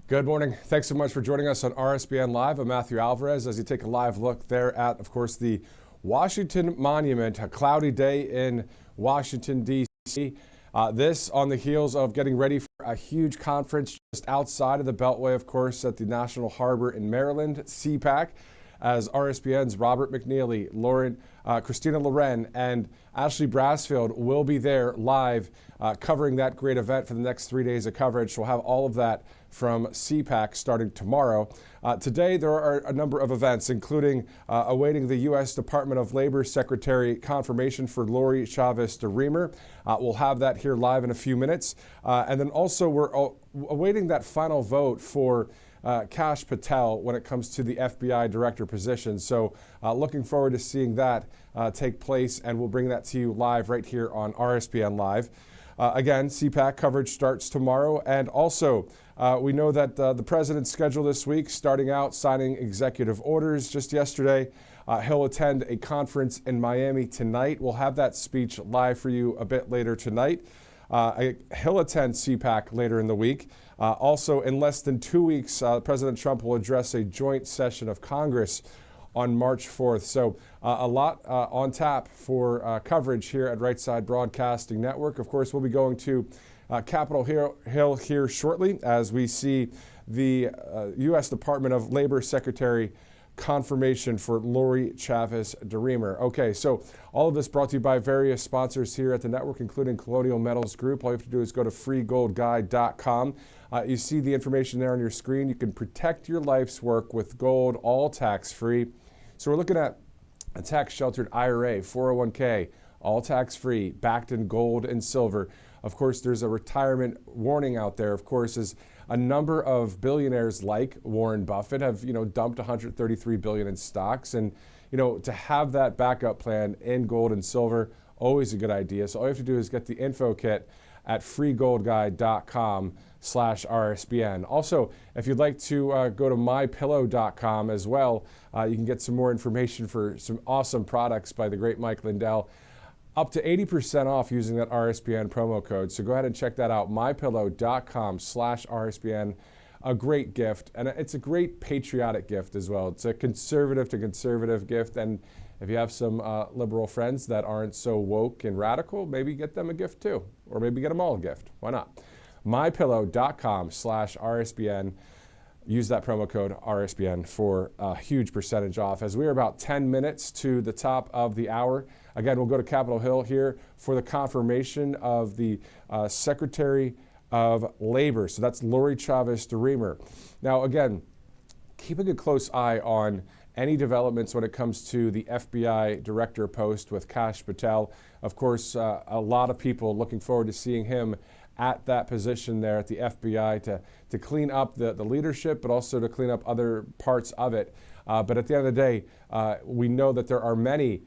Good morning. Thanks so much for joining us on RSBN Live. I'm Matthew Alvarez as you take a live look there at, of course, the Washington Monument, a cloudy day in Washington, D.C. This on the heels of getting ready for a huge conference just outside of the Beltway, of course, at the National Harbor in Maryland, CPAC, as RSBN's Robert McNeely, Christina Loren, and Ashley Brassfield will be there live covering that great event for the next 3 days of coverage. We'll have all of that from CPAC starting tomorrow. Today, there are a number of events, including awaiting the U.S. Department of Labor Secretary confirmation for Lori Chavez-DeRemer. We'll have that here live in a few minutes. And then also, we're awaiting that final vote for Kash Patel when it comes to the FBI director position. So looking forward to seeing that take place, and we'll bring that to you live right here on RSBN Live. Again, CPAC coverage starts tomorrow, and also we know that the president's schedule this week, starting out signing executive orders just yesterday. He'll attend a conference in Miami tonight. We'll have that speech live for you a bit later tonight. He'll attend CPAC later in the week. Also, in less than 2 weeks, President Trump will address a joint session of Congress on March 4th. So a lot on tap for coverage here at Right Side Broadcasting Network. Of course, we'll be going to Capitol Hill here shortly as we see the U.S. Department of Labor Secretary confirmation for Lori Chavez-DeRemer. Okay, so all of this brought to you by various sponsors here at the network, including Colonial Metals Group. All you have to do is go to freegoldguide.com. You see the information there on your screen. You can protect your life's work with gold, all tax-free. So we're looking at a tax-sheltered IRA, 401k, all tax-free, backed in gold and silver. Of course, there's a retirement warning out there, of course, as a number of billionaires like Warren Buffett have, dumped $133 billion in stocks. And, to have that backup plan in gold and silver, always a good idea. So all you have to do is get the info kit at freegoldguide.com/RSBN. Also, if you'd like to go to mypillow.com as well, you can get some more information for some awesome products by the great Mike Lindell. Up to 80% off using that RSBN promo code. So go ahead and check that out, mypillow.com/RSBN. A great gift, and it's a great patriotic gift as well. It's a conservative to conservative gift, and if you have some liberal friends that aren't so woke and radical, maybe get them a gift too, or maybe get them all a gift. Why not? mypillow.com/RSBN. Use that promo code RSBN for a huge percentage off. As we are about 10 minutes to the top of the hour, again, we'll go to Capitol Hill here for the confirmation of the Secretary of Labor. So that's Lori Chavez-DeRemer. Now, again, keeping a close eye on any developments when it comes to the FBI director post with Kash Patel. Of course, a lot of people looking forward to seeing him at that position there at the FBI to clean up the leadership, but also to clean up other parts of it. But at the end of the day, we know that there are many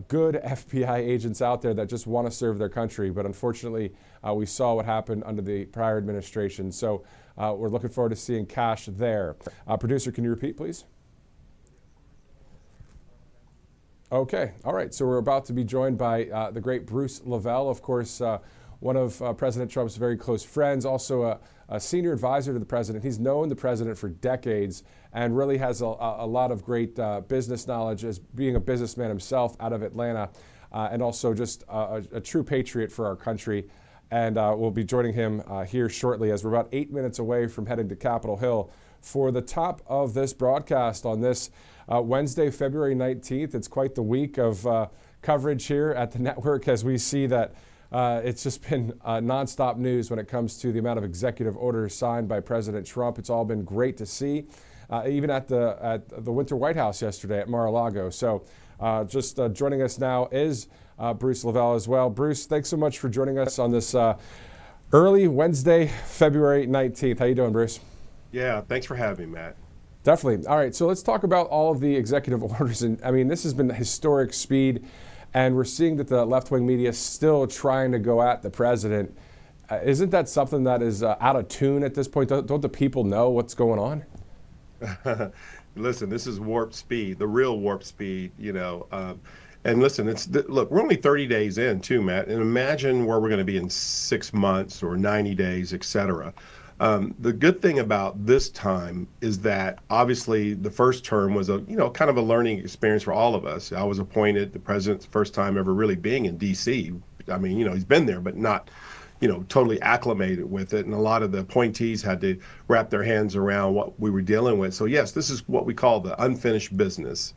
good FBI agents out there that just want to serve their country. But unfortunately, we saw what happened under the prior administration. So we're looking forward to seeing Kash there. Producer, can you repeat, please? Okay. All right. So we're about to be joined by the great Bruce Lell, of course, one of President Trump's very close friends, also a senior advisor to the president. He's known the president for decades and really has a lot of great business knowledge as being a businessman himself out of Atlanta, and also just a true patriot for our country. And we'll be joining him here shortly as we're about 8 minutes away from heading to Capitol Hill for the top of this broadcast on this Wednesday, February 19th. It's quite the week of coverage here at the network as we see that it's just been nonstop news when it comes to the amount of executive orders signed by President Trump. It's all been great to see, even at the Winter White House yesterday at Mar-a-Lago. So just joining us now is Bruce Lell as well. Bruce, thanks so much for joining us on this early Wednesday, February 19th. How you doing, Bruce? Yeah, thanks for having me, Matt. Definitely. All right, so let's talk about all of the executive orders. And I mean, this has been historic speed. And we're seeing that the left-wing media is still trying to go at the president. Isn't that something that is out of tune at this point? Don't the people know what's going on? Listen, this is warp speed, the real warp speed, and listen, look, we're only 30 days in too, Matt, and imagine where we're going to be in 6 months or 90 days, et cetera. The good thing about this time is that obviously the first term was a kind of a learning experience for all of us. I was appointed the president's first time ever really being in D.C. I mean, he's been there, but not totally acclimated with it. And a lot of the appointees had to wrap their hands around what we were dealing with. So yes, this is what we call the unfinished business.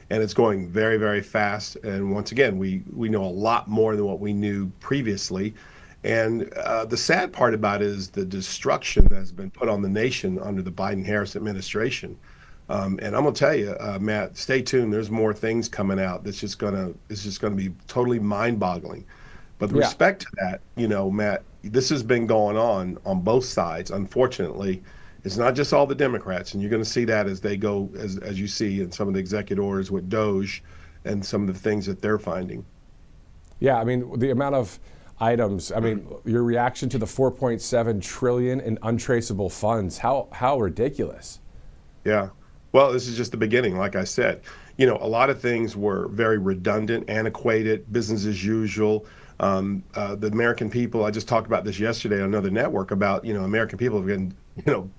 And it's going very, very fast. And once again, we know a lot more than what we knew previously. And the sad part about it is the destruction that's been put on the nation under the Biden-Harris administration. And I'm gonna tell you, Matt, stay tuned. There's more things coming out that's just gonna be totally mind-boggling. But with respect to that, Matt, this has been going on both sides. Unfortunately, it's not just all the Democrats, and you're going to see that as they go, as you see in some of the executive orders with DOJ and some of the things that they're finding. Yeah, I mean, the amount of items, I mean, your reaction to the 4.7 trillion in untraceable funds, how ridiculous. Yeah. Well, this is just the beginning, like I said. A lot of things were very redundant, antiquated, business as usual. The American people, I just talked about this yesterday on another network about, American people have been,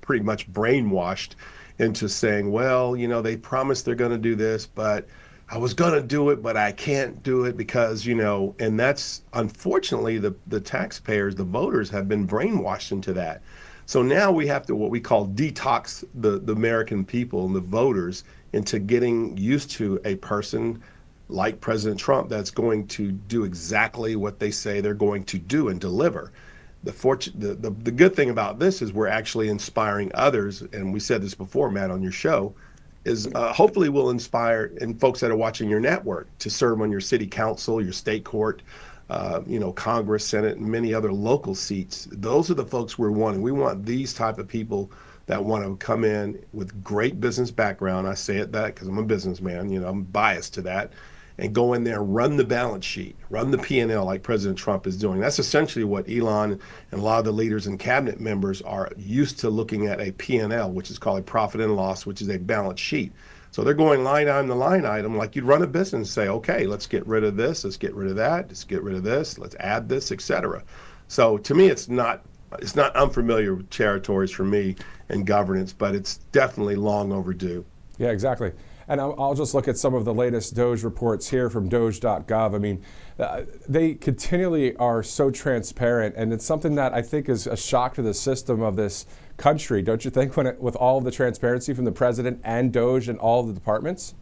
pretty much brainwashed into saying, well, they promised they're going to do this, but I was going to do it, but I can't do it because, and that's unfortunately the taxpayers, the voters have been brainwashed into that. So now we have to what we call detox the American people and the voters into getting used to a person like President Trump that's going to do exactly what they say they're going to do and deliver. The good thing about this is we're actually inspiring others, and we said this before, Matt, on your show, is hopefully we'll inspire and folks that are watching your network to serve on your city council, your state court, Congress, Senate, and many other local seats. Those are the folks we're wanting. We want these type of people that want to come in with great business background. I say it that because I'm a businessman, I'm biased to that, and go in there and run the balance sheet, run the P&L like President Trump is doing. That's essentially what Elon and a lot of the leaders and cabinet members are used to looking at a P&L, which is called a profit and loss, which is a balance sheet. So they're going line item to line item like you'd run a business and say, okay, let's get rid of this, let's get rid of that, let's get rid of this, let's add this, etc. So to me, it's not unfamiliar territories for me in governance, but it's definitely long overdue. Yeah, exactly. And I'll just look at some of the latest DOJ reports here from DOJ.gov. I mean, they continually are so transparent, and it's something that I think is a shock to the system of this country, don't you think, with all of the transparency from the president and DOJ and all of the departments?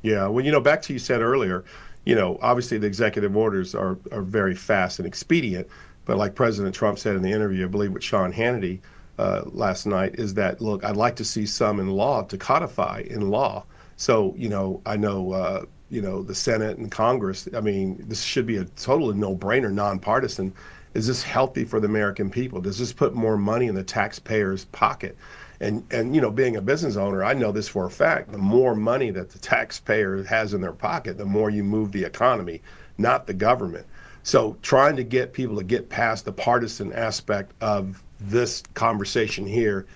Yeah, well, back to you said earlier, obviously the executive orders are very fast and expedient, but like President Trump said in the interview, I believe with Sean Hannity last night, is that, look, I'd like to see some in law to codify in law. So, I know, the Senate and Congress, I mean, this should be a totally no-brainer, nonpartisan. Is this healthy for the American people? Does this put more money in the taxpayer's pocket? And being a business owner, I know this for a fact. The more money that the taxpayer has in their pocket, the more you move the economy, not the government. So trying to get people to get past the partisan aspect of this conversation here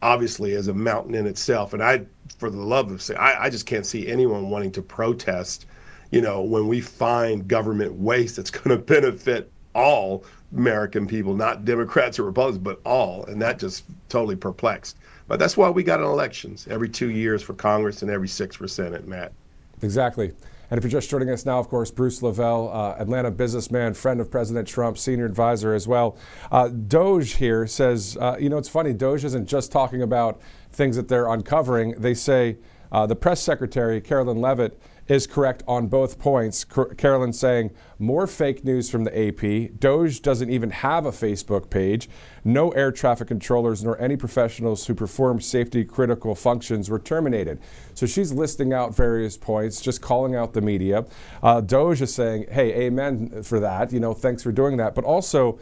obviously is a mountain in itself. And for the love of saying, I just can't see anyone wanting to protest, when we find government waste that's going to benefit all American people, not Democrats or Republicans, but all. And that just totally perplexed. But that's why we got elections every 2 years for Congress and every 6 for Senate, Matt. Exactly. And if you're just joining us now, of course, Bruce Lell, Atlanta businessman, friend of President Trump, senior advisor as well. DOJ here says, it's funny, DOJ isn't just talking about things that they're uncovering. They say the press secretary, Carolyn Levitt, is correct on both points. Carolyn saying more fake news from the AP. DOJ doesn't even have a Facebook page. No air traffic controllers nor any professionals who perform safety critical functions were terminated. So she's listing out various points, just calling out the media. DOJ is saying, hey, amen for that. Thanks for doing that. But also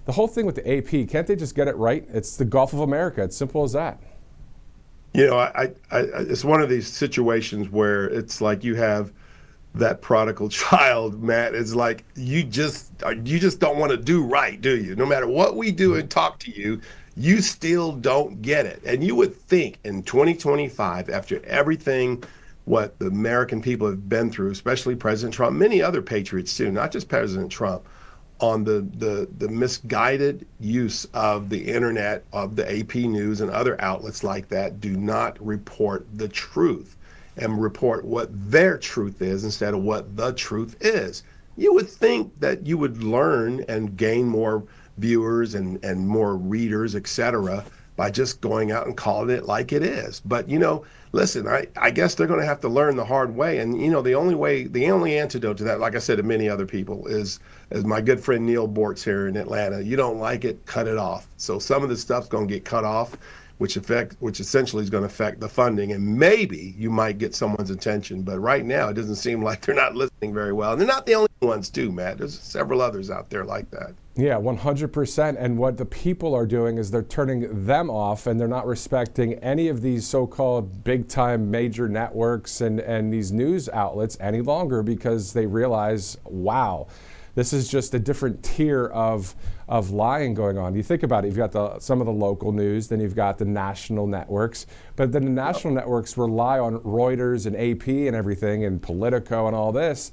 the whole thing with the AP, can't they just get it right? It's the Gulf of America. It's simple as that. It's one of these situations where it's like you have that prodigal child, Matt. It's like you just don't want to do right, do you? No matter what we do and talk to you, you still don't get it. And you would think in 2025, after everything what the American people have been through, especially President Trump, many other patriots too, not just President Trump, on the misguided use of the internet, of the AP News and other outlets like that, do not report the truth and report what their truth is instead of what the truth is. You would think that you would learn and gain more viewers and more readers, etc., by just going out and calling it like it is. But listen, I guess they're going to have to learn the hard way. And the only antidote to that, like I said to many other people, is as my good friend Neil Bortz here in Atlanta. You don't like it, cut it off. So some of the stuff's going to get cut off, which essentially is going to affect the funding, and maybe you might get someone's attention. But right now, it doesn't seem like they're not listening very well. And they're not the only ones too, Matt. There's several others out there like that. Yeah, 100%. And what the people are doing is they're turning them off, and they're not respecting any of these so-called big-time major networks and these news outlets any longer, because they realize, wow, this is just a different tier of lying going on. You think about it, you've got some of the local news, then you've got the national networks, but then the national networks rely on Reuters and AP and everything and Politico and all this.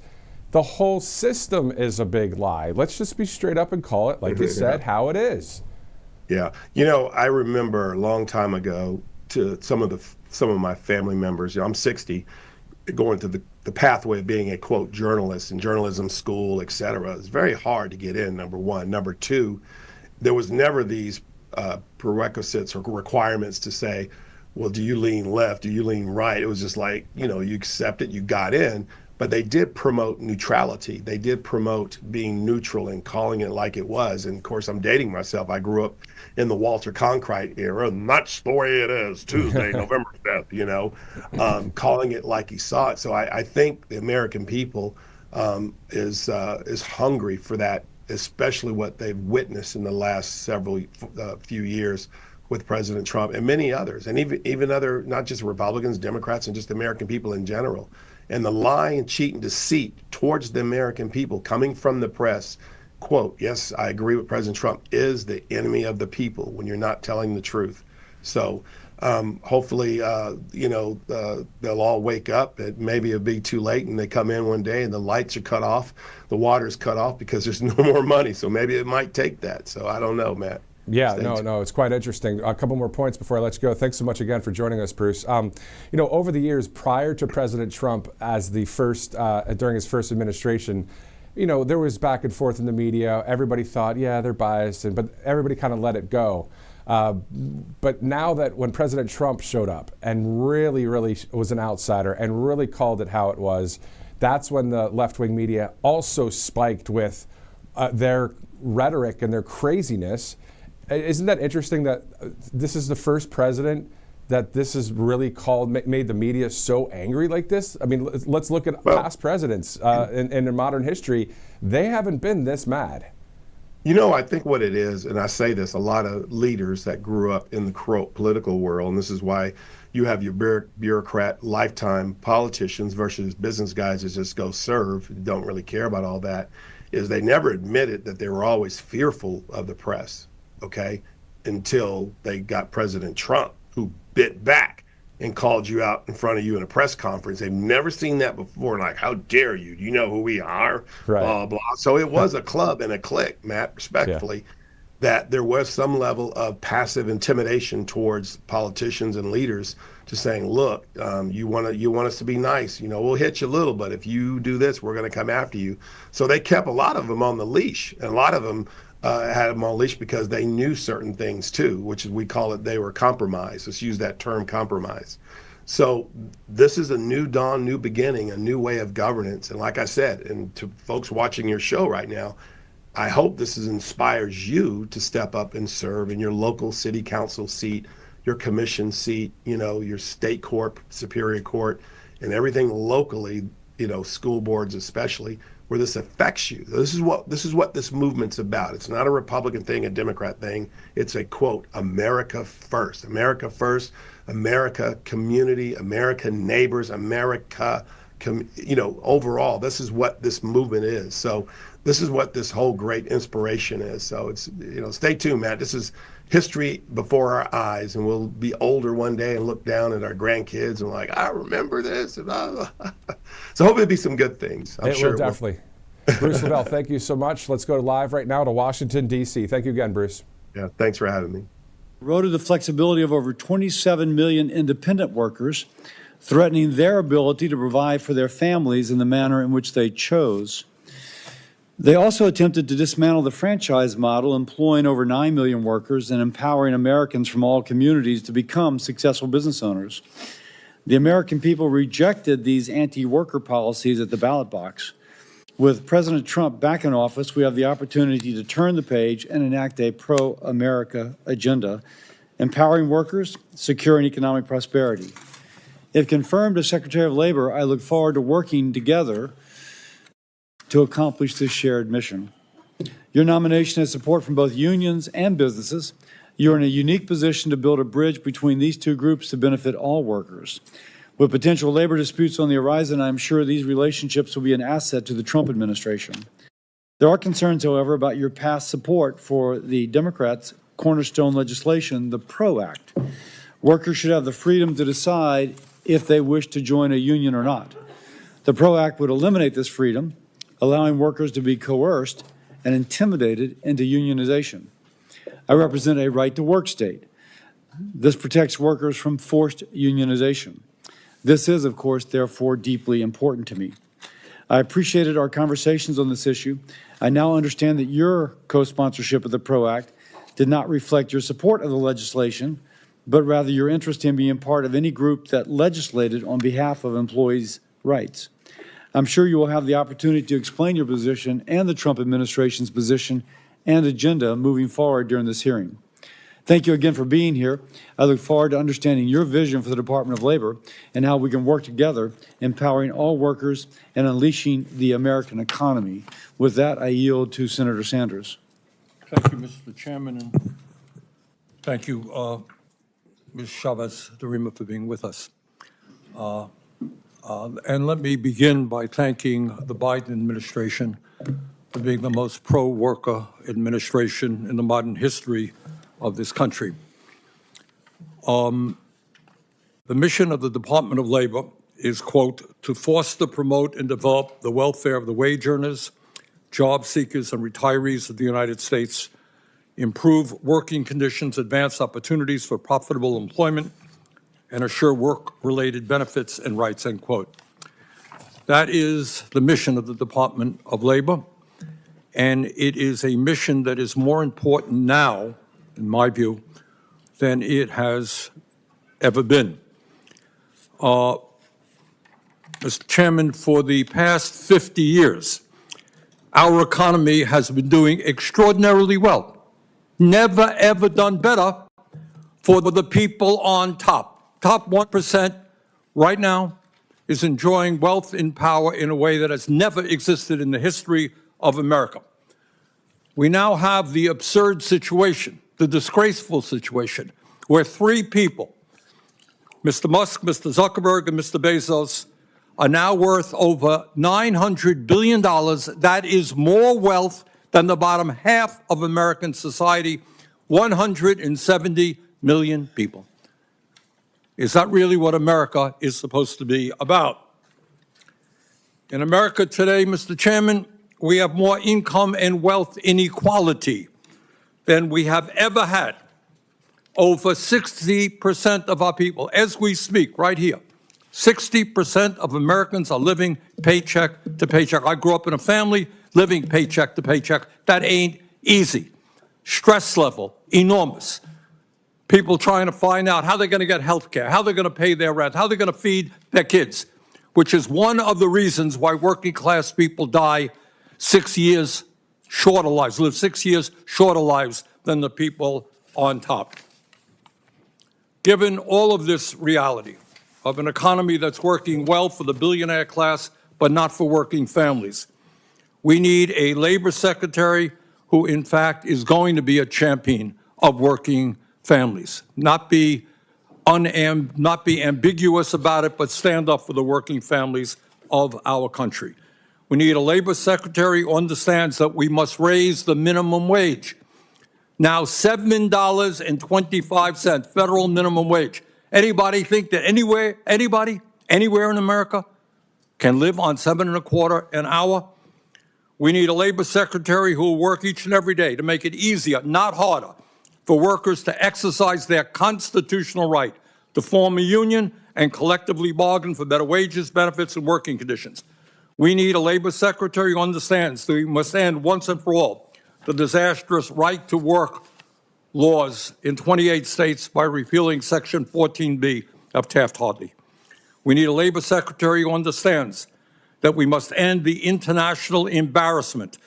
The whole system is a big lie. Let's just be straight up and call it, like you said, how it is. Yeah. I remember a long time ago, to some of my family members, I'm 60, going through the pathway of being a, quote, journalist in journalism school, et cetera. It's very hard to get in, number one. Number two, there was never these prerequisites or requirements to say, well, do you lean left? Do you lean right? It was just like, you accept it, you got in. But they did promote neutrality. They did promote being neutral and calling it like it was. And of course, I'm dating myself. I grew up in the Walter Cronkite era, and that's the way it is, Tuesday, November 5th, calling it like he saw it. So I think the American people is hungry for that, especially what they've witnessed in the last few years with President Trump and many others, and even other, not just Republicans, Democrats, and just American people in general. And the lie and cheat and deceit towards the American people coming from the press, quote, yes, I agree with President Trump, is the enemy of the people when you're not telling the truth. So hopefully, they'll all wake up. Maybe it'll be too late and they come in one day and the lights are cut off, the water's cut off because there's no more money. So maybe it might take that. So I don't know, Matt. Yeah, no, it's quite interesting. A couple more points before I let you go. Thanks so much again for joining us, Bruce. Over the years prior to President Trump, as the first during his first administration, there was back and forth in the media. Everybody thought, yeah, they're biased, but everybody kind of let it go. But now that when President Trump showed up and really was an outsider and really called it how it was, that's when the left-wing media also spiked with their rhetoric and their craziness. Isn't that interesting that this is the first president that this has really made the media so angry like this? I mean, let's look at past presidents in modern history. They haven't been this mad. I think what it is, and I say this, a lot of leaders that grew up in the political world, and this is why you have your bureaucrat lifetime politicians versus business guys that just go serve, don't really care about all that, is they never admitted that they were always fearful of the press. Okay, until they got President Trump, who bit back and called you out in front of you in a press conference. They've never seen that before. Like, how dare you? Do you know who we are? Right. Blah, blah. So it was a club and a clique, Matt, respectfully, that there was some level of passive intimidation towards politicians and leaders, to saying, look, you want us to be nice. We'll hit you a little, but if you do this, we're going to come after you. So they kept a lot of them on the leash, and a lot of them had them on leash because they knew certain things too, which is, we call it, they were compromised. Let's use that term, compromise. So this is a new dawn, new beginning, a new way of governance. And like I said, and to folks watching your show right now, I hope this inspires you to step up and serve in your local city council seat, your commission seat, your state court, superior court, and everything locally, school boards especially, where this affects you. This is what this movement's about. It's not a Republican thing, a Democrat thing. It's a, quote, America first. America first, America community, America neighbors, America, overall, this is what this movement is. So this is what this whole great inspiration is. So it's, stay tuned, Matt. This is history before our eyes, and we'll be older one day and look down at our grandkids and like, I remember this. And blah, blah. So hopefully it'll be some good things. I'm sure it will definitely. Bruce Lell, thank you so much. Let's go live right now to Washington, D.C. Thank you again, Bruce. Yeah, thanks for having me. Eroded the flexibility of over 27 million independent workers, threatening their ability to provide for their families in the manner in which they chose. They also attempted to dismantle the franchise model, employing over 9 million workers and empowering Americans from all communities to become successful business owners. The American people rejected these anti-worker policies at the ballot box. With President Trump back in office, we have the opportunity to turn the page and enact a pro-America agenda, empowering workers, securing economic prosperity. If confirmed as Secretary of Labor, I look forward to working together to accomplish this shared mission. Your nomination has support from both unions and businesses. You're in a unique position to build a bridge between these two groups to benefit all workers. With potential labor disputes on the horizon, I'm sure these relationships will be an asset to the Trump administration. There are concerns, however, about your past support for the Democrats' cornerstone legislation, the PRO Act. Workers should have the freedom to decide if they wish to join a union or not. The PRO Act would eliminate this freedom, allowing workers to be coerced and intimidated into unionization. I represent a right-to-work state. This protects workers from forced unionization. This is, of course, therefore, deeply important to me. I appreciated our conversations on this issue. I now understand that your co-sponsorship of the PRO Act did not reflect your support of the legislation, but rather your interest in being part of any group that legislated on behalf of employees' rights. I'm sure you will have the opportunity to explain your position and the Trump administration's position and agenda moving forward during this hearing. Thank you again for being here. I look forward to understanding your vision for the Department of Labor and how we can work together, empowering all workers and unleashing the American economy. With that, I yield to Senator Sanders. Thank you, Mr. Chairman, and thank you, Ms. Chavez-DeRemer, for being with us. And let me begin by thanking the Biden administration for being the most pro-worker administration in the modern history of this country. The mission of the Department of Labor is, quote, to foster, promote, and develop the welfare of the wage earners, job seekers, and retirees of the United States, improve working conditions, advance opportunities for profitable employment, and assure work-related benefits and rights, end quote. That is the mission of the Department of Labor, and it is a mission that is more important now, in my view, than it has ever been. Mr. Chairman, for the past 50 years, our economy has been doing extraordinarily well. Never, ever done better for the people on top. Top 1% right now is enjoying wealth and power in a way that has never existed in the history of America. We now have the absurd situation, the disgraceful situation, where three people, Mr. Musk, Mr. Zuckerberg, and Mr. Bezos, are now worth over $900 billion. That is more wealth than the bottom half of American society, 170 million people. Is that really what America is supposed to be about? In America today, Mr. Chairman, we have more income and wealth inequality than we have ever had. Over 60% of our people, as we speak right here, 60% of Americans are living paycheck to paycheck. I grew up in a family living paycheck to paycheck. That ain't easy. Stress level, enormous. People trying to find out how they're going to get health care, how they're going to pay their rent, how they're going to feed their kids, which is one of the reasons why working class people die 6 years shorter lives, live 6 years shorter lives than the people on top. Given all of this reality of an economy that's working well for the billionaire class, but not for working families, we need a labor secretary who, in fact, is going to be a champion of working families, not be ambiguous about it, but stand up for the working families of our country. We need a labor secretary who understands that we must raise the minimum wage. Now $7.25 federal minimum wage. Anybody think that anywhere in America can live on $7.25 an hour? We need a labor secretary who will work each and every day to make it easier, not harder, for workers to exercise their constitutional right to form a union and collectively bargain for better wages, benefits, and working conditions. We need a labor secretary who understands that we must end once and for all the disastrous right to work laws in 28 states by repealing Section 14B of Taft-Hartley. We need a labor secretary who understands that we must end the international embarrassment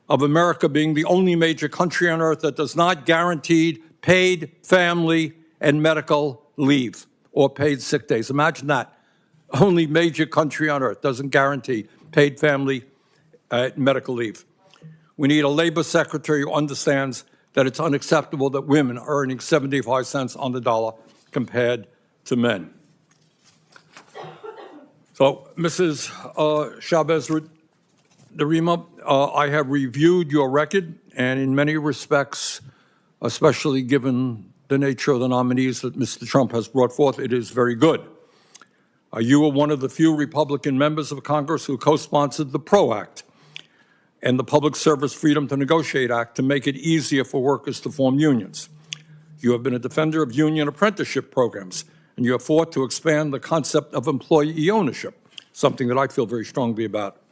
of America being the only major country on earth that does not guarantee paid family and medical leave or paid sick days. Imagine that. Only major country on earth doesn't guarantee paid family medical leave. We need a labor secretary who understands that it's unacceptable that women are earning 75 cents on the dollar compared to men. So, Mrs. Chavez-DeRemer, I have reviewed your record, and in many respects, especially given the nature of the nominees that Mr. Trump has brought forth, it is very good. You were one of the few Republican members of Congress who co-sponsored the PRO Act and the Public Service Freedom to Negotiate Act to make it easier for workers to form unions. You have been a defender of union apprenticeship programs, and you have fought to expand the concept of employee ownership, something that I feel very strongly about.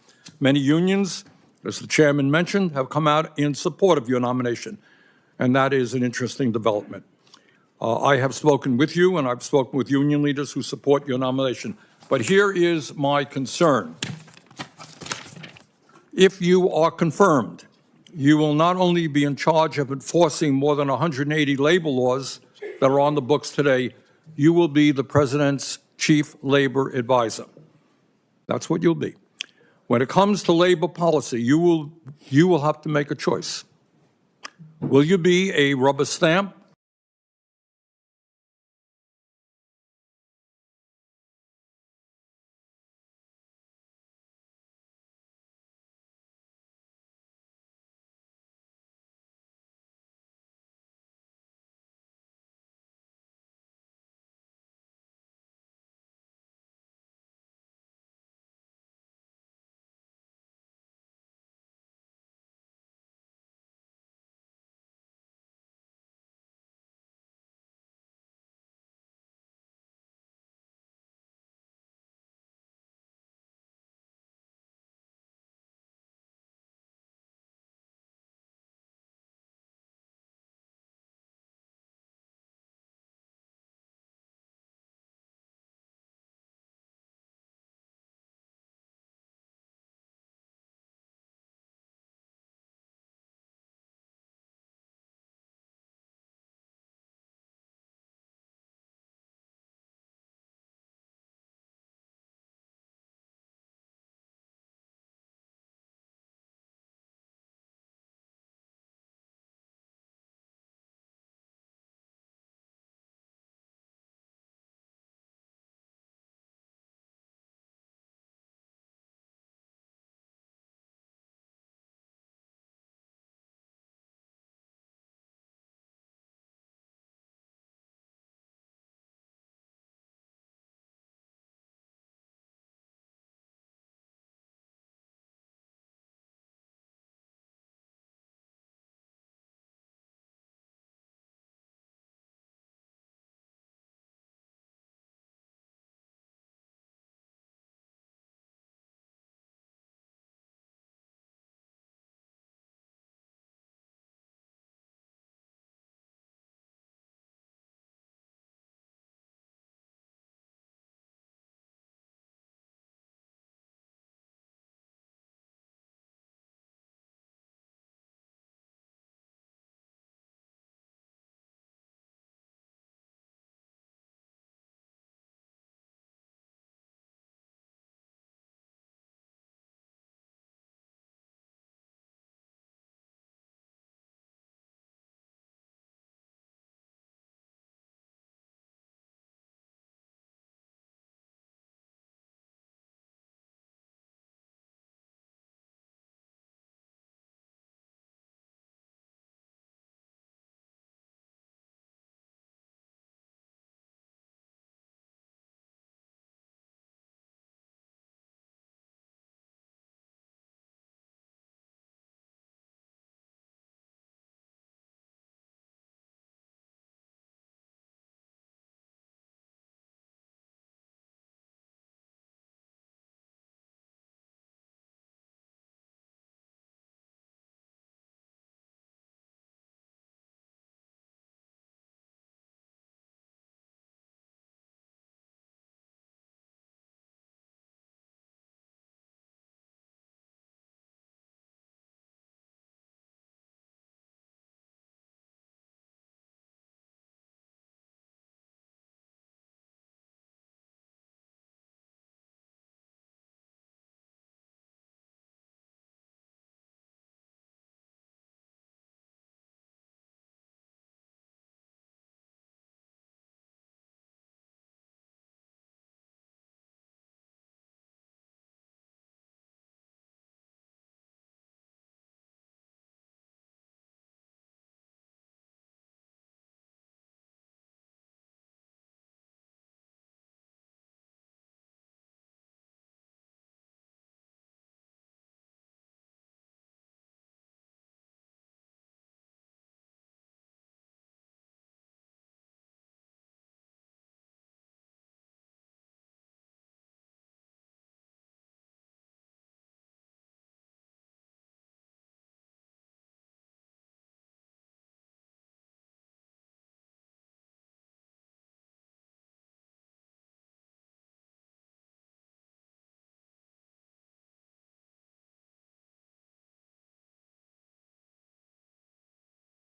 Many unions, as the chairman mentioned, have come out in support of your nomination, and that is an interesting development. I have spoken with you, and I've spoken with union leaders who support your nomination. But here is my concern. If you are confirmed, you will not only be in charge of enforcing more than 180 labor laws that are on the books today, you will be the president's chief labor advisor. That's what you'll be. When it comes to labor policy, you will have to make a choice. Will you be a rubber stamp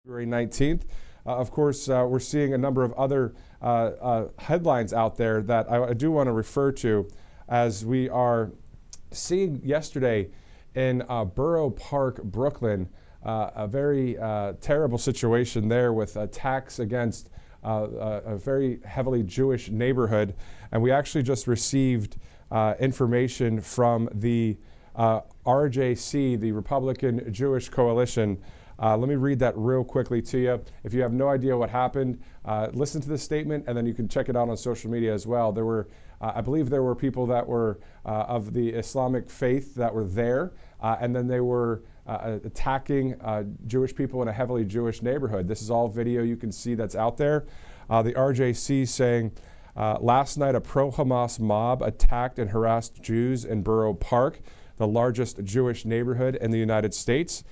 February 19th. Of course, we're seeing a number of other headlines out there that I do want to refer to, as we are seeing yesterday in Borough Park, Brooklyn, a very terrible situation there with attacks against a very heavily Jewish neighborhood. And we actually just received information from the RJC, the Republican Jewish Coalition. Let me read that real quickly to you. If you have no idea what happened, listen to this statement, and then you can check it out on social media as well. There were, I believe there were people that were of the Islamic faith that were there, and then they were attacking Jewish people in a heavily Jewish neighborhood. This is all video you can see that's out there. The RJC saying, last night a pro-Hamas mob attacked and harassed Jews in Borough Park, the largest Jewish neighborhood in the United States.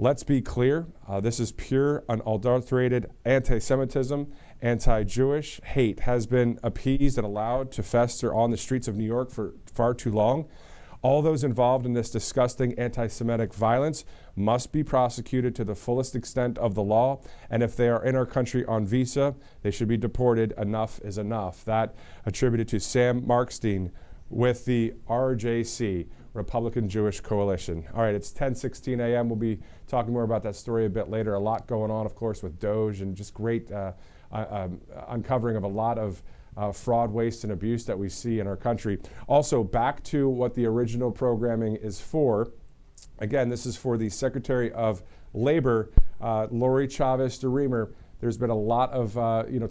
Let's be clear, this is pure, unadulterated anti-Semitism. Anti-Jewish hate has been appeased and allowed to fester on the streets of New York for far too long. All those involved in this disgusting anti-Semitic violence must be prosecuted to the fullest extent of the law, and if they are in our country on visa, they should be deported. Enough is enough. That attributed to Sam Markstein with the RJC, Republican Jewish Coalition. All right, it's 10:16 a.m. We'll be talking more about that story a bit later. A lot going on, of course, with Doge, and just great uncovering of a lot of fraud, waste, and abuse that we see in our country. Also, back to what the original programming is for. Again, this is for the Secretary of Labor, Lori Chavez-DeRemer. There's been a lot of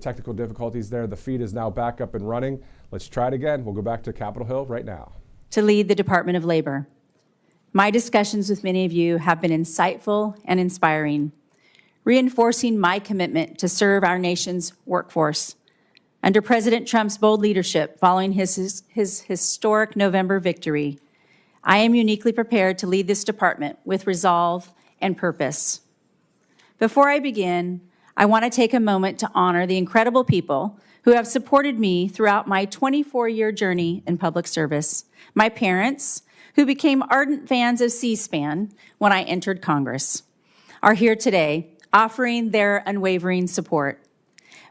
technical difficulties there. The feed is now back up and running. Let's try it again. We'll go back to Capitol Hill right now. To lead the Department of Labor. My discussions with many of you have been insightful and inspiring, reinforcing my commitment to serve our nation's workforce. Under President Trump's bold leadership following his historic November victory, I am uniquely prepared to lead this department with resolve and purpose. Before I begin, I want to take a moment to honor the incredible people who have supported me throughout my 24-year journey in public service. My parents, who became ardent fans of C-SPAN when I entered Congress, are here today offering their unwavering support.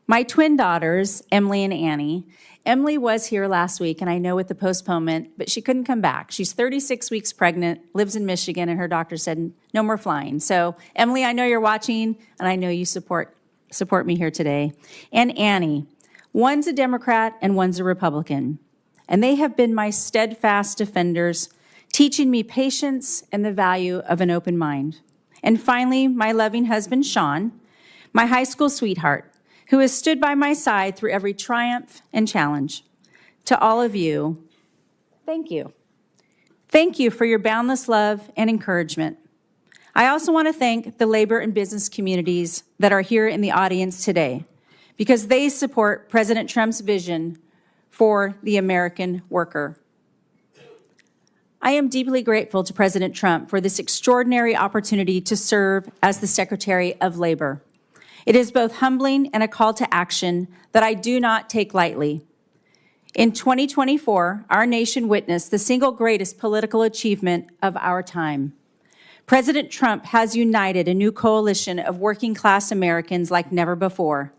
My twin daughters, Emily and Annie. Emily was here last week, and I know with the postponement, but she couldn't come back. She's 36 weeks pregnant, lives in Michigan, and her doctor said no more flying. So, Emily, I know you're watching, and I know you support me here today. And Annie, one's a Democrat and one's a Republican, and they have been my steadfast defenders, teaching me patience and the value of an open mind. And finally, my loving husband, Sean, my high school sweetheart, who has stood by my side through every triumph and challenge. To all of you, thank you. Thank you for your boundless love and encouragement. I also want to thank the labor and business communities that are here in the audience today, because they support President Trump's vision for the American worker. I am deeply grateful to President Trump for this extraordinary opportunity to serve as the Secretary of Labor. It is both humbling and a call to action that I do not take lightly. In 2024, our nation witnessed the single greatest political achievement of our time. President Trump has united a new coalition of working-class Americans like never before,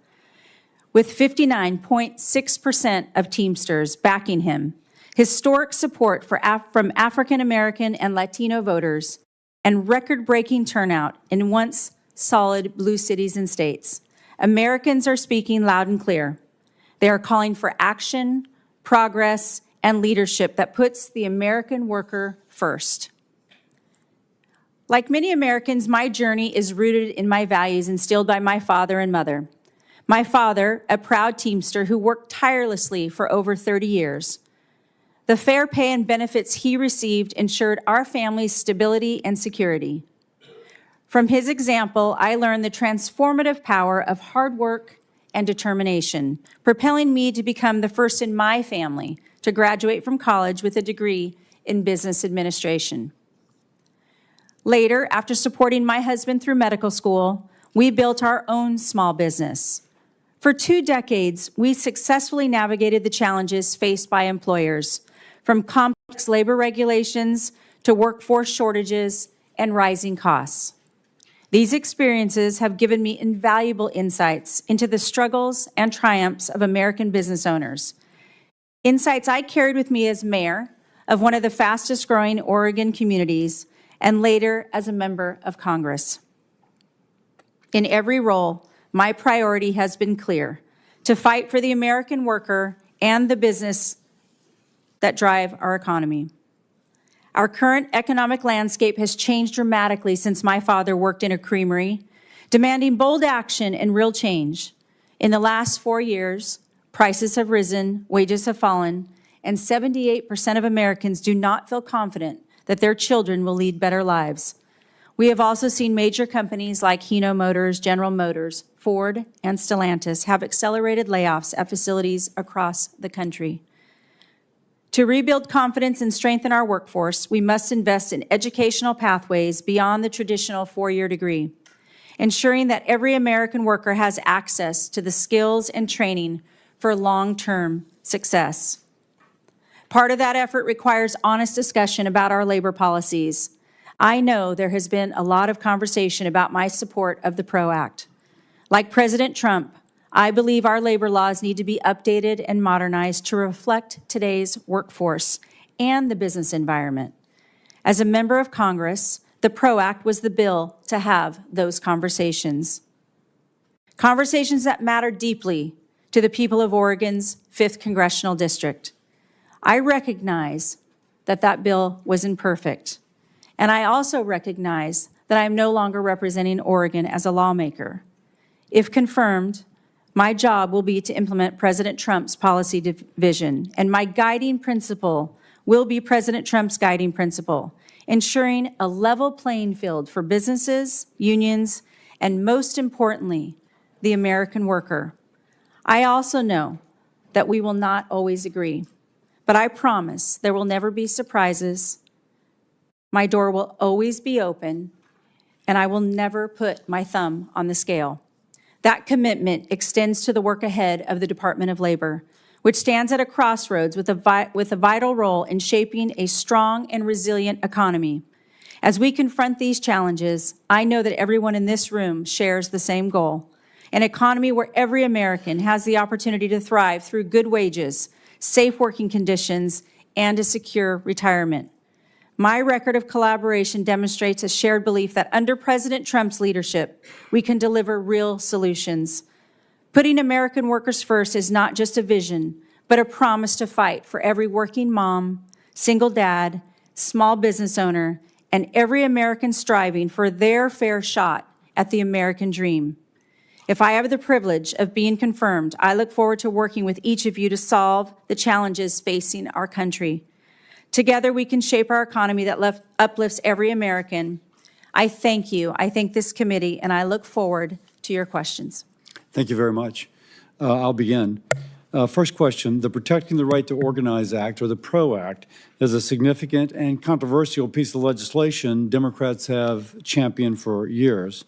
with 59.6% of Teamsters backing him, historic support from African American and Latino voters, and record-breaking turnout in once solid blue cities and states. Americans are speaking loud and clear. They are calling for action, progress, and leadership that puts the American worker first. Like many Americans, my journey is rooted in my values instilled by my father and mother. My father, a proud Teamster who worked tirelessly for over 30 years. The fair pay and benefits he received ensured our family's stability and security. From his example, I learned the transformative power of hard work and determination, propelling me to become the first in my family to graduate from college with a degree in business administration. Later, after supporting my husband through medical school, we built our own small business. For 2 decades, we successfully navigated the challenges faced by employers, from complex labor regulations to workforce shortages and rising costs. These experiences have given me invaluable insights into the struggles and triumphs of American business owners. Insights I carried with me as mayor of one of the fastest growing Oregon communities and later as a member of Congress. In every role, my priority has been clear: to fight for the American worker and the business that drive our economy. Our current economic landscape has changed dramatically since my father worked in a creamery, demanding bold action and real change. In the last 4 years, prices have risen, wages have fallen, and 78% of Americans do not feel confident that their children will lead better lives. We have also seen major companies like Hino Motors, General Motors, Ford, and Stellantis have accelerated layoffs at facilities across the country. To rebuild confidence and strengthen our workforce, we must invest in educational pathways beyond the traditional four-year degree, ensuring that every American worker has access to the skills and training for long-term success. Part of that effort requires honest discussion about our labor policies. I know there has been a lot of conversation about my support of the PRO Act. Like President Trump, I believe our labor laws need to be updated and modernized to reflect today's workforce and the business environment. As a member of Congress, the PRO Act was the bill to have those conversations. Conversations that matter deeply to the people of Oregon's 5th Congressional District. I recognize that that bill was imperfect, and I also recognize that I am no longer representing Oregon as a lawmaker. If confirmed, my job will be to implement President Trump's policy vision, and my guiding principle will be President Trump's guiding principle, ensuring a level playing field for businesses, unions, and most importantly, the American worker. I also know that we will not always agree, but I promise there will never be surprises. My door will always be open, and I will never put my thumb on the scale. That commitment extends to the work ahead of the Department of Labor, which stands at a crossroads with a vital role in shaping a strong and resilient economy. As we confront these challenges, I know that everyone in this room shares the same goal: an economy where every American has the opportunity to thrive through good wages, safe working conditions, and a secure retirement. My record of collaboration demonstrates a shared belief that under President Trump's leadership, we can deliver real solutions. Putting American workers first is not just a vision, but a promise to fight for every working mom, single dad, small business owner, and every American striving for their fair shot at the American dream. If I have the privilege of being confirmed, I look forward to working with each of you to solve the challenges facing our country. Together, we can shape our economy that uplifts every American. I thank you. I thank this committee, and I look forward to your questions. Thank you very much. I'll begin. First question: the Protecting the Right to Organize Act, or the PRO Act, is a significant and controversial piece of legislation Democrats have championed for years.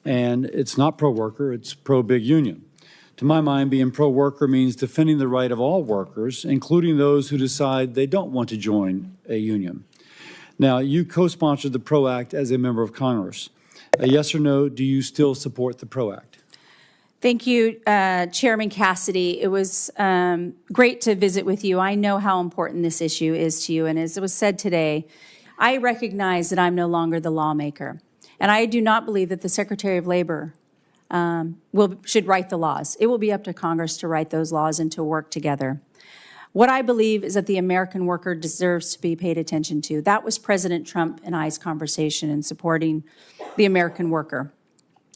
And it's not pro-worker, it's pro-big union. To my mind, being pro-worker means defending the right of all workers, including those who decide they don't want to join a union. Now, you co-sponsored the PRO Act as a member of Congress. Yes or no, do you still support the PRO Act? Thank you, Chairman Cassidy. It was great to visit with you. I know how important this issue is to you, and as it was said today, I recognize that I'm no longer the lawmaker. And I do not believe that the Secretary of Labor should write the laws. It will be up to Congress to write those laws and to work together. What I believe is that the American worker deserves to be paid attention to. That was President Trump and I's conversation in supporting the American worker,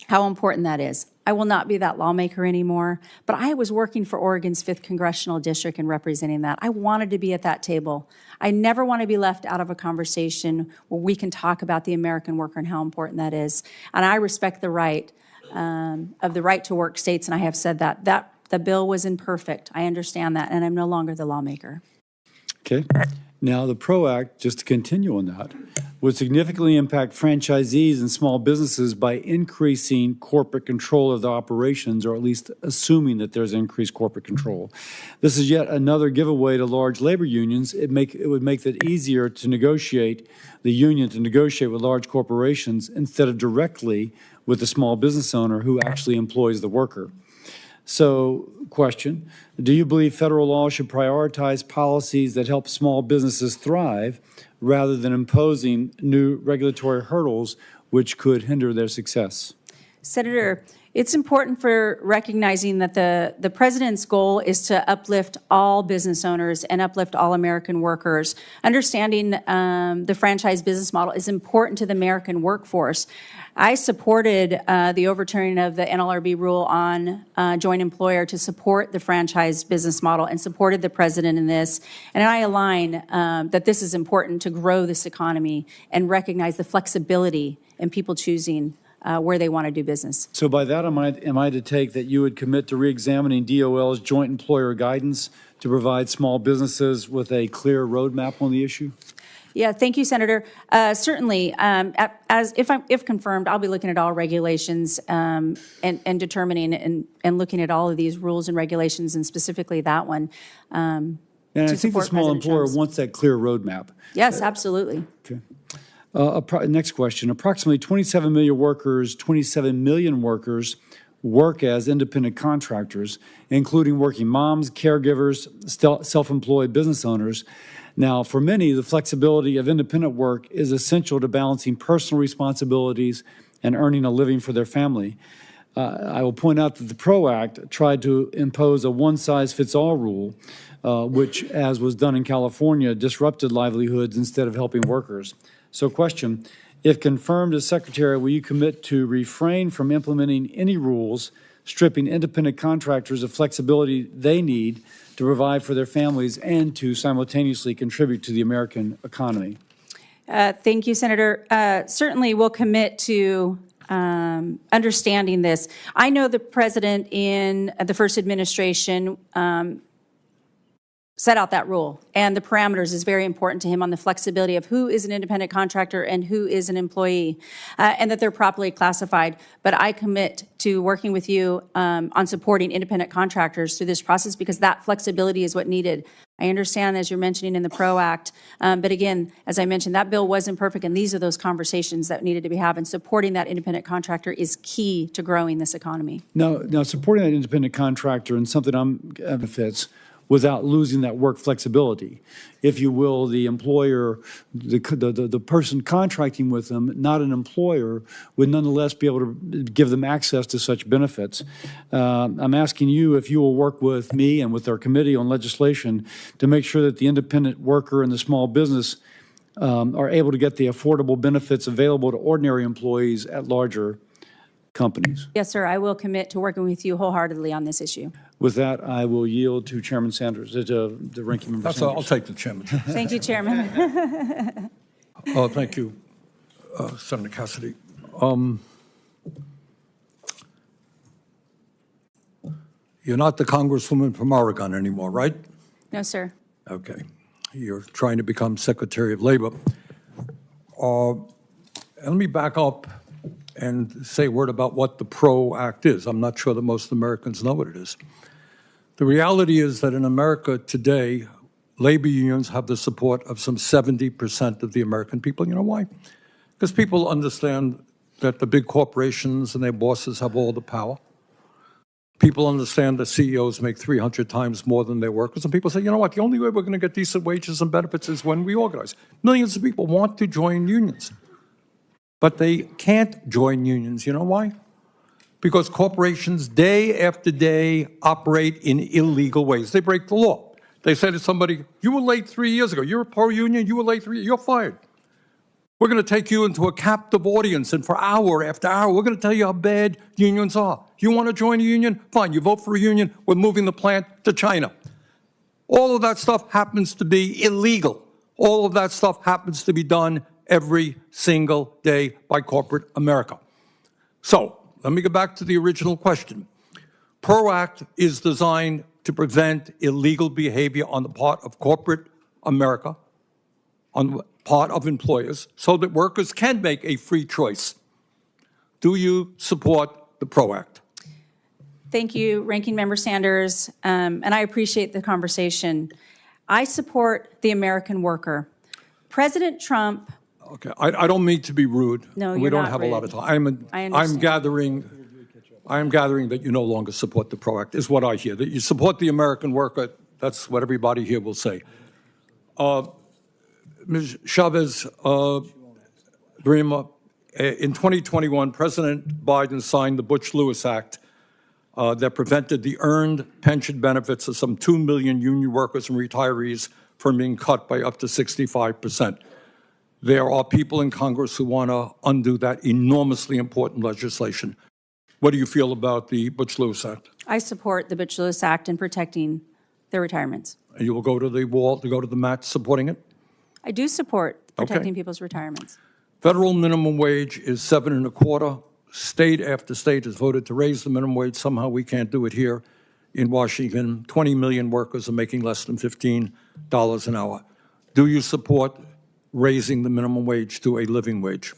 how important that is. I will not be that lawmaker anymore, but I was working for Oregon's 5th Congressional District and representing that. I wanted to be at that table. I never want to be left out of a conversation where we can talk about the American worker and how important that is. And I respect the right of the right to work states, and I have said that the bill was imperfect. I understand that, and I'm no longer the lawmaker. Okay. Now, the PRO Act, just to continue on that, would significantly impact franchisees and small businesses by increasing corporate control of the operations, or at least assuming that there's increased corporate control. This is yet another giveaway to large labor unions. It would make it easier to negotiate, the union to negotiate with large corporations instead of directly with the small business owner who actually employs the worker. So, question, do you believe federal law should prioritize policies that help small businesses thrive rather than imposing new regulatory hurdles which could hinder their success? Senator, it's important for recognizing that the president's goal is to uplift all business owners and uplift all American workers. Understanding the franchise business model is important to the American workforce. I supported the overturning of the NLRB rule on joint employer to support the franchise business model and supported the president in this. And I align that this is important to grow this economy and recognize the flexibility in people choosing where they want to do business. So by that, am I to take that you would commit to reexamining DOL's joint employer guidance to provide small businesses with a clear roadmap on the issue? Yeah, thank you, Senator. Certainly, if confirmed, I'll be looking at all regulations and determining and looking at all of these rules and regulations, and specifically that one. And I think the small employer wants that clear roadmap. Yes, absolutely. Okay. Next question. Approximately 27 million workers work as independent contractors, including working moms, caregivers, self-employed business owners. Now, for many, the flexibility of independent work is essential to balancing personal responsibilities and earning a living for their family. I will point out that the PRO Act tried to impose a one-size-fits-all rule, which, as was done in California, disrupted livelihoods instead of helping workers. So question, if confirmed as Secretary, will you commit to refrain from implementing any rules stripping independent contractors of flexibility they need to provide for their families and to simultaneously contribute to the American economy? Thank you, Senator. Certainly, we'll commit to understanding this. I know the president in the first administration set out that rule, and the parameters is very important to him on the flexibility of who is an independent contractor and who is an employee, and that they're properly classified. But I commit to working with you on supporting independent contractors through this process, because that flexibility is what needed. I understand, as you're mentioning in the PRO Act, but again, as I mentioned, that bill wasn't perfect, and these are those conversations that needed to be had, and supporting that independent contractor is key to growing this economy. Now supporting that independent contractor and something benefits without losing that work flexibility. If you will, the employer, the person contracting with them, not an employer, would nonetheless be able to give them access to such benefits. I'm asking you if you will work with me and with our committee on legislation to make sure that the independent worker and the small business are able to get the affordable benefits available to ordinary employees at larger companies. Yes, sir. I will commit to working with you wholeheartedly on this issue. With that, I will yield to Chairman Sanders, to the ranking member Sanders. I'll take the chairman. Thank you, Chairman. Thank you, Senator Cassidy. You're not the Congresswoman from Oregon anymore, right? No, sir. Okay. You're trying to become Secretary of Labor. Let me back up and say a word about what the PRO Act is. I'm not sure that most Americans know what it is. The reality is that in America today, labor unions have the support of some 70% of the American people. You know why? Because people understand that the big corporations and their bosses have all the power. People understand that CEOs make 300 times more than their workers. And people say, you know what, the only way we're going to get decent wages and benefits is when we organize. Millions of people want to join unions, but they can't join unions. You know why? Because corporations day after day operate in illegal ways. They break the law. They say to somebody, you were late 3 years ago. You're a pro-union. You were late 3 years. You're fired. We're going to take you into a captive audience, and for hour after hour, we're going to tell you how bad unions are. You want to join a union? Fine, you vote for a union. We're moving the plant to China. All of that stuff happens to be illegal. All of that stuff happens to be done every single day by corporate America. So, let me go back to the original question. PRO Act is designed to prevent illegal behavior on the part of corporate America on the part of employers so that workers can make a free choice. Do you support the PRO Act? Thank you, Ranking Member Sanders, and I appreciate the conversation. I support the American worker. President Trump. Okay, I don't mean to be rude. No, we you're don't not have rude. a lot of time. I I'm understand. gathering that you no longer support the PRO Act, is what I hear. That you support the American worker. That's what everybody here will say. Ms. Chavez-DeRemer, in 2021, President Biden signed the Bush-Lewis Act that prevented the earned pension benefits of some 2 million union workers and retirees from being cut by up to 65%. There are people in Congress who want to undo that enormously important legislation. What do you feel about the Bush-Lewis Act? I support the Bush-Lewis Act in protecting their retirements. And you will go to the wall, to go to the mat supporting it? I do support protecting Okay. people's retirements. Federal minimum wage is 7.25. State after state has voted to raise the minimum wage. Somehow we can't do it here in Washington. 20 million workers are making less than $15 an hour. Do you support raising the minimum wage to a living wage?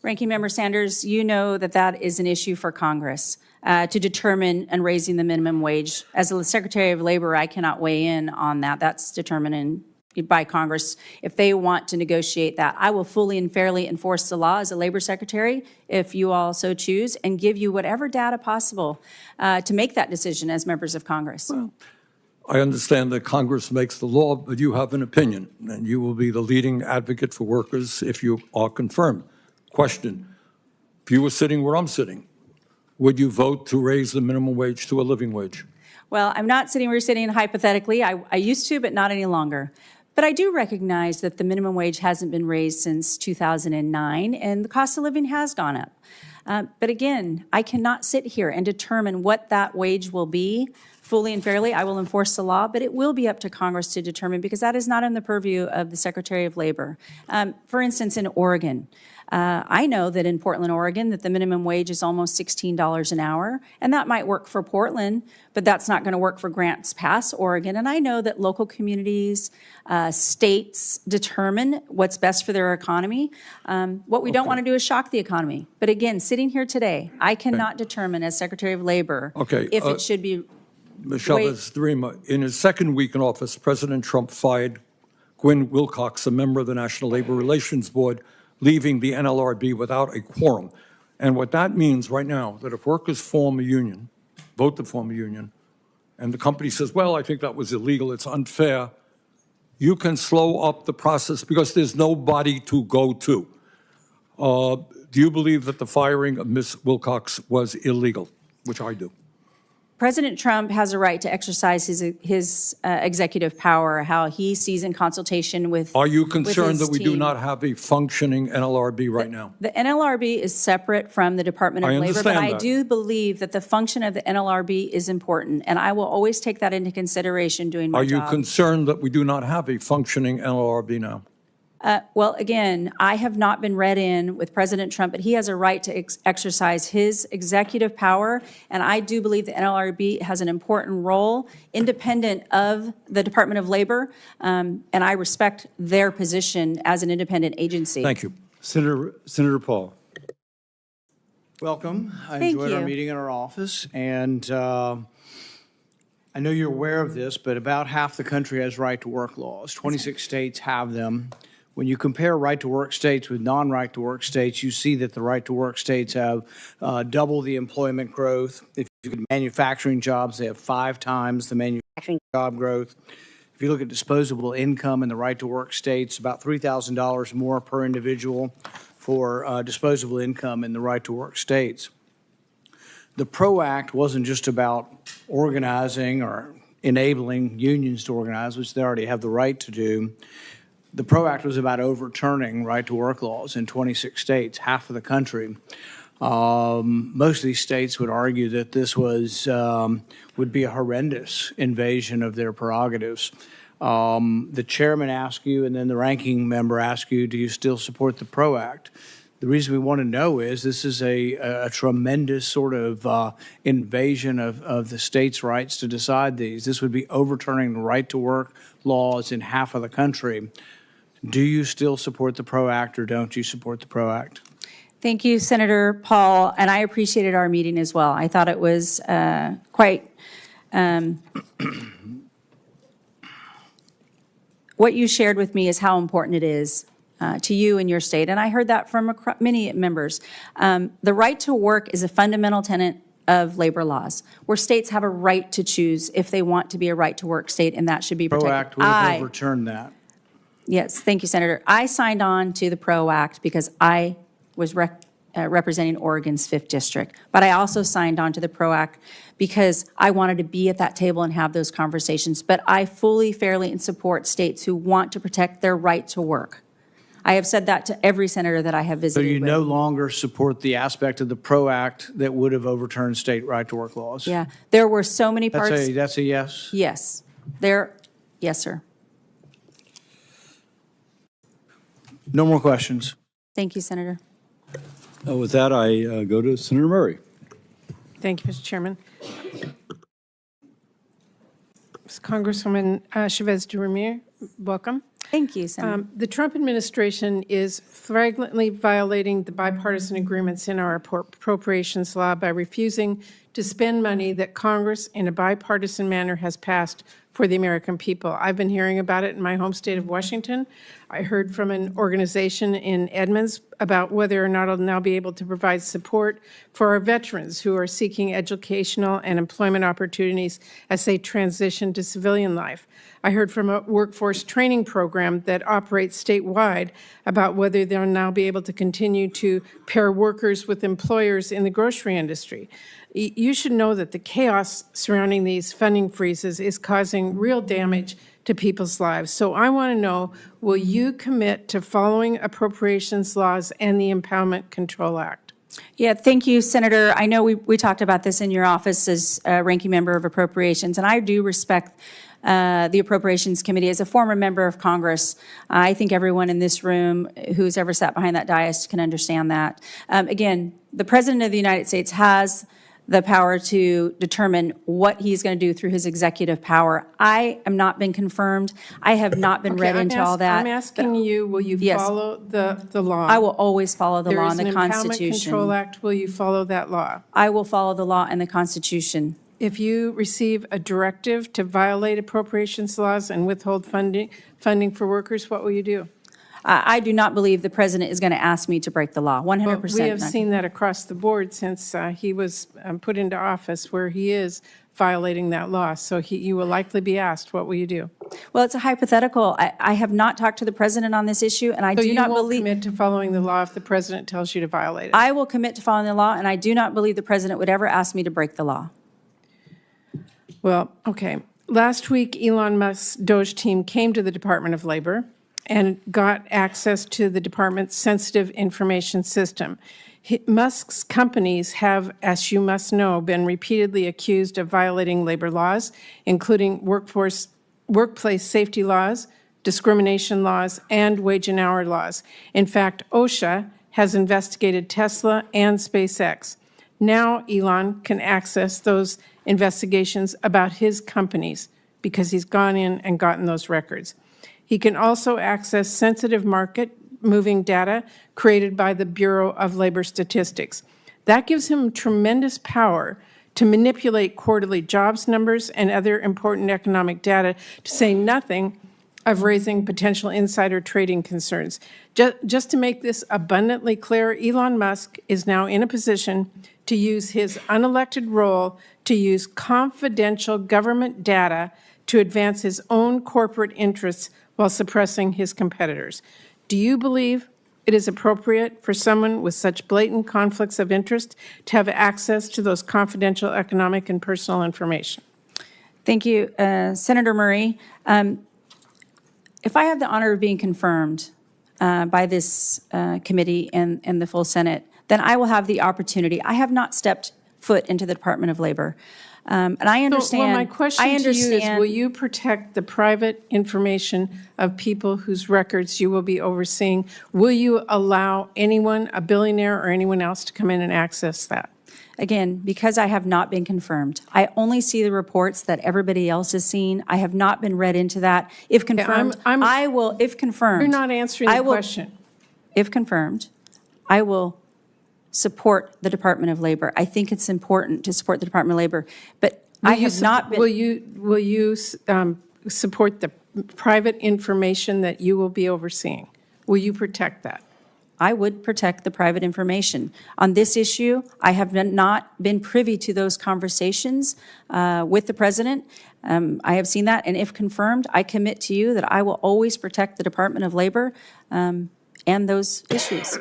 Ranking Member Sanders, you know that that is an issue for Congress to determine and raising the minimum wage. As the Secretary of Labor, I cannot weigh in on that. That's determined by Congress. If they want to negotiate that, I will fully and fairly enforce the law as a Labor Secretary, if you all so choose, and give you whatever data possible to make that decision as members of Congress. I understand that Congress makes the law, but you have an opinion, and you will be the leading advocate for workers if you are confirmed. Question, if you were sitting where I'm sitting, would you vote to raise the minimum wage to a living wage? Well, I'm not sitting where you're sitting hypothetically. I used to, but not any longer. But I do recognize that the minimum wage hasn't been raised since 2009, and the cost of living has gone up. But again, I cannot sit here and determine what that wage will be fully and fairly. I will enforce the law, but it will be up to Congress to determine because that is not in the purview of the Secretary of Labor. For instance, in Oregon, I know that in Portland, Oregon, that the minimum wage is almost $16 an hour, and that might work for Portland, but that's not going to work for Grants Pass, Oregon. And I know that local communities, states determine what's best for their economy. What we don't want to do is shock the economy. But again, sitting here today, I cannot determine as Secretary of Labor if it should be. Ms. Chavez-DeRemer, in his second week in office, President Trump fired Gwynne Wilcox, a member of the National Labor Relations Board, leaving the NLRB without a quorum. And what that means right now, that if workers form a union, vote to form a union, and the company says, well, I think that was illegal, it's unfair, you can slow up the process because there's nobody to go to. Do you believe that the firing of Ms. Wilcox was illegal, which I do? President Trump has a right to exercise his executive power, how he sees in consultation with. Are you concerned with his that we team. do not have a functioning NLRB right now? The NLRB is separate from the Department of I Labor, but understand I that. do believe that the function of the NLRB is important, and I will always take that into consideration doing my Are you job. concerned that we do not have a functioning NLRB now? Well, again, I have not been read in with President Trump, but he has a right to exercise his executive power, and I do believe the NLRB has an important role, independent of the Department of Labor, and I respect their position as an independent agency. Thank you. Senator Paul. Welcome. I Thank enjoyed our you. meeting in our office, and I know you're aware of this, but about half the country has right-to-work laws. 26 states have them. When you compare right-to-work states with non-right-to-work states, you see that the right-to-work states have double the employment growth. If you look at manufacturing jobs, they have 5 times the manufacturing job growth. If you look at disposable income in the right-to-work states, about $3,000 more per individual for disposable income in the right-to-work states. The PRO Act wasn't just about organizing or enabling unions to organize, which they already have the right to do. The PRO Act was about overturning right-to-work laws in 26 states, half of the country. Most of these states would argue that this would be a horrendous invasion of their prerogatives. The chairman asked you, and then the ranking member asked you, do you still support the PRO Act? The reason we want to know is this is a tremendous sort of invasion of the states' rights to decide these. This would be overturning the right-to-work laws in half of the country. Do you still support the PRO Act or don't you support the PRO Act? Thank you, Senator Paul, and I appreciated our meeting as well. I thought it was quite, what you shared with me is how important it is to you and your state, and I heard that from many members. The right to work is a fundamental tenet of labor laws, where states have a right to choose if they want to be a right-to-work state, and that should be protected. PRO Act would have overturned that. Yes, thank you, Senator. I signed on to the PRO Act because I was representing Oregon's 5th District. But I also signed on to the PRO Act because I wanted to be at that table and have those conversations. But I fully, fairly, and support states who want to protect their right to work. I have said that to every senator that I have So visited you with. no longer support the aspect of the PRO Act that would have overturned state right-to-work laws? Yeah, there were so many parts. That's a yes? Yes, yes, sir. No more questions. Thank you, Senator. With that, I go to Senator Murray. Thank you, Mr. Chairman. Congresswoman Chavez-DeRemer, welcome. Thank you, Senator. The Trump administration is flagrantly violating the bipartisan agreements in our appropriations law by refusing to spend money that Congress in a bipartisan manner has passed for the American people. I've been hearing about it in my home state of Washington. I heard from an organization in Edmonds about whether or not it'll now be able to provide support for our veterans who are seeking educational and employment opportunities as they transition to civilian life. I heard from a workforce training program that operates statewide about whether they'll now be able to continue to pair workers with employers in the grocery industry. You should know that the chaos surrounding these funding freezes is causing real damage to people's lives. So I want to know, will you commit to following appropriations laws and the Impoundment Control Act? Yeah, thank you, Senator. I know we talked about this in your office as ranking member of appropriations, and I do respect the Appropriations Committee. As a former member of Congress, I think everyone in this room who's ever sat behind that dais can understand that. Again, the President of the United States has the power to determine what he's going to do through his executive power. I am not been confirmed. I have not been read into all that. I'm asking you, will you follow the law? I will always follow the law and the There is an Impoundment Constitution. Control Act. Will you follow that law? I will follow the law and the Constitution. If you receive a directive to violate appropriations laws and withhold funding for workers, what will you do? I do not believe the President is going to ask me to break the law, 100%. We have seen that across the board since he was put into office, where he is violating that law. So you will likely be asked, what will you do? Well, it's a hypothetical. I have not talked to the President on this issue, and I So do you not won't believe... commit to following the law if the President tells you to violate it? I will commit to following the law, and I do not believe the President would ever ask me to break the law. Well, okay. Last week, Elon Musk's Doge team came to the Department of Labor and got access to the department's sensitive information system. Musk's companies have, as you must know, been repeatedly accused of violating labor laws, including workplace safety laws, discrimination laws, and wage and hour laws. In fact, OSHA has investigated Tesla and SpaceX. Now Elon can access those investigations about his companies because he's gone in and gotten those records. He can also access sensitive market-moving data created by the Bureau of Labor Statistics. That gives him tremendous power to manipulate quarterly jobs numbers and other important economic data, to say nothing of raising potential insider trading concerns. Just to make this abundantly clear, Elon Musk is now in a position to use his unelected role to use confidential government data to advance his own corporate interests while suppressing his competitors. Do you believe it is appropriate for someone with such blatant conflicts of interest to have access to those confidential economic and personal information? Thank you, Senator Murray. If I have the honor of being confirmed by this committee and the full Senate, then I will have the opportunity. I have not stepped foot into the Department of Labor. And I understand. Well, my question to you is, will you protect the private information of people whose records you will be overseeing? Will you allow anyone, a billionaire or anyone else, to come in and access that? again, because I have not been confirmed. I only see the reports that everybody else has seen. I have not been read into that. If confirmed, I will, if confirmed. You're not answering the question. If confirmed, I will support the Department of Labor. I think it's important to support the Department of Labor, but I have not been. Will you support the private information that you will be overseeing? Will you protect that? I would protect the private information. On this issue, I have not been privy to those conversations with the president. I have seen that, and if confirmed, I commit to you that I will always protect the Department of Labor and those issues.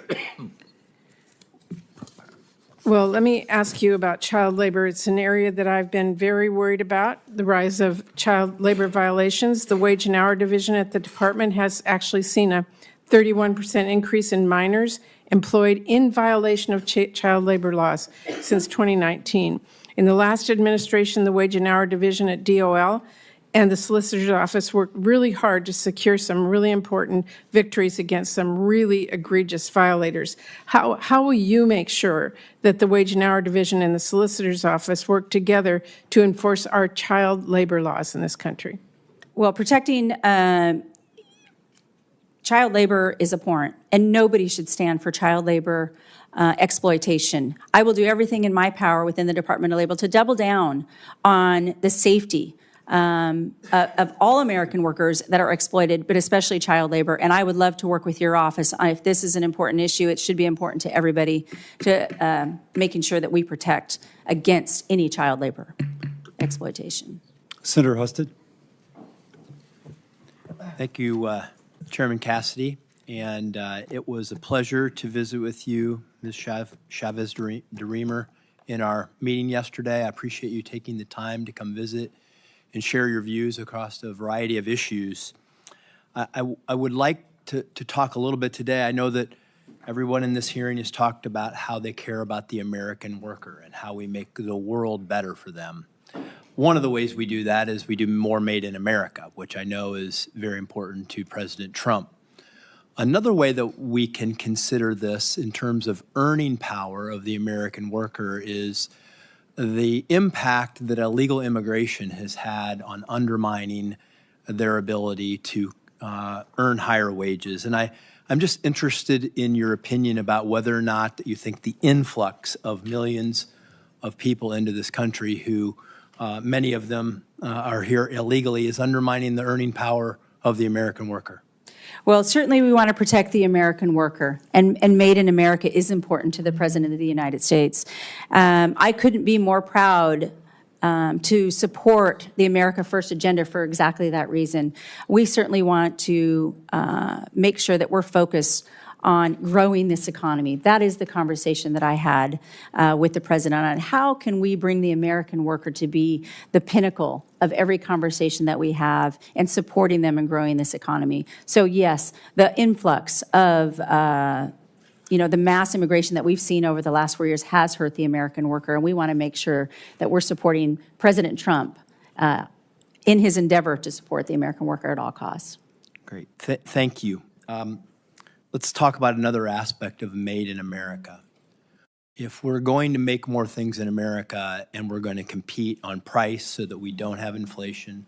Well, let me ask you about child labor. It's an area that I've been very worried about, the rise of child labor violations. The Wage and Hour Division at the department has actually seen a 31% increase in minors employed in violation of child labor laws since 2019. In the last administration, the Wage and Hour Division at DOL and the Solicitor's Office worked really hard to secure some really important victories against some really egregious violators. How will you make sure that the Wage and Hour Division and the Solicitor's Office work together to enforce our child labor laws in this country? Well, protecting child labor is abhorrent, and nobody should stand for child labor exploitation. I will do everything in my power within the Department of Labor to double down on the safety of all American workers that are exploited, but especially child labor. And I would love to work with your office. If this is an important issue, it should be important to everybody to making sure that we protect against any child labor exploitation. Senator Husted. Thank you, Chairman Cassidy. And it was a pleasure to visit with you, Ms. Chavez-DeRemer, in our meeting yesterday. I appreciate you taking the time to come visit and share your views across a variety of issues. I would like to talk a little bit today. I know that everyone in this hearing has talked about how they care about the American worker and how we make the world better for them. One of the ways we do that is we do more Made in America, which I know is very important to President Trump. Another way that we can consider this in terms of earning power of the American worker is the impact that illegal immigration has had on undermining their ability to earn higher wages. And I'm just interested in your opinion about whether or not you think the influx of millions of people into this country who many of them are here illegally is undermining the earning power of the American worker. Well, certainly we want to protect the American worker, and Made in America is important to the President of the United States. I couldn't be more proud to support the America First agenda for exactly that reason. We certainly want to make sure that we're focused on growing this economy. That is the conversation that I had with the President on how can we bring the American worker to be the pinnacle of every conversation that we have and supporting them and growing this economy. So yes, the influx of the mass immigration that we've seen over the last 4 years has hurt the American worker, and we want to make sure that we're supporting President Trump in his endeavor to support the American worker at all costs. Great. Thank you. Let's talk about another aspect of Made in America. If we're going to make more things in America and we're going to compete on price so that we don't have inflation,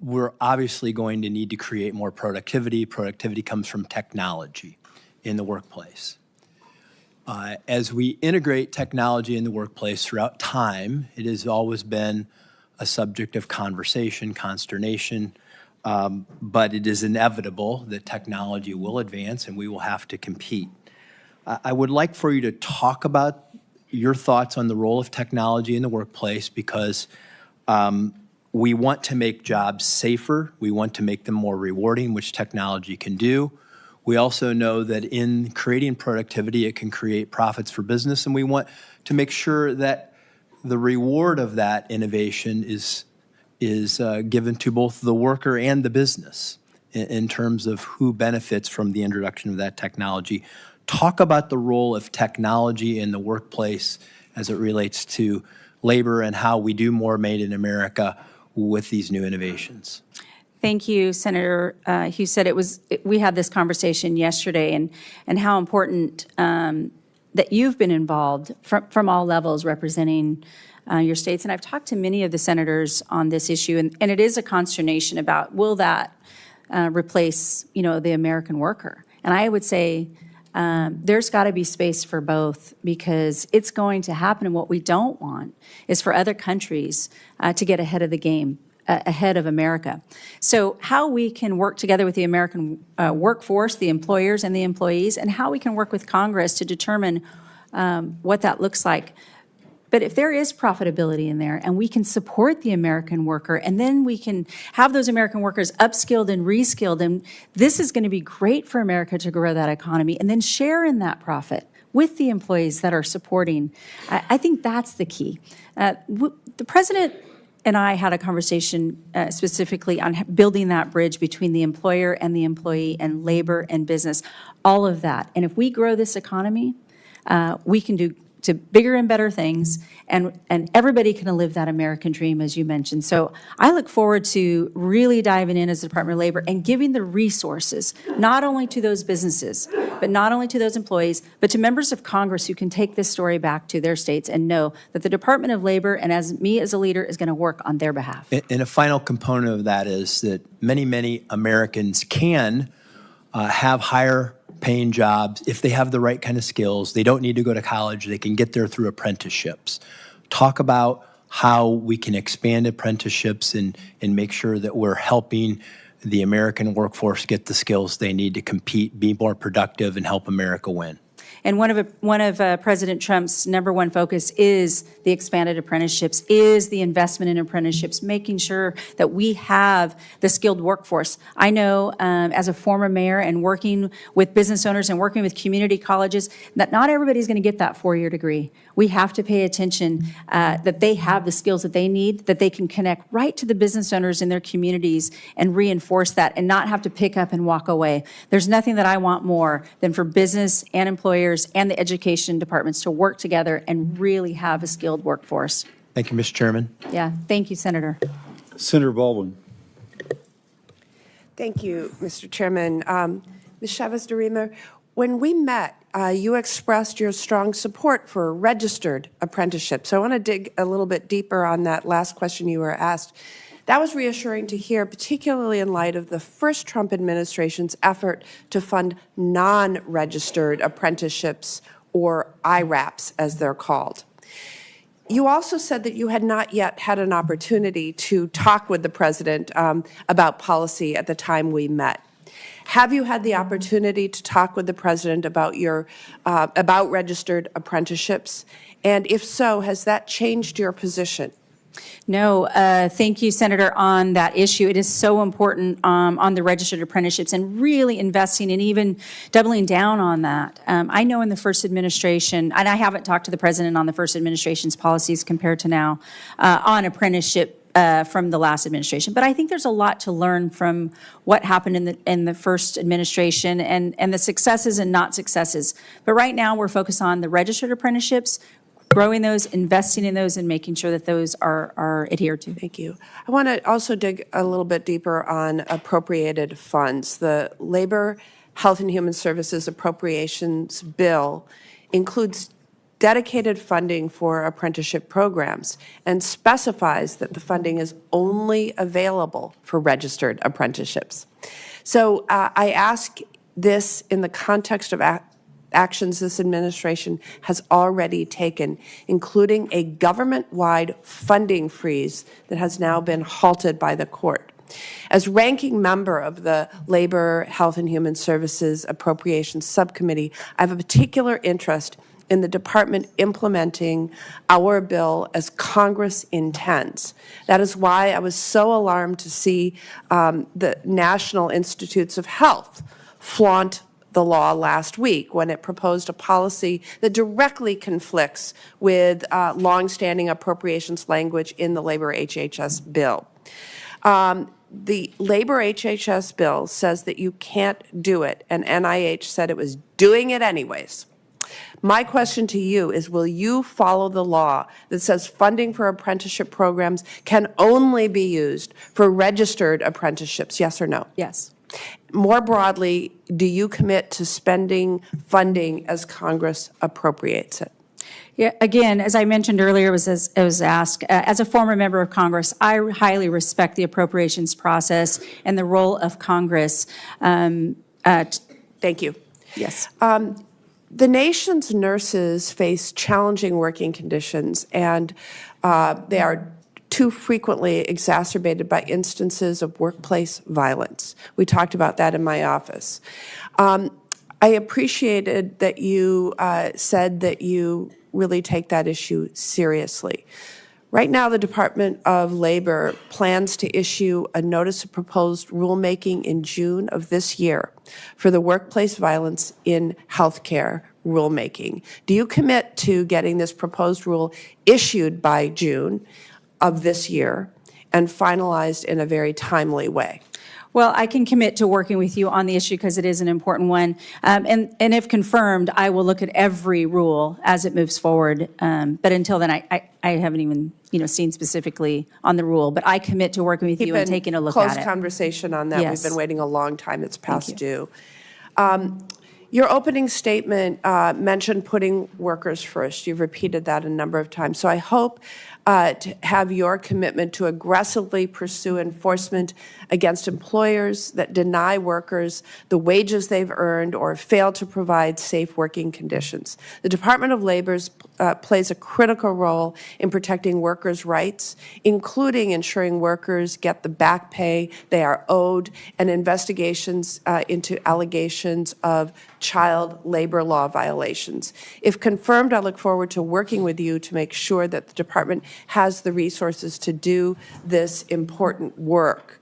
we're obviously going to need to create more productivity. Productivity comes from technology in the workplace. As we integrate technology in the workplace throughout time, it has always been a subject of conversation, consternation, but it is inevitable that technology will advance and we will have to compete. I would like for you to talk about your thoughts on the role of technology in the workplace, because we want to make jobs safer. We want to make them more rewarding, which technology can do. We also know that in creating productivity, it can create profits for business, and we want to make sure that the reward of that innovation is given to both the worker and the business in terms of who benefits from the introduction of that technology. Talk about the role of technology in the workplace as it relates to labor and how we do more Made in America with these new innovations. Thank you, Senator Hughes. We had this conversation yesterday, and how important that you've been involved from all levels representing your states. And I've talked to many of the senators on this issue, and it is a consternation about, will that replace, the American worker? And I would say there's got to be space for both, because it's going to happen. And what we don't want is for other countries to get ahead of the game, ahead of America. So how we can work together with the American workforce, the employers and the employees, and how we can work with Congress to determine what that looks like. But if there is profitability in there and we can support the American worker, and then we can have those American workers upskilled and reskilled, and this is going to be great for America to grow that economy and then share in that profit with the employees that are supporting. I think that's the key. The president and I had a conversation specifically on building that bridge between the employer and the employee and labor and business, all of that. And if we grow this economy, we can do to bigger and better things, and everybody can live that American dream, as you mentioned. So I look forward to really diving in as the Department of Labor and giving the resources, not only to those businesses, but not only to those employees, but to members of Congress who can take this story back to their states and know that the Department of Labor, and as me as a leader, is going to work on their behalf. And a final component of that is that many, many Americans can have higher paying jobs if they have the right kind of skills. They don't need to go to college. They can get there through apprenticeships. Talk about how we can expand apprenticeships and make sure that we're helping the American workforce get the skills they need to compete, be more productive, and help America win. And one of President Trump's #1 focus is the expanded apprenticeships, is the investment in apprenticeships, making sure that we have the skilled workforce. I know as a former mayor and working with business owners and working with community colleges, that not everybody's going to get that 4-year degree. We have to pay attention that they have the skills that they need, that they can connect right to the business owners in their communities and reinforce that and not have to pick up and walk away. There's nothing that I want more than for business and employers and the education departments to work together and really have a skilled workforce. Thank you, Mr. Chairman. Yeah, thank you, Senator. Senator Baldwin. Thank you, Mr. Chairman. Ms. Chavez-DeRemer, when we met, you expressed your strong support for registered apprenticeships. So I want to dig a little bit deeper on that last question you were asked. That was reassuring to hear, particularly in light of the first Trump administration's effort to fund non-registered apprenticeships, or IRAPs, as they're called. You also said that you had not yet had an opportunity to talk with the president about policy at the time we met. Have you had the opportunity to talk with the president about about registered apprenticeships? And if so, has that changed your position? No, thank you, Senator, on that issue. It is so important on the registered apprenticeships and really investing and even doubling down on that. I know in the first administration, and I haven't talked to the president on the first administration's policies compared to now on apprenticeship from the last administration, but I think there's a lot to learn from what happened in the first administration and the successes and not successes. But right now we're focused on the registered apprenticeships, growing those, investing in those, and making sure that those are adhered to. Thank you. I want to also dig a little bit deeper on appropriated funds. The Labor, Health and Human Services Appropriations Bill includes dedicated funding for apprenticeship programs and specifies that the funding is only available for registered apprenticeships. So I ask this in the context of actions this administration has already taken, including a government-wide funding freeze that has now been halted by the court. As ranking member of the Labor, Health and Human Services Appropriations Subcommittee, I have a particular interest in the department implementing our bill as Congress intends. That is why I was so alarmed to see the National Institutes of Health flaunt the law last week when it proposed a policy that directly conflicts with longstanding appropriations language in the Labor HHS bill. The Labor HHS bill says that you can't do it, and NIH said it was doing it anyways. My question to you is, will you follow the law that says funding for apprenticeship programs can only be used for registered apprenticeships, yes or no? Yes. More broadly, do you commit to spending funding as Congress appropriates it? Yeah, again, as I mentioned earlier, it was asked, as a former member of Congress, I highly respect the appropriations process and the role of Congress. Thank you. Yes. The nation's nurses face challenging working conditions, and they are too frequently exacerbated by instances of workplace violence. We talked about that in my office. I appreciated that you said that you really take that issue seriously. Right now, the Department of Labor plans to issue a notice of proposed rulemaking in June of this year for the workplace violence in healthcare rulemaking. Do you commit to getting this proposed rule issued by June of this year and finalized in a very timely way? Well, I can commit to working with you on the issue because it is an important one. And if confirmed, I will look at every rule as it moves forward. But until then, I haven't even seen specifically on the rule. But I commit to working with you and taking a look at it. Close conversation on that. Yes. We've been waiting a long time. It's past due. Your opening statement mentioned putting workers first. You've repeated that a number of times. So I hope to have your commitment to aggressively pursue enforcement against employers that deny workers the wages they've earned or fail to provide safe working conditions. The Department of Labor plays a critical role in protecting workers' rights, including ensuring workers get the back pay they are owed and investigations into allegations of child labor law violations. If confirmed, I look forward to working with you to make sure that the department has the resources to do this important work.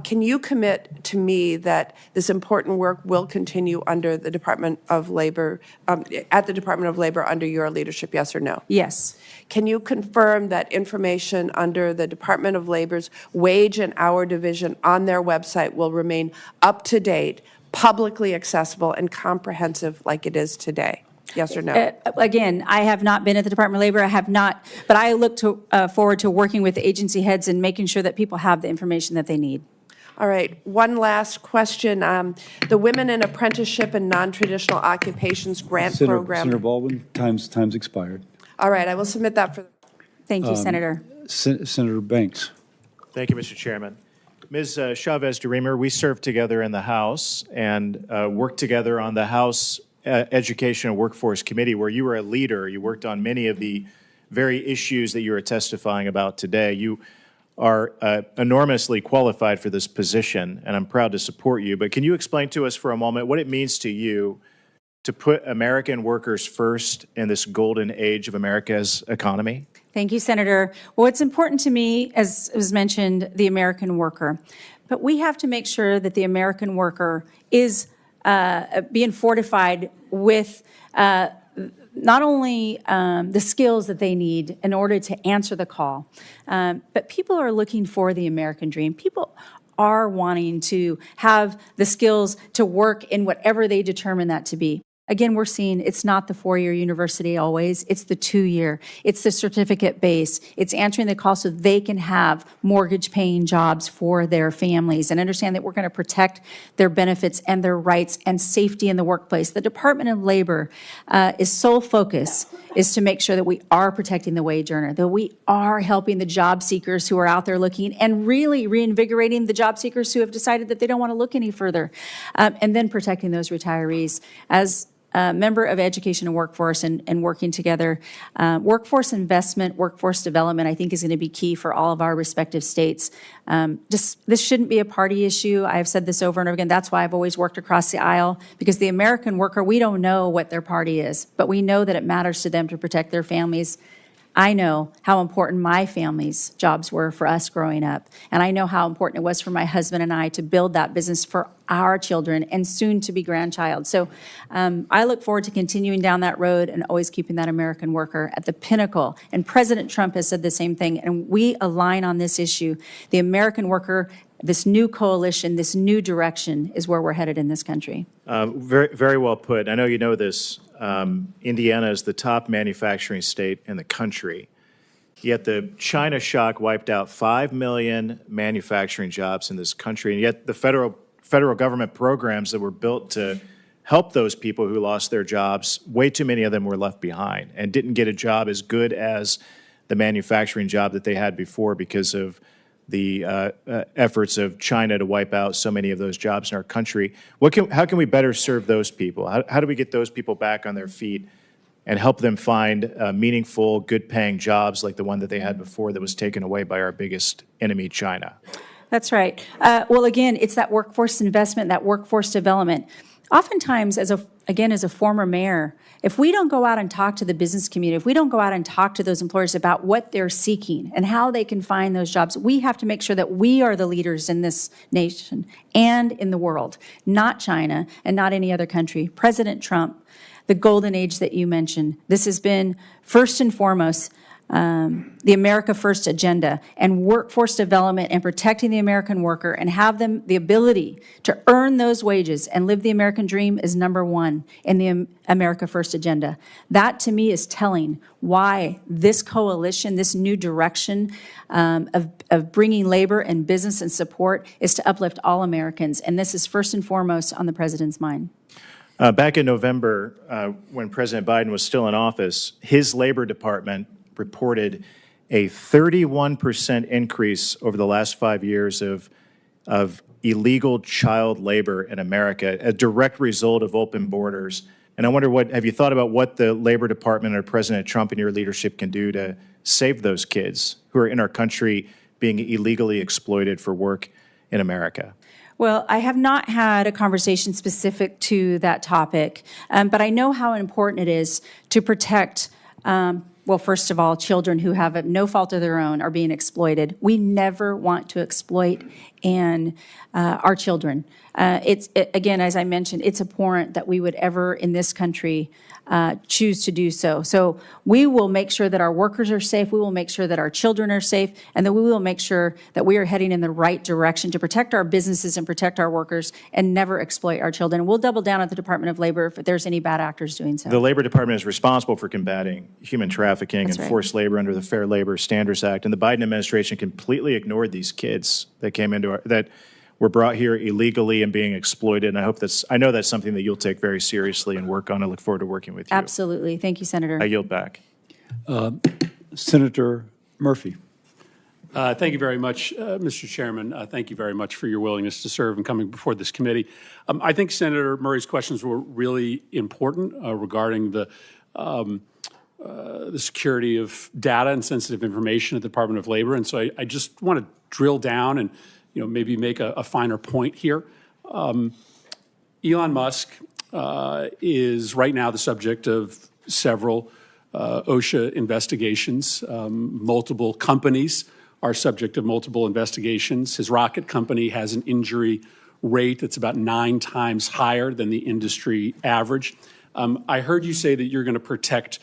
Can you commit to me that this important work will continue under the Department of Labor, at the Department of Labor under your leadership, yes or no? Yes. Can you confirm that information under the Department of Labor's Wage and Hour Division on their website will remain up to date, publicly accessible, and comprehensive like it is today? Yes or no? Again, I have not been at the Department of Labor. I have not, but I look forward to working with the agency heads and making sure that people have the information that they need. All right. One last question. The Women in Apprenticeship and Non-Traditional Occupations Grant Program. Senator Baldwin, time's expired. All right. I will submit that for. Thank you, Senator. Senator Banks. Thank you, Mr. Chairman. Ms. Chavez-DeRemer, we served together in the House and worked together on the House Education and Workforce Committee, where you were a leader. You worked on many of the very issues that you are testifying about today. You are enormously qualified for this position, and I'm proud to support you. But can you explain to us for a moment what it means to you to put American workers first in this golden age of America's economy? Thank you, Senator. Well, it's important to me, as was mentioned, the American worker. But we have to make sure that the American worker is being fortified with not only the skills that they need in order to answer the call, but people are looking for the American dream. People are wanting to have the skills to work in whatever they determine that to be. Again, we're seeing it's not the four-year university always, it's the two-year, it's the certificate base, it's answering the call so they can have mortgage-paying jobs for their families and understand that we're going to protect their benefits and their rights and safety in the workplace. The Department of Labor is sole focus is to make sure that we are protecting the wage earner, that we are helping the job seekers who are out there looking and really reinvigorating the job seekers who have decided that they don't want to look any further, and then protecting those retirees. As member of Education and Workforce and working together. Workforce investment, workforce development, I think is going to be key for all of our respective states. This shouldn't be a party issue. I've said this over and over again. That's why I've always worked across the aisle, because the American worker, we don't know what their party is, but we know that it matters to them to protect their families. I know how important my family's jobs were for us growing up, and I know how important it was for my husband and I to build that business for our children and soon to be grandchild. So I look forward to continuing down that road and always keeping that American worker at the pinnacle. And President Trump has said the same thing, and we align on this issue. The American worker, this new coalition, this new direction is where we're headed in this country. Very, very well put. I know you know this. Indiana is the top manufacturing state in the country, yet the China shock wiped out 5 million manufacturing jobs in this country, and yet the federal federal government programs that were built to help those people who lost their jobs, way too many of them were left behind and didn't get a job as good as the manufacturing job that they had before because of the efforts of China to wipe out so many of those jobs in our country. How can we better serve those people? How do we get those people back on their feet and help them find meaningful, good-paying jobs like the one that they had before that was taken away by our biggest enemy, China? That's right. Well, again, it's that workforce investment, that workforce development. Oftentimes, as a former mayor, if we don't go out and talk to the business community, if we don't go out and talk to those employers about what they're seeking and how they can find those jobs, we have to make sure that we are the leaders in this nation and in the world, not China and not any other country. President Trump, the golden age that you mentioned, this has been first and foremost the America First agenda and workforce development and protecting the American worker and have them the ability to earn those wages and live the American dream is number one in the America First agenda. That to me is telling why this coalition, this new direction of bringing labor and business and support is to uplift all Americans. And this is first and foremost on the president's mind. Back in November, when President Biden was still in office, his Labor Department reported a 31% increase over the last 5 years of illegal child labor in America, a direct result of open borders. And I wonder, have you thought about what the Labor Department or President Trump and your leadership can do to save those kids who are in our country being illegally exploited for work in America? Well, I have not had a conversation specific to that topic, but I know how important it is to protect well, first of all, children who have no fault of their own are being exploited. We never want to exploit our children. Again, as I mentioned, it's abhorrent that we would ever in this country choose to do so. So we will make sure that our workers are safe, we will make sure that our children are safe, and that we will make sure that we are heading in the right direction to protect our businesses and protect our workers and never exploit our children. We'll double down at the Department of Labor if there's any bad actors doing so. The Labor Department is responsible for combating human trafficking That's and right. forced labor under the Fair Labor Standards Act, and the Biden administration completely ignored these kids that came into that were brought here illegally and being exploited. And I know that's something that you'll take very seriously and work on. I look forward to working with you. Absolutely. Thank you, Senator. I yield back. Senator Murphy. Thank you very much, Mr. Chairman. Thank you very much for your willingness to serve and coming before this committee. I think Senator Murray's questions were really important regarding the security of data and sensitive information at the Department of Labor. And so I just want to drill down and maybe make a finer point here. Elon Musk is right now the subject of several OSHA investigations. Multiple companies are subject of multiple investigations. His rocket company has an injury rate that's about 9 times higher than the industry average. I heard you say that you're going to protect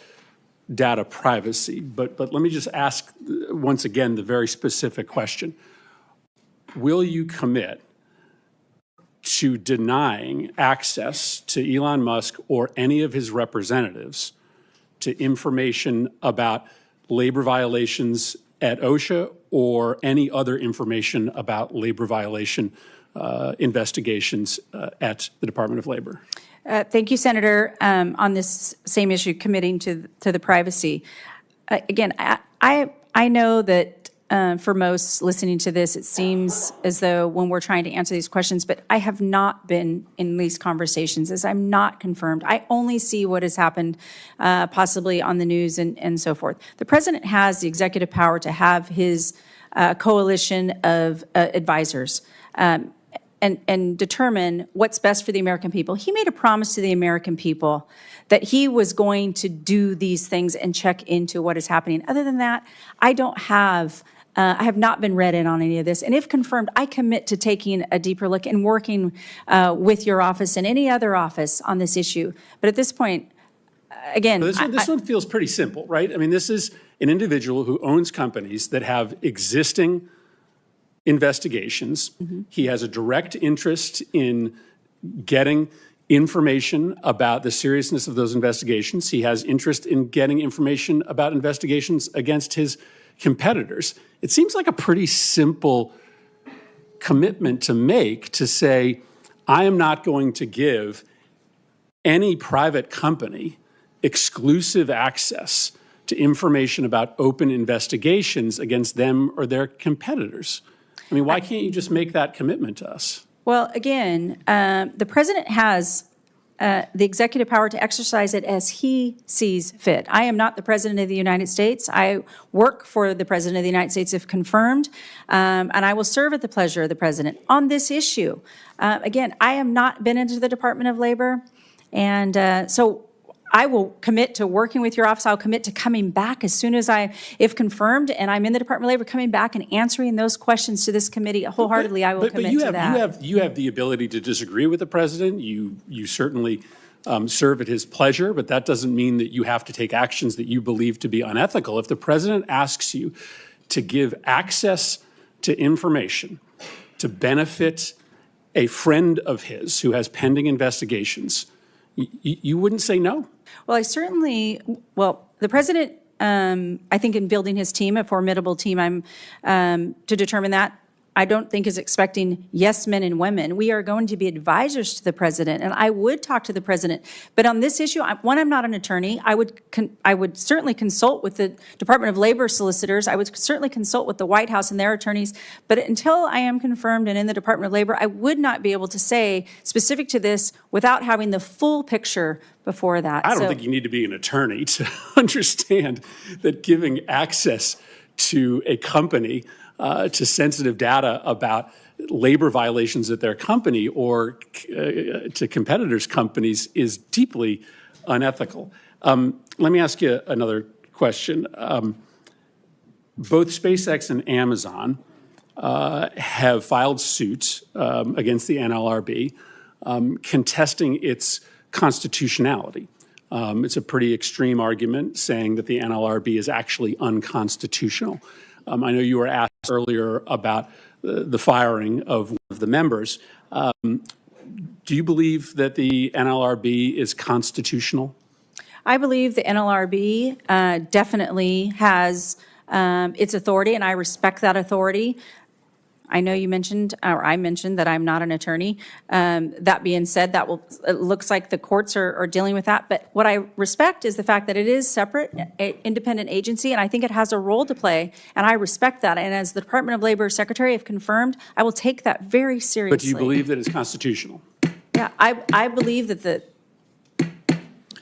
data privacy, but let me just ask once again the very specific question. Will you commit to denying access to Elon Musk or any of his representatives to information about labor violations at OSHA or any other information about labor violation investigations at the Department of Labor? Thank you, Senator. On this same issue, committing to the privacy. Again, I know that for most listening to this, it seems as though when we're trying to answer these questions, but I have not been in these conversations as I'm not confirmed. I only see what has happened possibly on the news and so forth. The president has the executive power to have his coalition of advisors and determine what's best for the American people. He made a promise to the American people that he was going to do these things and check into what is happening. Other than that, I have not been read in on any of this. And if confirmed, I commit to taking a deeper look and working with your office and any other office on this issue. But at this point, again, this one feels pretty simple, right? I mean, this is an individual who owns companies that have existing investigations. Mm-hmm. He has a direct interest in getting information about the seriousness of those investigations. He has interest in getting information about investigations against his competitors. It seems like a pretty simple commitment to make to say, I am not going to give any private company exclusive access to information about open investigations against them or their competitors. I mean, why can't you just make that commitment to us? Well, again, the president has the executive power to exercise it as he sees fit. I am not the president of the United States. I work for the president of the United States if confirmed, and I will serve at the pleasure of the president on this issue. Again, I have not been into the Department of Labor, and so I will commit to working with your office. I'll commit to coming back as soon as if confirmed, and I'm in the Department of Labor, coming back and answering those questions to this committee wholeheartedly. I will commit to that. You have the ability to disagree with the president. You certainly serve at his pleasure, but that doesn't mean that you have to take actions that you believe to be unethical. If the president asks you to give access to information to benefit a friend of his who has pending investigations, you wouldn't say no? Well, the president, I think in building his team, a formidable team, to determine that, I don't think is expecting yes men and women. We are going to be advisors to the president, and I would talk to the president. But on this issue, one, I'm not an attorney. I would certainly consult with the Department of Labor solicitors. I would certainly consult with the White House and their attorneys. But until I am confirmed and in the Department of Labor, I would not be able to say specific to this without having the full picture before that. I don't think you need to be an attorney to understand that giving access to a company to sensitive data about labor violations at their company or to competitors' companies is deeply unethical. Let me ask you another question. Both SpaceX and Amazon have filed suits against the NLRB contesting its constitutionality. It's a pretty extreme argument saying that the NLRB is actually unconstitutional. I know you were asked earlier about the firing of one of the members. Do you believe that the NLRB is constitutional? I believe the NLRB definitely has its authority, and I respect that authority. I know you mentioned, or I mentioned, that I'm not an attorney. That being said, it looks like the courts are dealing with that. But what I respect is the fact that it is separate, independent agency, and I think it has a role to play, and I respect that. And as the Department of Labor Secretary, if confirmed, I will take that very seriously. But do you believe that it's constitutional? Yeah, I believe that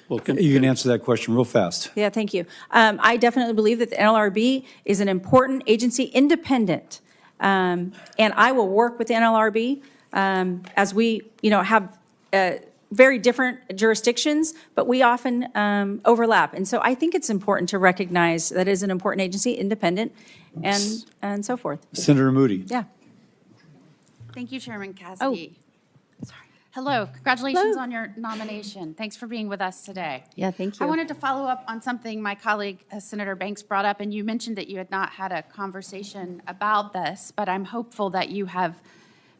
You can answer that question real fast. Yeah, thank you. I definitely believe that the NLRB is an important agency, independent. And I will work with the NLRB as we, have very different jurisdictions, but we often overlap. And so I think it's important to recognize that it is an important agency, independent, and so forth. Senator Moody. Yeah. Thank you, Chairman Cassidy. Sorry. Hello. Congratulations on your nomination. Thanks for being with us today. Yeah, thank you. I wanted to follow up on something my colleague, Senator Banks, brought up, and you mentioned that you had not had a conversation about this, but I'm hopeful that you have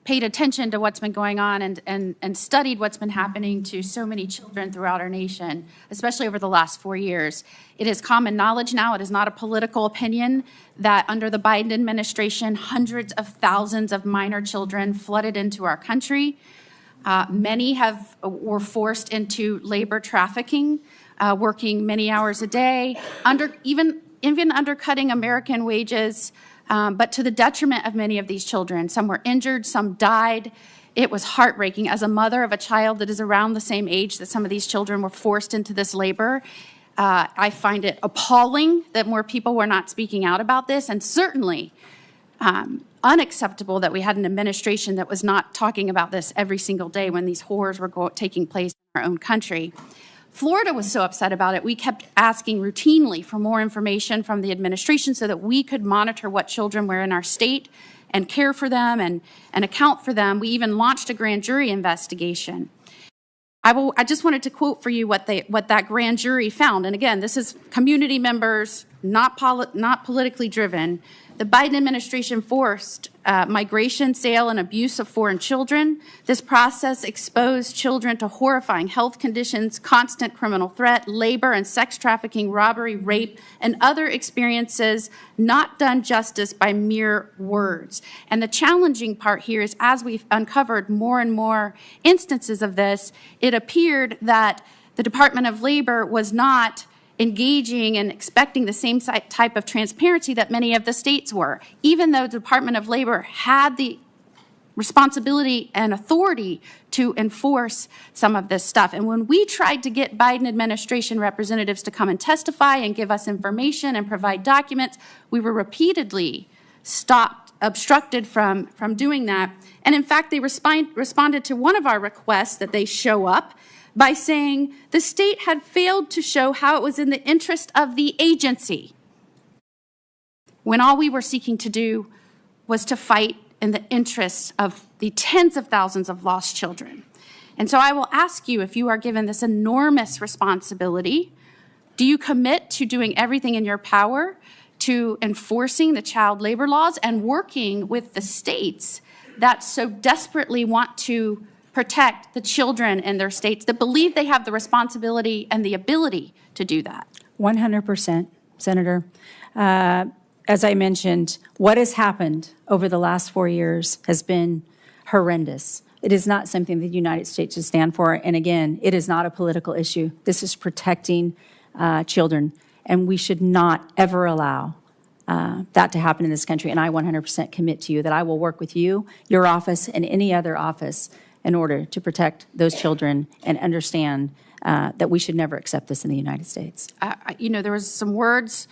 paid attention to what's been going on and studied what's been happening to so many children throughout our nation, especially over the last 4 years. It is common knowledge now, it is not a political opinion, that under the Biden administration, hundreds of thousands of minor children flooded into our country. Many were forced into labor trafficking, working many hours a day, even undercutting American wages, but to the detriment of many of these children. Some were injured, some died. It was heartbreaking. As a mother of a child that is around the same age that some of these children were forced into this labor, I find it appalling that more people were not speaking out about this, and certainly unacceptable that we had an administration that was not talking about this every single day when these horrors were taking place in our own country. Florida was so upset about it, we kept asking routinely for more information from the administration so that we could monitor what children were in our state and care for them and account for them. We even launched a grand jury investigation. I just wanted to quote for you what that grand jury found. And again, this is community members, not politically driven. The Biden administration forced migration, sale, and abuse of foreign children. This process exposed children to horrifying health conditions, constant criminal threat, labor and sex trafficking, robbery, rape, and other experiences not done justice by mere words. And the challenging part here is, as we've uncovered more and more instances of this, it appeared that the Department of Labor was not engaging and expecting the same type of transparency that many of the states were, even though the Department of Labor had the responsibility and authority to enforce some of this stuff. And when we tried to get Biden administration representatives to come and testify and give us information and provide documents, we were repeatedly obstructed from doing that. And in fact, they responded to one of our requests that they show up by saying the state had failed to show how it was in the interest of the agency, when all we were seeking to do was to fight in the interests of the tens of thousands of lost children. And so I will ask you, if you are given this enormous responsibility, do you commit to doing everything in your power to enforcing the child labor laws and working with the states that so desperately want to protect the children in their states, that believe they have the responsibility and the ability to do that? 100%, Senator. As I mentioned, what has happened over the last 4 years has been horrendous. It is not something the United States should stand for. And again, it is not a political issue. This is protecting children. And we should not ever allow that to happen in this country. And I 100% commit to you that I will work with you, your office, and any other office in order to protect those children and understand that we should never accept this in the United States. You know, there was some words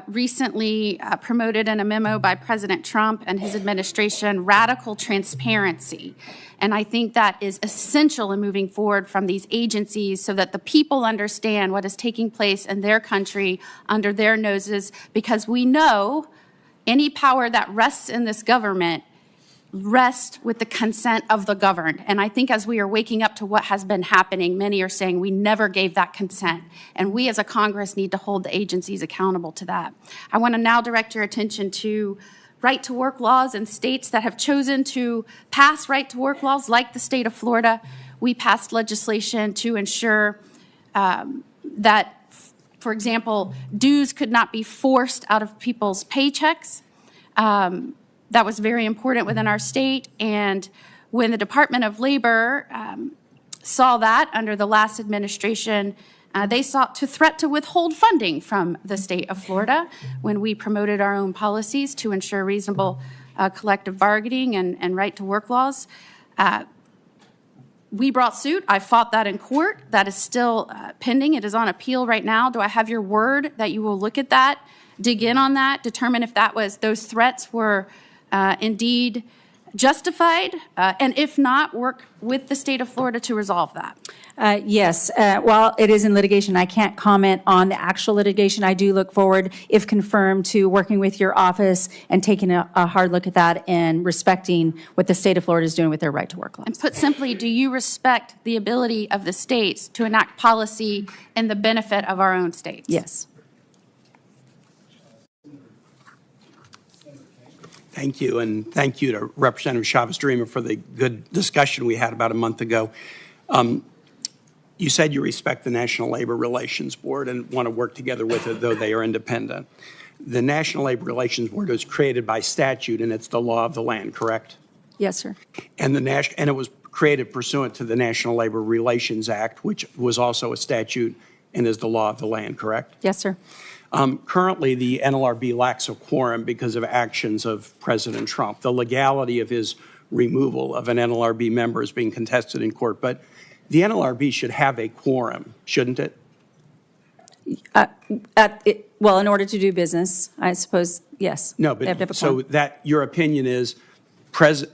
recently promoted in a memo by President Trump and his administration, radical transparency. And I think that is essential in moving forward from these agencies so that the people understand what is taking place in their country under their noses, because we know any power that rests in this government rest with the consent of the governed. And I think as we are waking up to what has been happening, many are saying we never gave that consent. And we as a Congress need to hold the agencies accountable to that. I want to now direct your attention to right-to-work laws in states that have chosen to pass right-to-work laws, like the state of Florida. We passed legislation to ensure that, for example, dues could not be forced out of people's paychecks. That was very important within our state. And when the Department of Labor saw that under the last administration, they sought to threat to withhold funding from the state of Florida when we promoted our own policies to ensure reasonable collective bargaining and right-to-work laws. We brought suit. I fought that in court. That is still pending. It is on appeal right now. Do I have your word that you will look at that, dig in on that, determine if those threats were indeed justified, and if not, work with the state of Florida to resolve that? Yes. While it is in litigation, I can't comment on the actual litigation. I do look forward, if confirmed, to working with your office and taking a hard look at that and respecting what the state of Florida is doing with their right-to-work laws. And put simply, do you respect the ability of the states to enact policy in the benefit of our own states? Yes. Thank you, and thank you to Representative Chavez-DeRemer for the good discussion we had about a month ago. You said you respect the National Labor Relations Board and want to work together with it, though they are independent. The National Labor Relations Board was created by statute, and it's the law of the land, correct? Yes, sir. And it was created pursuant to the National Labor Relations Act, which was also a statute and is the law of the land, correct? Yes, sir. Currently, the NLRB lacks a quorum because of actions of President Trump. The legality of his removal of an NLRB member is being contested in court, but the NLRB should have a quorum, shouldn't it? Well, in order to do business, I suppose, yes. No, but so that your opinion is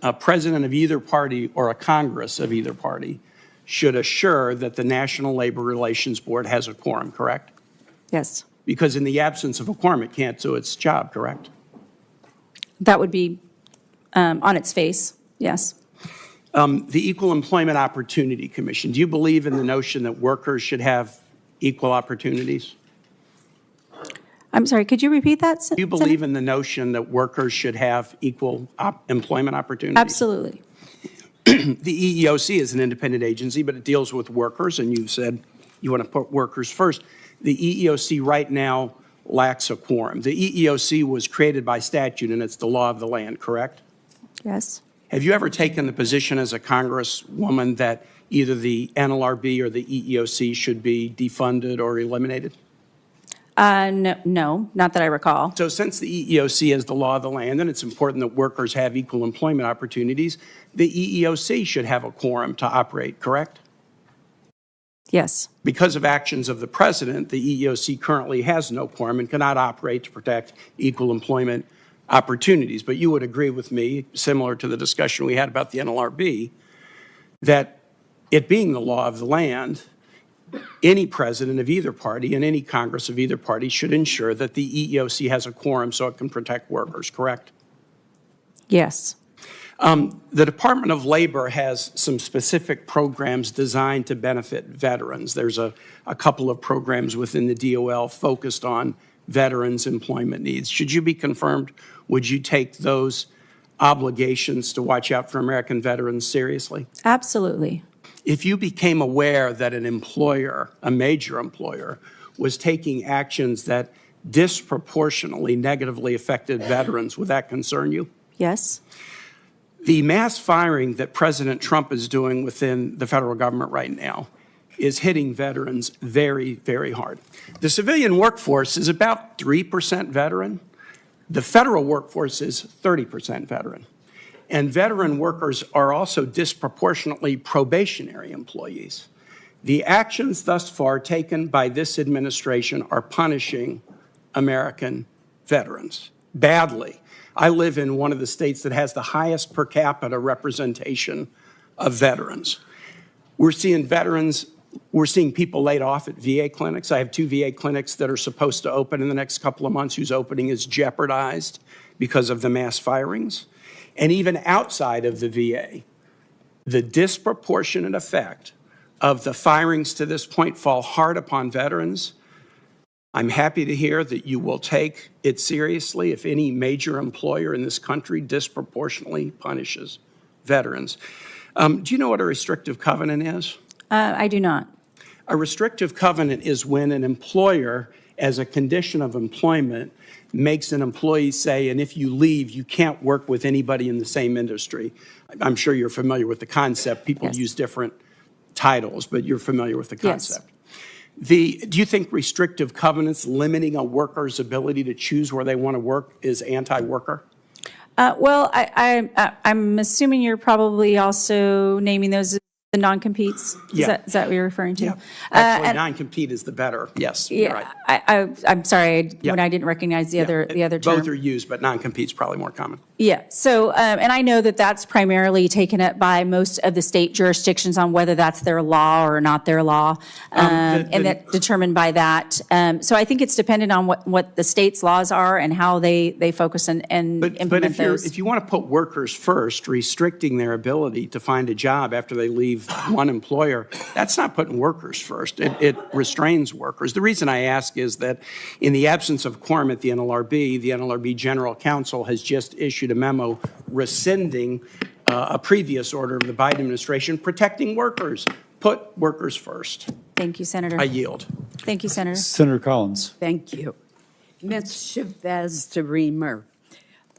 a president of either party or a Congress of either party should assure that the National Labor Relations Board has a quorum, correct? Yes. Because in the absence of a quorum, it can't do its job, correct? That would be on its face, yes. The Equal Employment Opportunity Commission, do you believe in the notion that workers should have equal opportunities? I'm sorry, could you repeat that? Do you believe in the notion that workers should have equal employment opportunities? Absolutely. The EEOC is an independent agency, but it deals with workers, and you said you want to put workers first. The EEOC right now lacks a quorum. The EEOC was created by statute, and it's the law of the land, correct? Yes. Have you ever taken the position as a congresswoman that either the NLRB or the EEOC should be defunded or eliminated? No, not that I recall. So since the EEOC is the law of the land and it's important that workers have equal employment opportunities, the EEOC should have a quorum to operate, correct? Yes. Because of actions of the president, the EEOC currently has no quorum and cannot operate to protect equal employment opportunities. But you would agree with me, similar to the discussion we had about the NLRB, that it being the law of the land, any president of either party and any Congress of either party should ensure that the EEOC has a quorum so it can protect workers, correct? Yes. The Department of Labor has some specific programs designed to benefit veterans. There's a couple of programs within the DOL focused on veterans' employment needs. Should you be confirmed, would you take those obligations to watch out for American veterans seriously? Absolutely. If you became aware that an employer, a major employer, was taking actions that disproportionately negatively affected veterans, would that concern you? Yes. The mass firing that President Trump is doing within the federal government right now is hitting veterans very, very hard. The civilian workforce is about 3% veteran. The federal workforce is 30% veteran. And veteran workers are also disproportionately probationary employees. The actions thus far taken by this administration are punishing American veterans badly. I live in one of the states that has the highest per capita representation of veterans. We're seeing people laid off at VA clinics. I have 2 VA clinics that are supposed to open in the next couple of months whose opening is jeopardized because of the mass firings. And even outside of the VA, the disproportionate effect of the firings to this point fall hard upon veterans. I'm happy to hear that you will take it seriously if any major employer in this country disproportionately punishes veterans. Do you know what a restrictive covenant is? I do not. A restrictive covenant is when an employer, as a condition of employment, makes an employee say, and if you leave, you can't work with anybody in the same industry. I'm sure you're familiar with the concept. People use different titles, but you're familiar with the concept. Yes. Do you think restrictive covenants limiting a worker's ability to choose where they want to work is anti-worker? Well, I'm assuming you're probably also naming those as the non-competes. Is that what you're referring to? Yeah. Actually, non-compete is the better. Yes. Yeah. Right. I'm sorry when I didn't recognize the other term. Both are used, but non-compete's probably more common. Yeah. So, and I know that that's primarily taken up by most of the state jurisdictions on whether that's their law or not their law, and that determined by that. So I think it's dependent on what the state's laws are and how they focus and implement those. If you want to put workers first, restricting their ability to find a job after they leave one employer, that's not putting workers first. It restrains workers. The reason I ask is that in the absence of quorum at the NLRB General Counsel has just issued a memo rescinding a previous order of the Biden administration protecting workers. Put workers first. Thank you, Senator. I yield. Thank you, Senator. Senator Collins. Thank you. Ms. Chavez-DeRemer,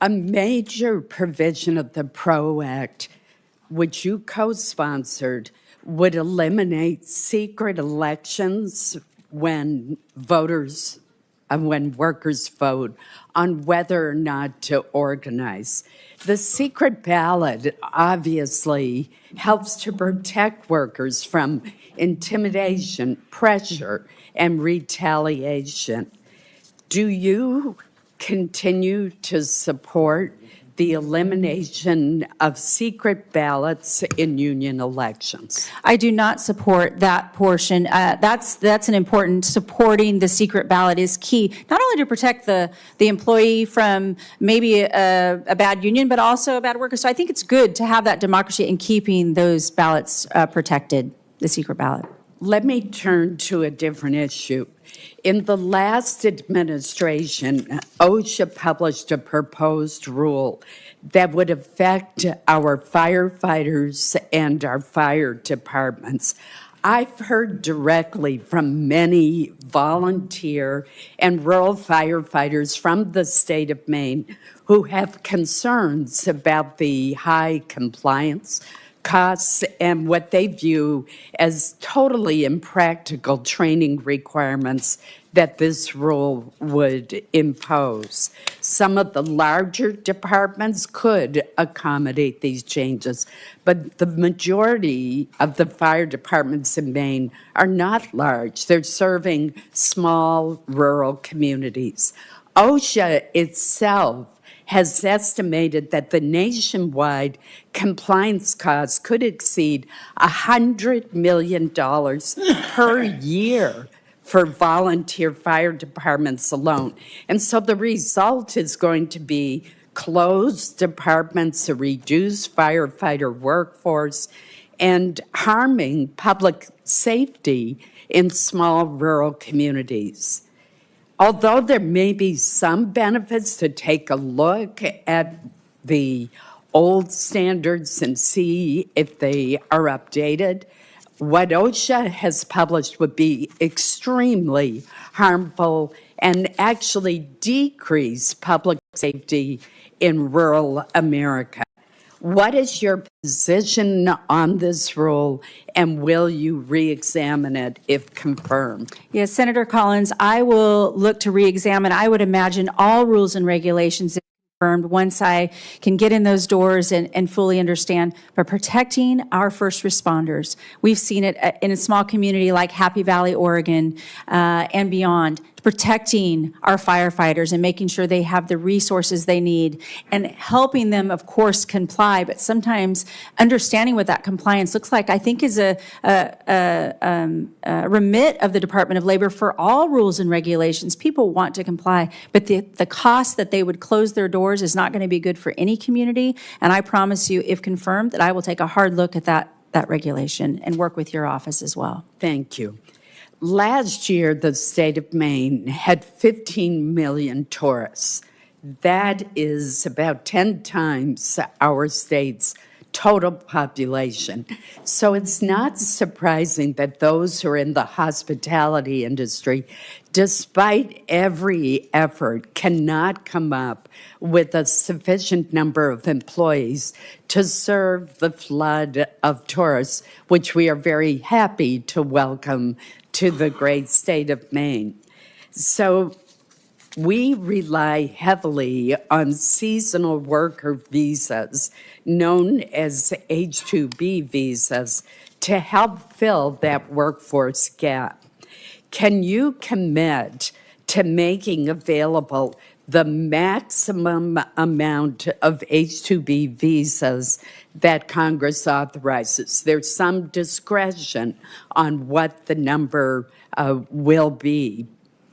a major provision of the PRO Act, which you co-sponsored, would eliminate secret elections when workers vote on whether or not to organize. The secret ballot obviously helps to protect workers from intimidation, pressure, and retaliation. Do you continue to support the elimination of secret ballots in union elections? I do not support that portion. That's an important, supporting the secret ballot is key, not only to protect the employee from maybe a bad union, but also a bad worker. So I think it's good to have that democracy and keeping those ballots protected, the secret ballot. let me turn to a different issue. In the last administration, OSHA published a proposed rule that would affect our firefighters and our fire departments. I've heard directly from many volunteer and rural firefighters from the state of Maine who have concerns about the high compliance costs and what they view as totally impractical training requirements that this rule would impose. Some of the larger departments could accommodate these changes, but the majority of the fire departments in Maine are not large. They're serving small rural communities. OSHA itself has estimated that the nationwide compliance costs could exceed $100 million per year for volunteer fire departments alone. And so the result is going to be closed departments, a reduced firefighter workforce, and harming public safety in small rural communities. Although there may be some benefits to take a look at the old standards and see if they are updated, what OSHA has published would be extremely harmful and actually decrease public safety in rural America. What is your position on this rule, and will you re-examine it if confirmed? Yes, Senator Collins, I will look to re-examine. I would imagine all rules and regulations if confirmed once I can get in those doors and fully understand. But protecting our first responders, we've seen it in a small community like Happy Valley, Oregon, and beyond. Protecting our firefighters and making sure they have the resources they need and helping them, of course, comply. But sometimes understanding what that compliance looks like, I think, is a remit of the Department of Labor for all rules and regulations. People want to comply, but the cost that they would close their doors is not going to be good for any community. And I promise you, if confirmed, that I will take a hard look at that regulation and work with your office as well. Thank you. Last year, the state of Maine had 15 million tourists. That is about 10 times our state's total population. So it's not surprising that those who are in the hospitality industry, despite every effort, cannot come up with a sufficient number of employees to serve the flood of tourists, which we are very happy to welcome to the great state of Maine. So we rely heavily on seasonal worker visas, known as H-2B visas, to help fill that workforce gap. Can you commit to making available the maximum amount of H-2B visas that Congress authorizes? There's some discretion on what the number will be,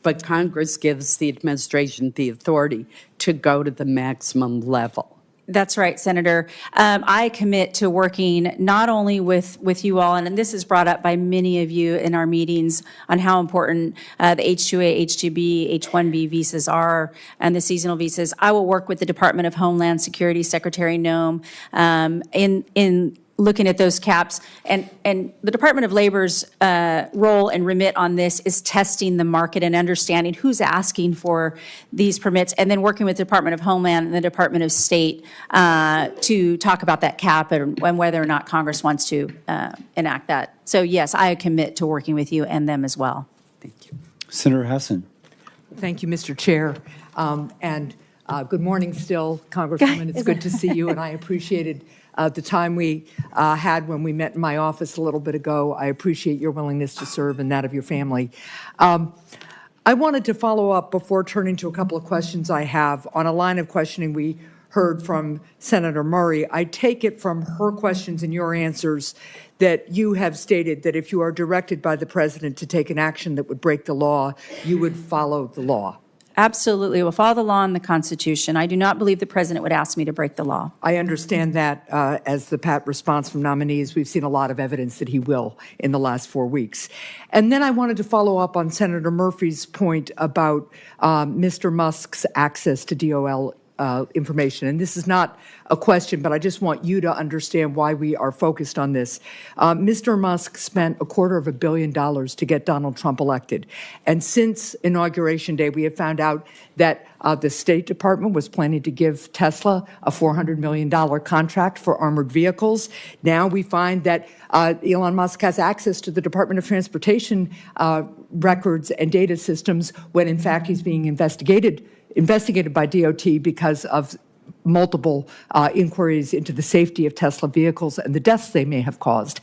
but Congress gives the administration the authority to go to the maximum level. That's right, Senator. I commit to working not only with you all, and this is brought up by many of you in our meetings on how important the H-2A, H-2B, H-1B visas are and the seasonal visas. I will work with the Department of Homeland Security Secretary Noem in looking at those caps. And the Department of Labor's role and remit on this is testing the market and understanding who's asking for these permits, and then working with the Department of Homeland and the Department of State to talk about that cap and whether or not Congress wants to enact that. So yes, I commit to working with you and them as well. Thank you. Senator Hassan. Thank you, Mr. Chair. Good morning still, Congresswoman. It's good to see you, and I appreciated the time we had when we met in my office a little bit ago. I appreciate your willingness to serve and that of your family. I wanted to follow up before turning to a couple of questions I have on a line of questioning we heard from Senator Murray. I take it from her questions and your answers that you have stated that if you are directed by the president to take an action that would break the law, you would follow the law. Absolutely. We'll follow the law and the Constitution. I do not believe the president would ask me to break the law. I understand that as the pat response from nominees, we've seen a lot of evidence that he will in the last 4 weeks. And then I wanted to follow up on Senator Murphy's point about Mr. Musk's access to DOL information. And this is not a question, but I just want you to understand why we are focused on this. Mr. Musk spent $250 million to get Donald Trump elected. And since Inauguration Day, we have found out that the State Department was planning to give Tesla a $400 million contract for armored vehicles. Now we find that Elon Musk has access to the Department of Transportation records and data systems when, in fact, he's being investigated by DOT because of multiple inquiries into the safety of Tesla vehicles and the deaths they may have caused.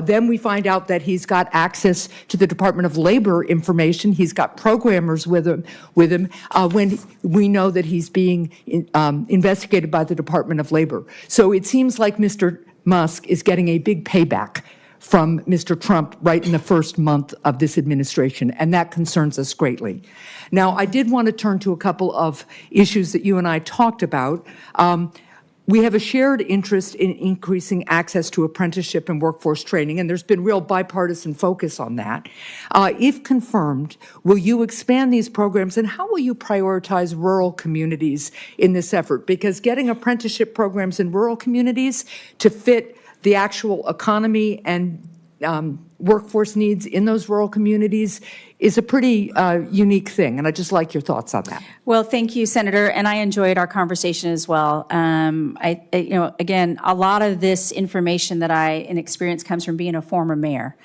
Then we find out that he's got access to the Department of Labor information. He's got programmers with him when we know that he's being investigated by the Department of Labor. So it seems like Mr. Musk is getting a big payback from Mr. Trump right in the first month of this administration, and that concerns us greatly. Now, I did want to turn to a couple of issues that you and I talked about. We have a shared interest in increasing access to apprenticeship and workforce training, and there's been real bipartisan focus on that. If confirmed, will you expand these programs, and how will you prioritize rural communities in this effort? Because getting apprenticeship programs in rural communities to fit the actual economy and workforce needs in those rural communities is a pretty unique thing, and I'd just like your thoughts on that. Well, thank you, Senator, and I enjoyed our conversation as well. Again, a lot of this information that and experience comes from being a former mayor,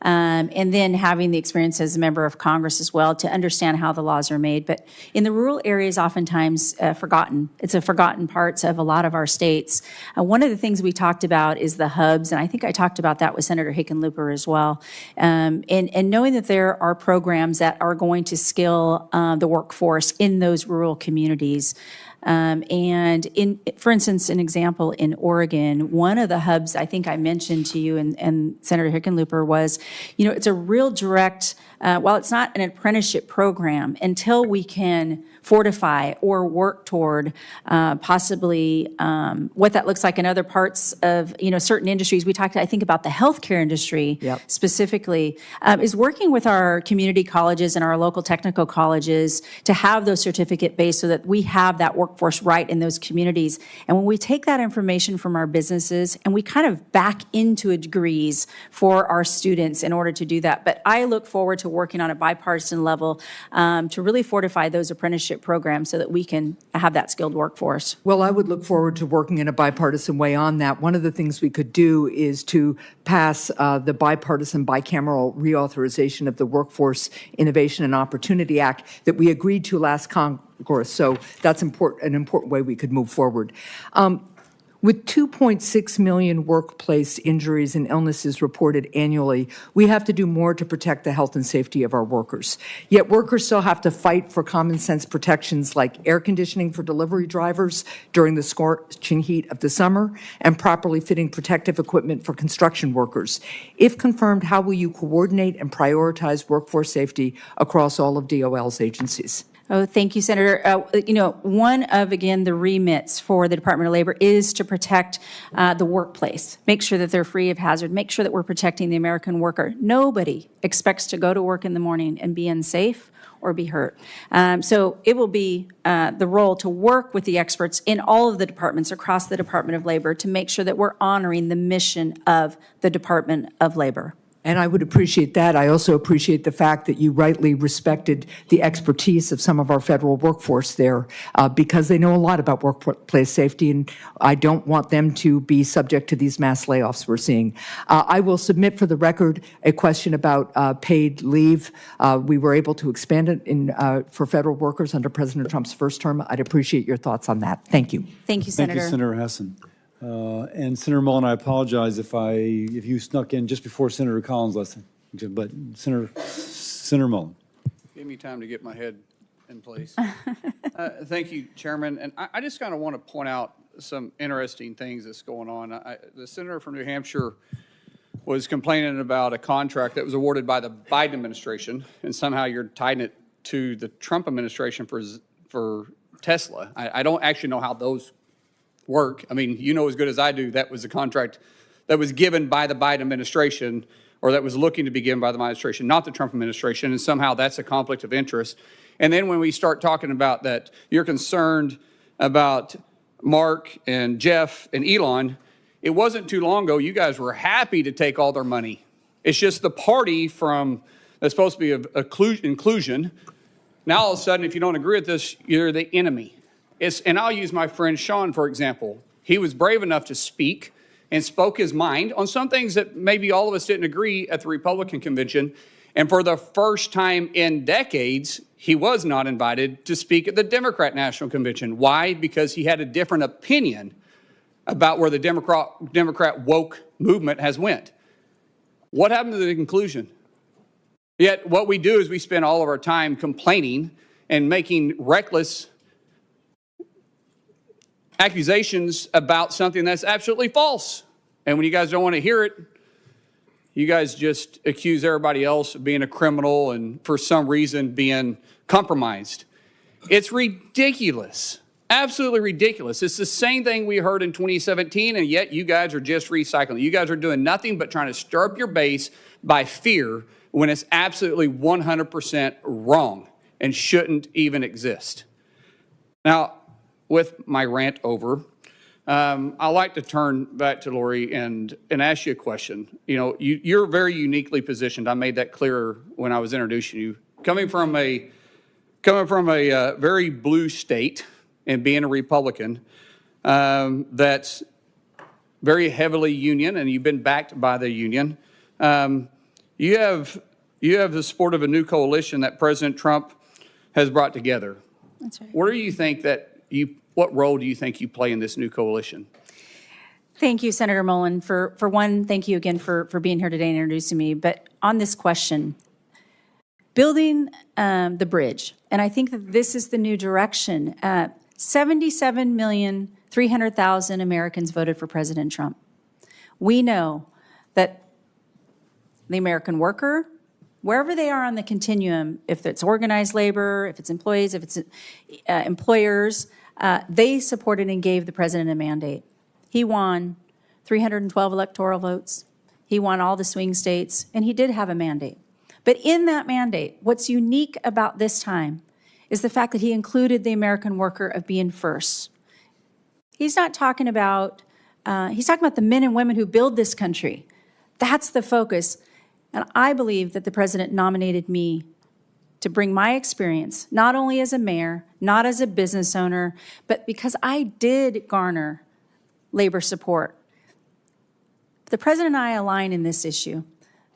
and then having the experience as a member of Congress as well to understand how the laws are made. But in the rural areas, oftentimes forgotten. It's a forgotten parts of a lot of our states. One of the things we talked about is the hubs, and I think I talked about that with Senator Hickenlooper as well. And knowing that there are programs that are going to skill the workforce in those rural communities. And for instance, an example in Oregon, one of the hubs I think I mentioned to you and Senator Hickenlooper was, it's a real direct, while it's not an apprenticeship program, until we can fortify or work toward possibly what that looks like in other parts of certain industries. We talked, I think, about the healthcare industry specifically, is working with our community colleges and our local technical colleges to have those certificate based so that we have that workforce right in those communities. And when we take that information from our businesses and we kind of back into degrees for our students in order to do that. But I look forward to working on a bipartisan level to really fortify those apprenticeship programs so that we can have that skilled workforce. Well, I would look forward to working in a bipartisan way on that. One of the things we could do is to pass the bipartisan bicameral reauthorization of the Workforce Innovation and Opportunity Act that we agreed to last Congress. So that's an important way we could move forward. With 2.6 million workplace injuries and illnesses reported annually, we have to do more to protect the health and safety of our workers. Yet workers still have to fight for common sense protections like air conditioning for delivery drivers during the scorching heat of the summer and properly fitting protective equipment for construction workers. If confirmed, how will you coordinate and prioritize workforce safety across all of DOL's agencies? Oh, thank you, Senator. One of, again, the remits for the Department of Labor is to protect the workplace, make sure that they're free of hazard, make sure that we're protecting the American worker. Nobody expects to go to work in the morning and be unsafe or be hurt. So it will be the role to work with the experts in all of the departments across the Department of Labor to make sure that we're honoring the mission of the Department of Labor. And I would appreciate that. I also appreciate the fact that you rightly respected the expertise of some of our federal workforce there because they know a lot about workplace safety, and I don't want them to be subject to these mass layoffs we're seeing. I will submit for the record a question about paid leave. We were able to expand it for federal workers under President Trump's first term. I'd appreciate your thoughts on that. Thank you. Thank you, Senator. Thank you, Senator Hassan. And Senator Mullen, I apologize if you snuck in just before Senator Collins last time, but Senator Mullen. Give me time to get my head in place. Thank you, Chairman. And I just kind of want to point out some interesting things that's going on. The senator from New Hampshire was complaining about a contract that was awarded by the Biden administration, and somehow you're tying it to the Trump administration for Tesla. I don't actually know how those work. I mean, you know as good as I do, that was a contract that was given by the Biden administration, or that was looking to be given by the administration, not the Trump administration, and somehow that's a conflict of interest. And then when we start talking about that, you're concerned about Mark and Jeff and Elon, it wasn't too long ago, you guys were happy to take all their money. It's just the party that's supposed to be of inclusion. Now, all of a sudden, if you don't agree with this, you're the enemy. And I'll use my friend Sean, for example. He was brave enough to speak and spoke his mind on some things that maybe all of us didn't agree at the Republican convention. And for the first time in decades, he was not invited to speak at the Democrat National Convention. Why? Because he had a different opinion about where the Democrat woke movement has went. What happened to the conclusion? Yet what we do is we spend all of our time complaining and making reckless accusations about something that's absolutely false. And when you guys don't want to hear it, you guys just accuse everybody else of being a criminal and for some reason being compromised. It's ridiculous. Absolutely ridiculous. It's the same thing we heard in 2017, and yet you guys are just recycling. You guys are doing nothing but trying to stir up your base by fear when it's absolutely 100% wrong and shouldn't even exist. Now, with my rant over, I'd like to turn back to Lori and ask you a question. You know, you're very uniquely positioned. I made that clear when I was introducing you. Coming from a very blue state and being a Republican, that's very heavily union, and you've been backed by the union. You have the support of a new coalition that President Trump has brought together. That's right. What role do you think you play in this new coalition? Thank you, Senator Mullen. For one, thank you again for being here today and introducing me. But on this question, building the bridge, and I think that this is the new direction. 77,300,000 Americans voted for President Trump. We know that the American worker, wherever they are on the continuum, if it's organized labor, if it's employees, if it's employers, they supported and gave the president a mandate. He won 312 electoral votes. He won all the swing states, and he did have a mandate. But in that mandate, what's unique about this time is the fact that he included the American worker of being first. He's not talking about, he's talking about the men and women who build this country. That's the focus. And I believe that the president nominated me to bring my experience, not only as a mayor, not as a business owner, but because I did garner labor support. The president and I align in this issue,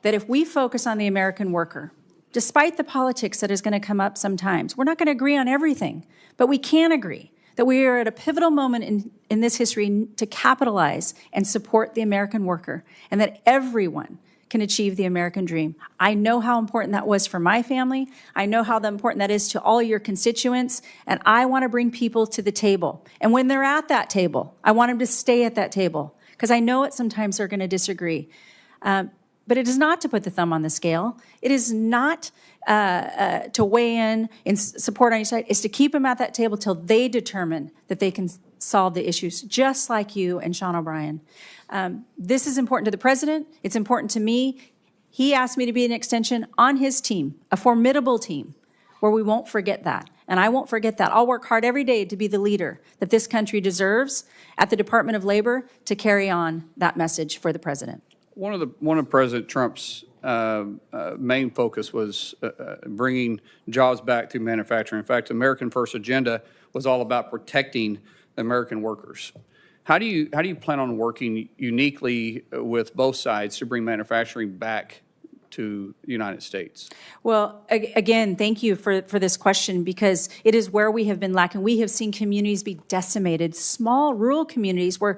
that if we focus on the American worker, despite the politics that is going to come up sometimes, we're not going to agree on everything, but we can agree that we are at a pivotal moment in this history to capitalize and support the American worker, and that everyone can achieve the American dream. I know how important that was for my family. I know how important that is to all your constituents, and I want to bring people to the table. And when they're at that table, I want them to stay at that table, because I know it sometimes they're going to disagree. But it is not to put the thumb on the scale. It is not to weigh in support on each side. It's to keep them at that table till they determine that they can solve the issues, just like you and Sean O'Brien. This is important to the president. It's important to me. He asked me to be an extension on his team, a formidable team, where we won't forget that. And I won't forget that. I'll work hard every day to be the leader that this country deserves at the Department of Labor to carry on that message for the president. One of President Trump's main focus was bringing jobs back through manufacturing. In fact, the American First agenda was all about protecting the American workers. How do you plan on working uniquely with both sides to bring manufacturing back to the United States? Well, again, thank you for this question, because it is where we have been lacking. We have seen communities be decimated, small rural communities where,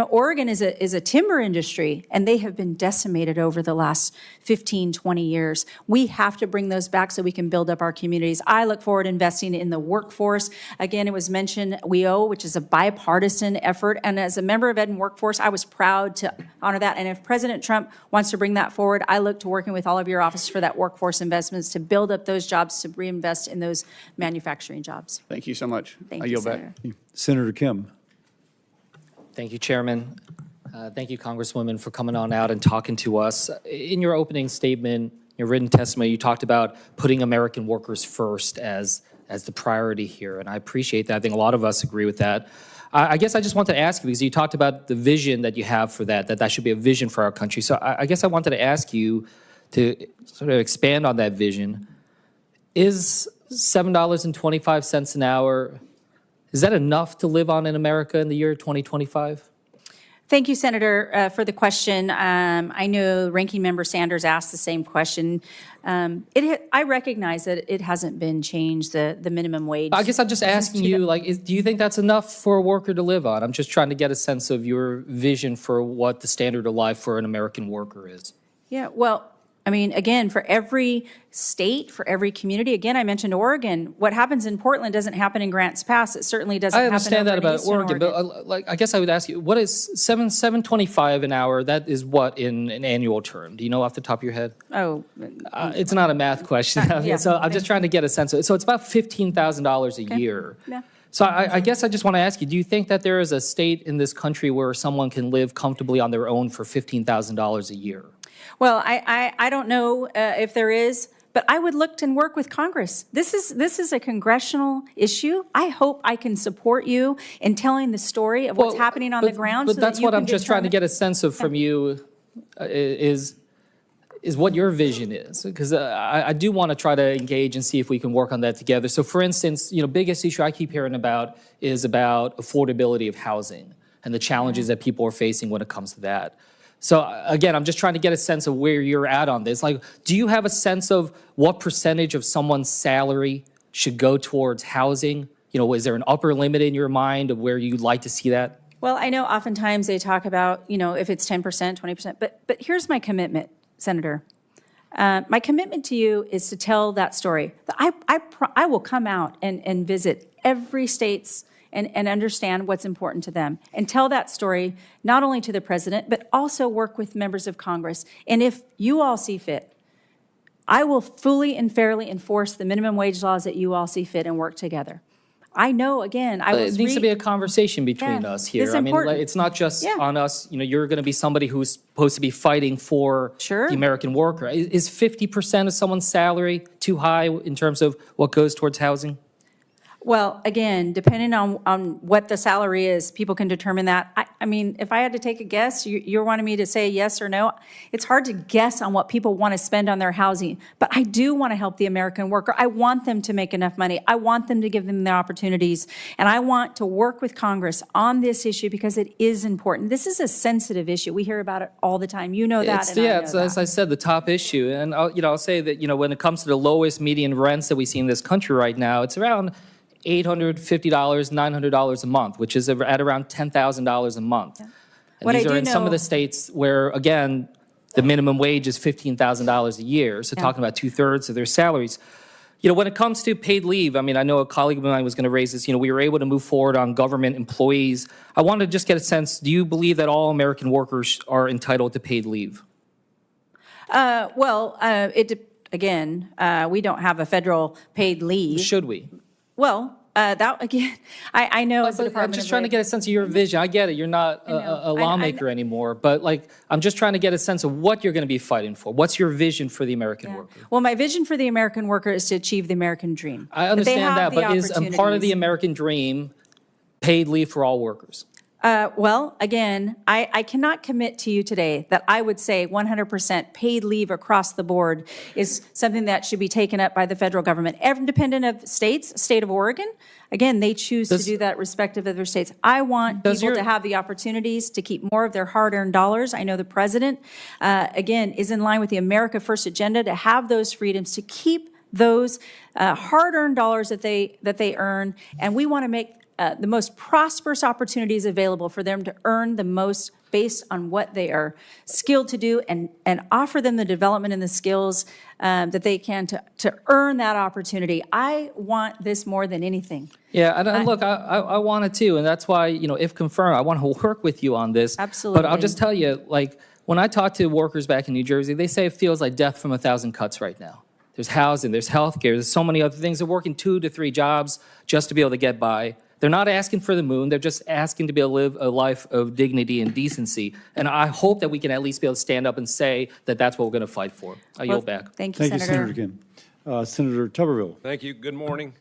Oregon is a timber industry, and they have been decimated over the last 15, 20 years. We have to bring those back so we can build up our communities. I look forward to investing in the workforce. Again, it was mentioned WEO, which is a bipartisan effort, and as a member of Ed and Workforce, I was proud to honor that. And if President Trump wants to bring that forward, I look to working with all of your office for that workforce investments to build up those jobs, to reinvest in those manufacturing jobs. Thank you so much. Thank I you, yield back. Senator. Senator Kim. Thank you, Chairman. Thank you, Congresswoman, for coming on out and talking to us. In your opening statement, your written testimony, you talked about putting American workers first as the priority here, and I appreciate that. I think a lot of us agree with that. I guess I just want to ask you, because you talked about the vision that you have for that should be a vision for our country. So I guess I wanted to ask you to sort of expand on that vision. Is $7.25 an hour, is that enough to live on in America in the year 2025? Thank you, Senator, for the question. I know Ranking Member Sanders asked the same question. I recognize that it hasn't been changed, the minimum wage. I guess I'm just asking you, do you think that's enough for a worker to live on? I'm just trying to get a sense of your vision for what the standard of life for an American worker is. Yeah, well, I mean, again, for every state, for every community, again, I mentioned Oregon. What happens in Portland doesn't happen in Grants Pass. It certainly doesn't happen. I understand that about Oregon, Oregon. But I guess I would ask you, what is $7.25 an hour? That is what in an annual term? Do you know off the top of your head? Oh, it's not a math question. Yeah. So I'm just trying to get a sense of it. So it's about $15,000 a year. Yeah. So I guess I just want to ask you, do you think that there is a state in this country where someone can live comfortably on their own for $15,000 a year? Well, I don't know if there is, but I would look and work with Congress. This is a congressional issue. I hope I can support you in telling the story of what's happening on the ground. But that's what I'm just trying to get a sense of from you is what your vision is, because I do want to try to engage and see if we can work on that together. So, for instance, biggest issue I keep hearing about is about affordability of housing and the challenges that people are facing when it comes to that. So again, I'm just trying to get a sense of where you're at on this. Like, do you have a sense of what percentage of someone's salary should go towards housing? Is there an upper limit in your mind of where you'd like to see that? Well, I know oftentimes they talk about, if it's 10%, 20%, but here's my commitment, Senator. My commitment to you is to tell that story. I will come out and visit every state's and understand what's important to them and tell that story not only to the president, but also work with members of Congress. And if you all see fit, I will fully and fairly enforce the minimum wage laws that you all see fit and work together. I know, again, it needs to be a conversation between us here. I mean, it's not just on us. You're going to be somebody who's supposed to be fighting for the American worker. Is 50% of someone's salary too high in terms of what goes towards housing? Well, again, depending on what the salary is, people can determine that. I mean, if I had to take a guess, you're wanting me to say yes or no. It's hard to guess on what people want to spend on their housing, but I do want to help the American worker. I want them to make enough money. I want them to give them the opportunities, and I want to work with Congress on this issue because it is important. This is a sensitive issue. We hear about it all the time. You know that, and I know that. As I said, the top issue. And I'll say that, when it comes to the lowest median rents that we see in this country right now, it's around $850, $900 a month, which is at around $10,000 a month. Yeah. And these are in some of the states where, again, the minimum wage is $15,000 a year. So talking about 2/3 of their salaries. When it comes to paid leave, I mean, I know a colleague of mine was going to raise this. We were able to move forward on government employees. I wanted to just get a sense, do you believe that all American workers are entitled to paid leave? Again, we don't have a federal paid leave. Should we? Well, that again, I know as a Department I'm just trying to get a sense of your vision. I get it. You're not a lawmaker anymore, but I'm just trying to get a sense of what you're going to be fighting for. What's your vision for the American worker? Well, my vision for the American worker is to achieve the American dream. I understand that, but is a part of the American dream paid leave for all workers? Well, again, I cannot commit to you today that I would say 100% paid leave across the board is something that should be taken up by the federal government. Independent of states, state of Oregon, again, they choose to do that respective of their states. I want people to have the opportunities to keep more of their hard-earned dollars. I know the president, again, is in line with the America First agenda to have those freedoms, to keep those hard-earned dollars that they earn, and we want to make the most prosperous opportunities available for them to earn the most based on what they are skilled to do, and offer them the development and the skills that they can to earn that opportunity. I want this more than anything. Yeah, and look, I want it too, and that's why, if confirmed, I want to work with you on this. Absolutely. But I'll just tell you, When I talk to workers back in New Jersey, they say it feels like death from 1,000 cuts right now. There's housing, there's health care, there's so many other things. They're working 2 to 3 jobs just to be able to get by. They're not asking for the moon. They're just asking to be able to live a life of dignity and decency. And I hope that we can at least be able to stand up and say that that's what we're going to fight for. I yield back. Thank you, Senator. Kim. Senator Tuberville. Thank you. Good morning.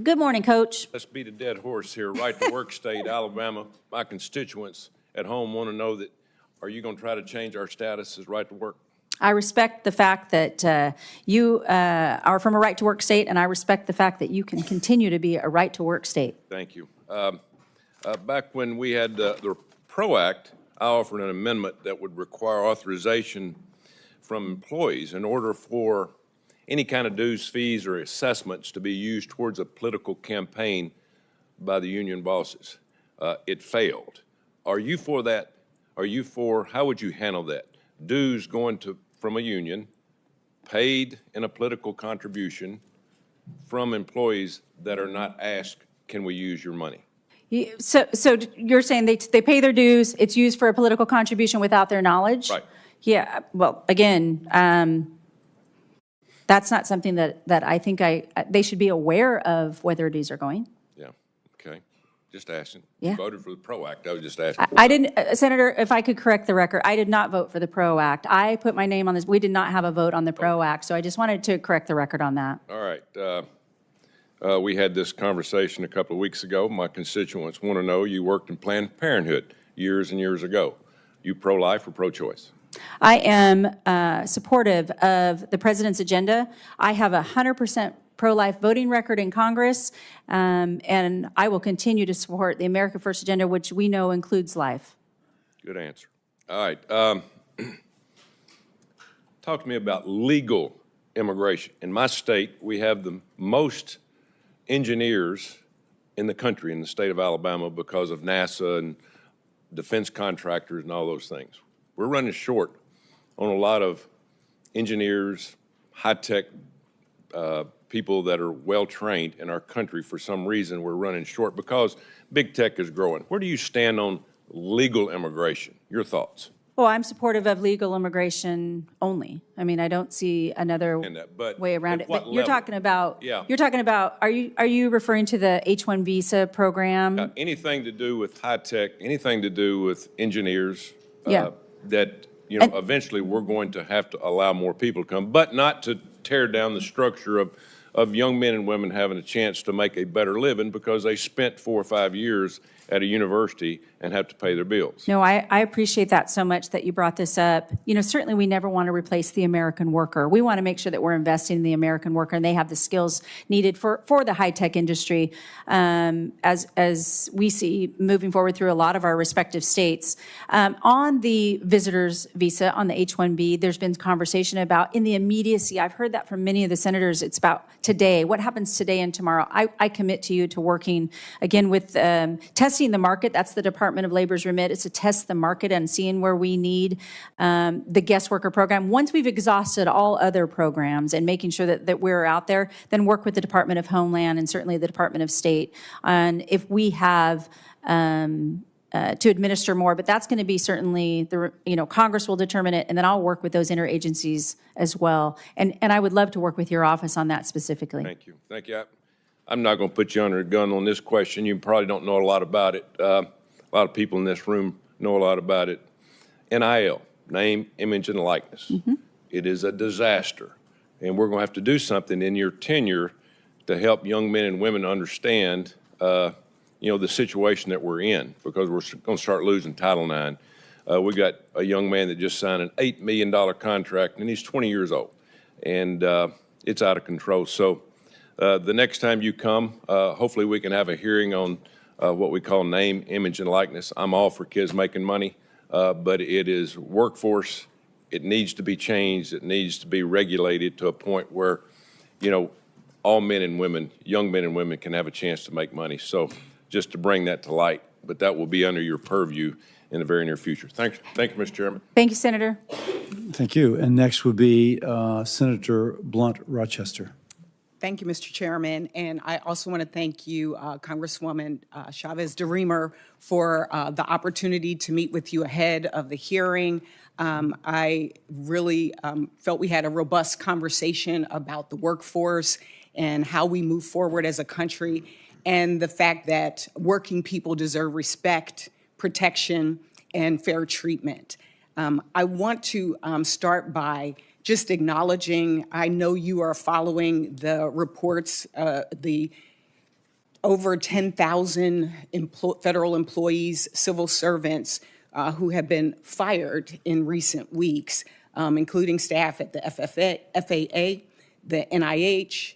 Good morning, Coach. Let's beat a dead horse here. Right to work state, Alabama. My constituents at home want to know that, are you going to try to change our status as right to work? I respect the fact that you are from a right-to-work state, and I respect the fact that you can continue to be a right-to-work state. Thank you. Back when we had the PRO Act, I offered an amendment that would require authorization from employees in order for any kind of dues, fees, or assessments to be used towards a political campaign by the union bosses. It failed. Are you for that? Are you for, how would you handle that? Dues going to from a union, paid in a political contribution from employees that are not asked, can we use your money? So you're saying they pay their dues, it's used for a political contribution without their knowledge? Right. Yeah, well, again, that's not something that I think they should be aware of where their dues are going. Yeah, okay. Just asking. Yeah. You voted for the PRO Act. I was just asking. I didn't, Senator, if I could correct the record, I did not vote for the PRO Act. I put my name on this. We did not have a vote on the PRO Act, so I just wanted to correct the record on that. All right. We had this conversation a couple of weeks ago. My constituents want to know, you worked in Planned Parenthood years and years ago. You pro-life or pro-choice? I am supportive of the president's agenda. I have a 100% pro-life voting record in Congress, and I will continue to support the America First agenda, which we know includes life. Good answer. All right. Talk to me about legal immigration. In my state, we have the most engineers in the country, in the state of Alabama, because of NASA and defense contractors and all those things. We're running short on a lot of engineers, high-tech people that are well-trained in our country. For some reason, we're running short because big tech is growing. Where do you stand on legal immigration? Your thoughts? Well, I'm supportive of legal immigration only. I mean, I don't see another way around it. But you're talking about, are you referring to the H-1 visa program? Anything to do with high tech, anything to do with engineers, that, you know, eventually we're going to have to allow more people to come, but not to tear down the structure of young men and women having a chance to make a better living because they spent 4 or 5 years at a university and have to pay their bills. No, I appreciate that so much that you brought this up. You know, certainly we never want to replace the American worker. We want to make sure that we're investing in the American worker and they have the skills needed for the high-tech industry, as we see moving forward through a lot of our respective states. On the visitor's visa, on the H-1B, there's been conversation about in the immediacy. I've heard that from many of the senators. It's about today. What happens today and tomorrow? I commit to you to working, again, with testing the market. That's the Department of Labor's remit. It's to test the market and seeing where we need the guest worker program. Once we've exhausted all other programs and making sure that we're out there, then work with the Department of Homeland and certainly the Department of State on if we have to administer more. But that's going to be certainly, Congress will determine it, and then I'll work with those interagencies as well. And I would love to work with your office on that specifically. Thank you. Thank you. I'm not going to put you under a gun on this question. You probably don't know a lot about it. A lot of people in this room know a lot about it. NIL, name, image, and likeness. Mm-hmm. It is a disaster. And we're going to have to do something in your tenure to help young men and women understand, the situation that we're in, because we're going to start losing Title IX. We got a young man that just signed an $8 million contract, and he's 20 years old. And it's out of control. So the next time you come, hopefully we can have a hearing on what we call name, image, and likeness. I'm all for kids making money, but it is workforce. It needs to be changed. It needs to be regulated to a point where, all men and women, young men and women can have a chance to make money. So just to bring that to light, but that will be under your purview in the very near future. Thank you, Mr. Chairman. Thank you, Senator. Thank you. And next would be Senator Blunt Rochester. Thank you, Mr. Chairman. And I also want to thank you, Congresswoman Chavez-DeRemer, for the opportunity to meet with you ahead of the hearing. I really felt we had a robust conversation about the workforce and how we move forward as a country, and the fact that working people deserve respect, protection, and fair treatment. I want to start by just acknowledging, I know you are following the reports, the over 10,000 federal employees, civil servants who have been fired in recent weeks, including staff at the FAA, the NIH,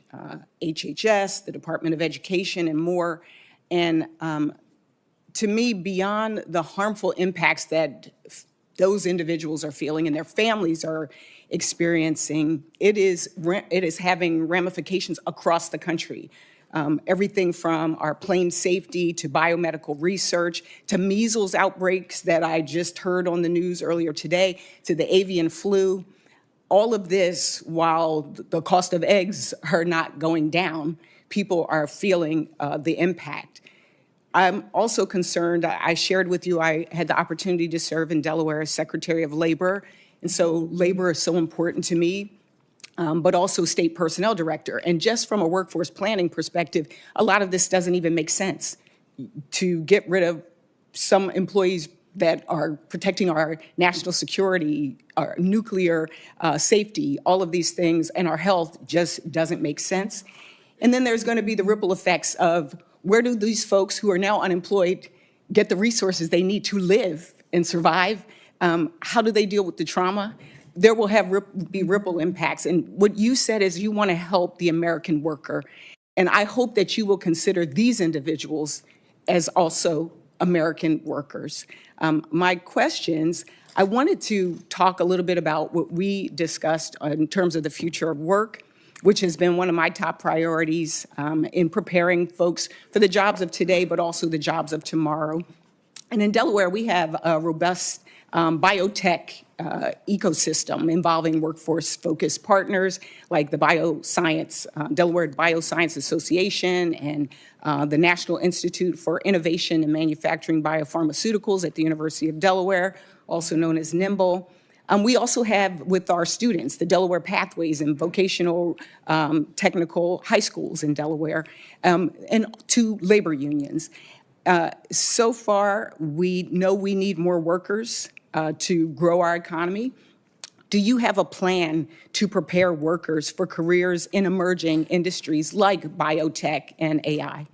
HHS, the Department of Education, and more. And to me, beyond the harmful impacts that those individuals are feeling and their families are experiencing, it is having ramifications across the country. Everything from our plane safety to biomedical research to measles outbreaks that I just heard on the news earlier today, to the avian flu. All of this, while the cost of eggs are not going down, people are feeling the impact. I'm also concerned, I shared with you, I had the opportunity to serve in Delaware as Secretary of Labor, and so labor is so important to me, but also State Personnel Director. And just from a workforce planning perspective, a lot of this doesn't even make sense. To get rid of some employees that are protecting our national security, our nuclear safety, all of these things, and our health just doesn't make sense. And then there's going to be the ripple effects of where do these folks who are now unemployed get the resources they need to live and survive? How do they deal with the trauma? There will be ripple impacts. And what you said is you want to help the American worker. And I hope that you will consider these individuals as also American workers. My questions, I wanted to talk a little bit about what we discussed in terms of the future of work, which has been one of my top priorities in preparing folks for the jobs of today, but also the jobs of tomorrow. And in Delaware, we have a robust biotech ecosystem involving workforce-focused partners like the Delaware Bioscience Association and the National Institute for Innovation and Manufacturing Biopharmaceuticals at the University of Delaware, also known as NIMBLE. We also have with our students the Delaware Pathways and vocational technical high schools in Delaware, and 2 labor unions. So far, we know we need more workers to grow our economy. Do you have a plan to prepare workers for careers in emerging industries like biotech and AI?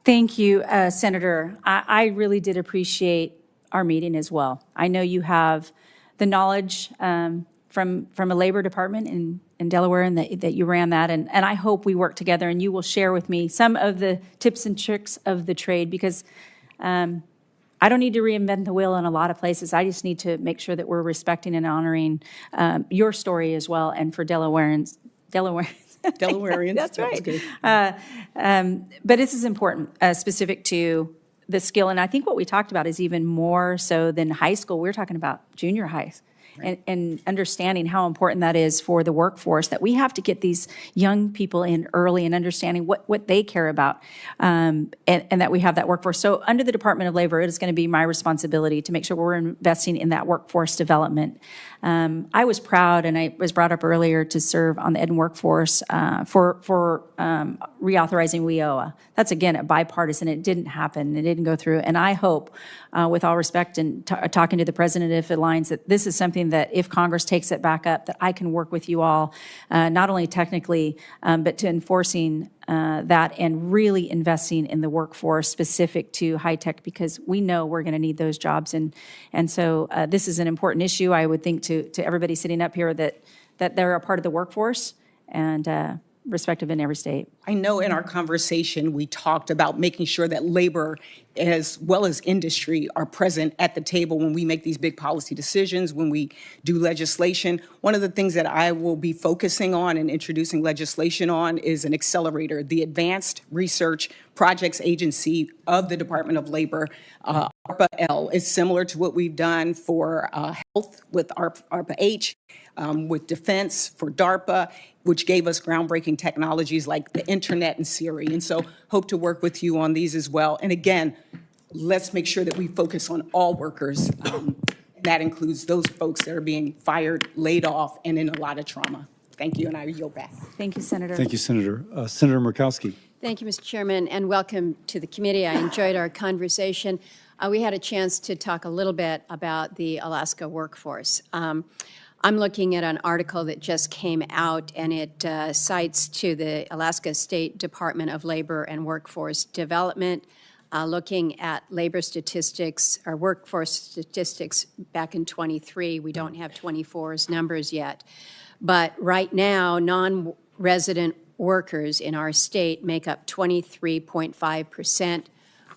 Thank you, Senator. I really did appreciate our meeting as well. I know you have the knowledge from a labor department in Delaware and that you ran that. And I hope we work together and you will share with me some of the tips and tricks of the trade, because I don't need to reinvent the wheel in a lot of places. I just need to make sure that we're respecting and honoring your story as well, and for Delawareans. Delawareans. That's right. Good. But this is important, specific to the skill. And I think what we talked about is even more so than high school. We're talking about junior highs. And understanding how important that is for the workforce, that we have to get these young people in early and understanding what they care about, and that we have that workforce. So under the Department of Labor, it is going to be my responsibility to make sure we're investing in that workforce development. I was proud, and I was brought up earlier, to serve on the Ed and Workforce for reauthorizing WIOA. That's, again, a bipartisan. It didn't happen. It didn't go through. And I hope, with all respect and talking to the president, if it aligns, that this is something that if Congress takes it back up, that I can work with you all, not only technically, but to enforcing that and really investing in the workforce specific to high tech, because we know we're going to need those jobs. And so this is an important issue, I would think, to everybody sitting up here, that they're a part of the workforce and respective in every state. I know in our conversation we talked about making sure that labor as well as industry are present at the table when we make these big policy decisions, when we do legislation. One of the things that I will be focusing on and introducing legislation on is an accelerator, the Advanced Research Projects Agency of the Department of Labor, ARPA-L. Is similar to what we've done for health with ARPA-H, with defense for DARPA, which gave us groundbreaking technologies like the internet and Siri. And so hope to work with you on these as well. And again, let's make sure that we focus on all workers. That includes those folks that are being fired, laid off, and in a lot of trauma. Thank you, and I yield back. Thank you, Senator. Thank you, Senator. Senator Murkowski. Thank you, Mr. Chairman, and welcome to the committee. I enjoyed our conversation. We had a chance to talk a little bit about the Alaska workforce. I'm looking at an article that just came out, and it cites to the Alaska State Department of Labor and Workforce Development, looking at labor statistics, or workforce statistics back in 23. We don't have 24's numbers yet. But right now, non-resident workers in our state make up 23.5%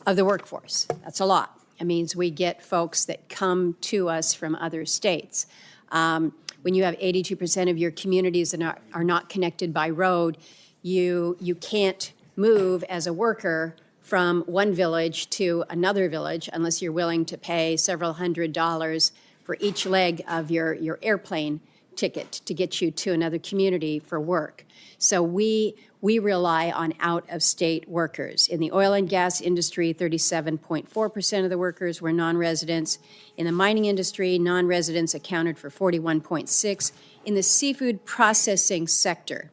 of the workforce. That's a lot. It means we get folks that come to us from other states. When you have 82% of your communities that are not connected by road, you can't move as a worker from one village to another village unless you're willing to pay several $100s for each leg of your airplane ticket to get you to another community for work. So we rely on out-of-state workers. In the oil and gas industry, 37.4% of the workers were non-residents. In the mining industry, non-residents accounted for 41.6%. In the seafood processing sector,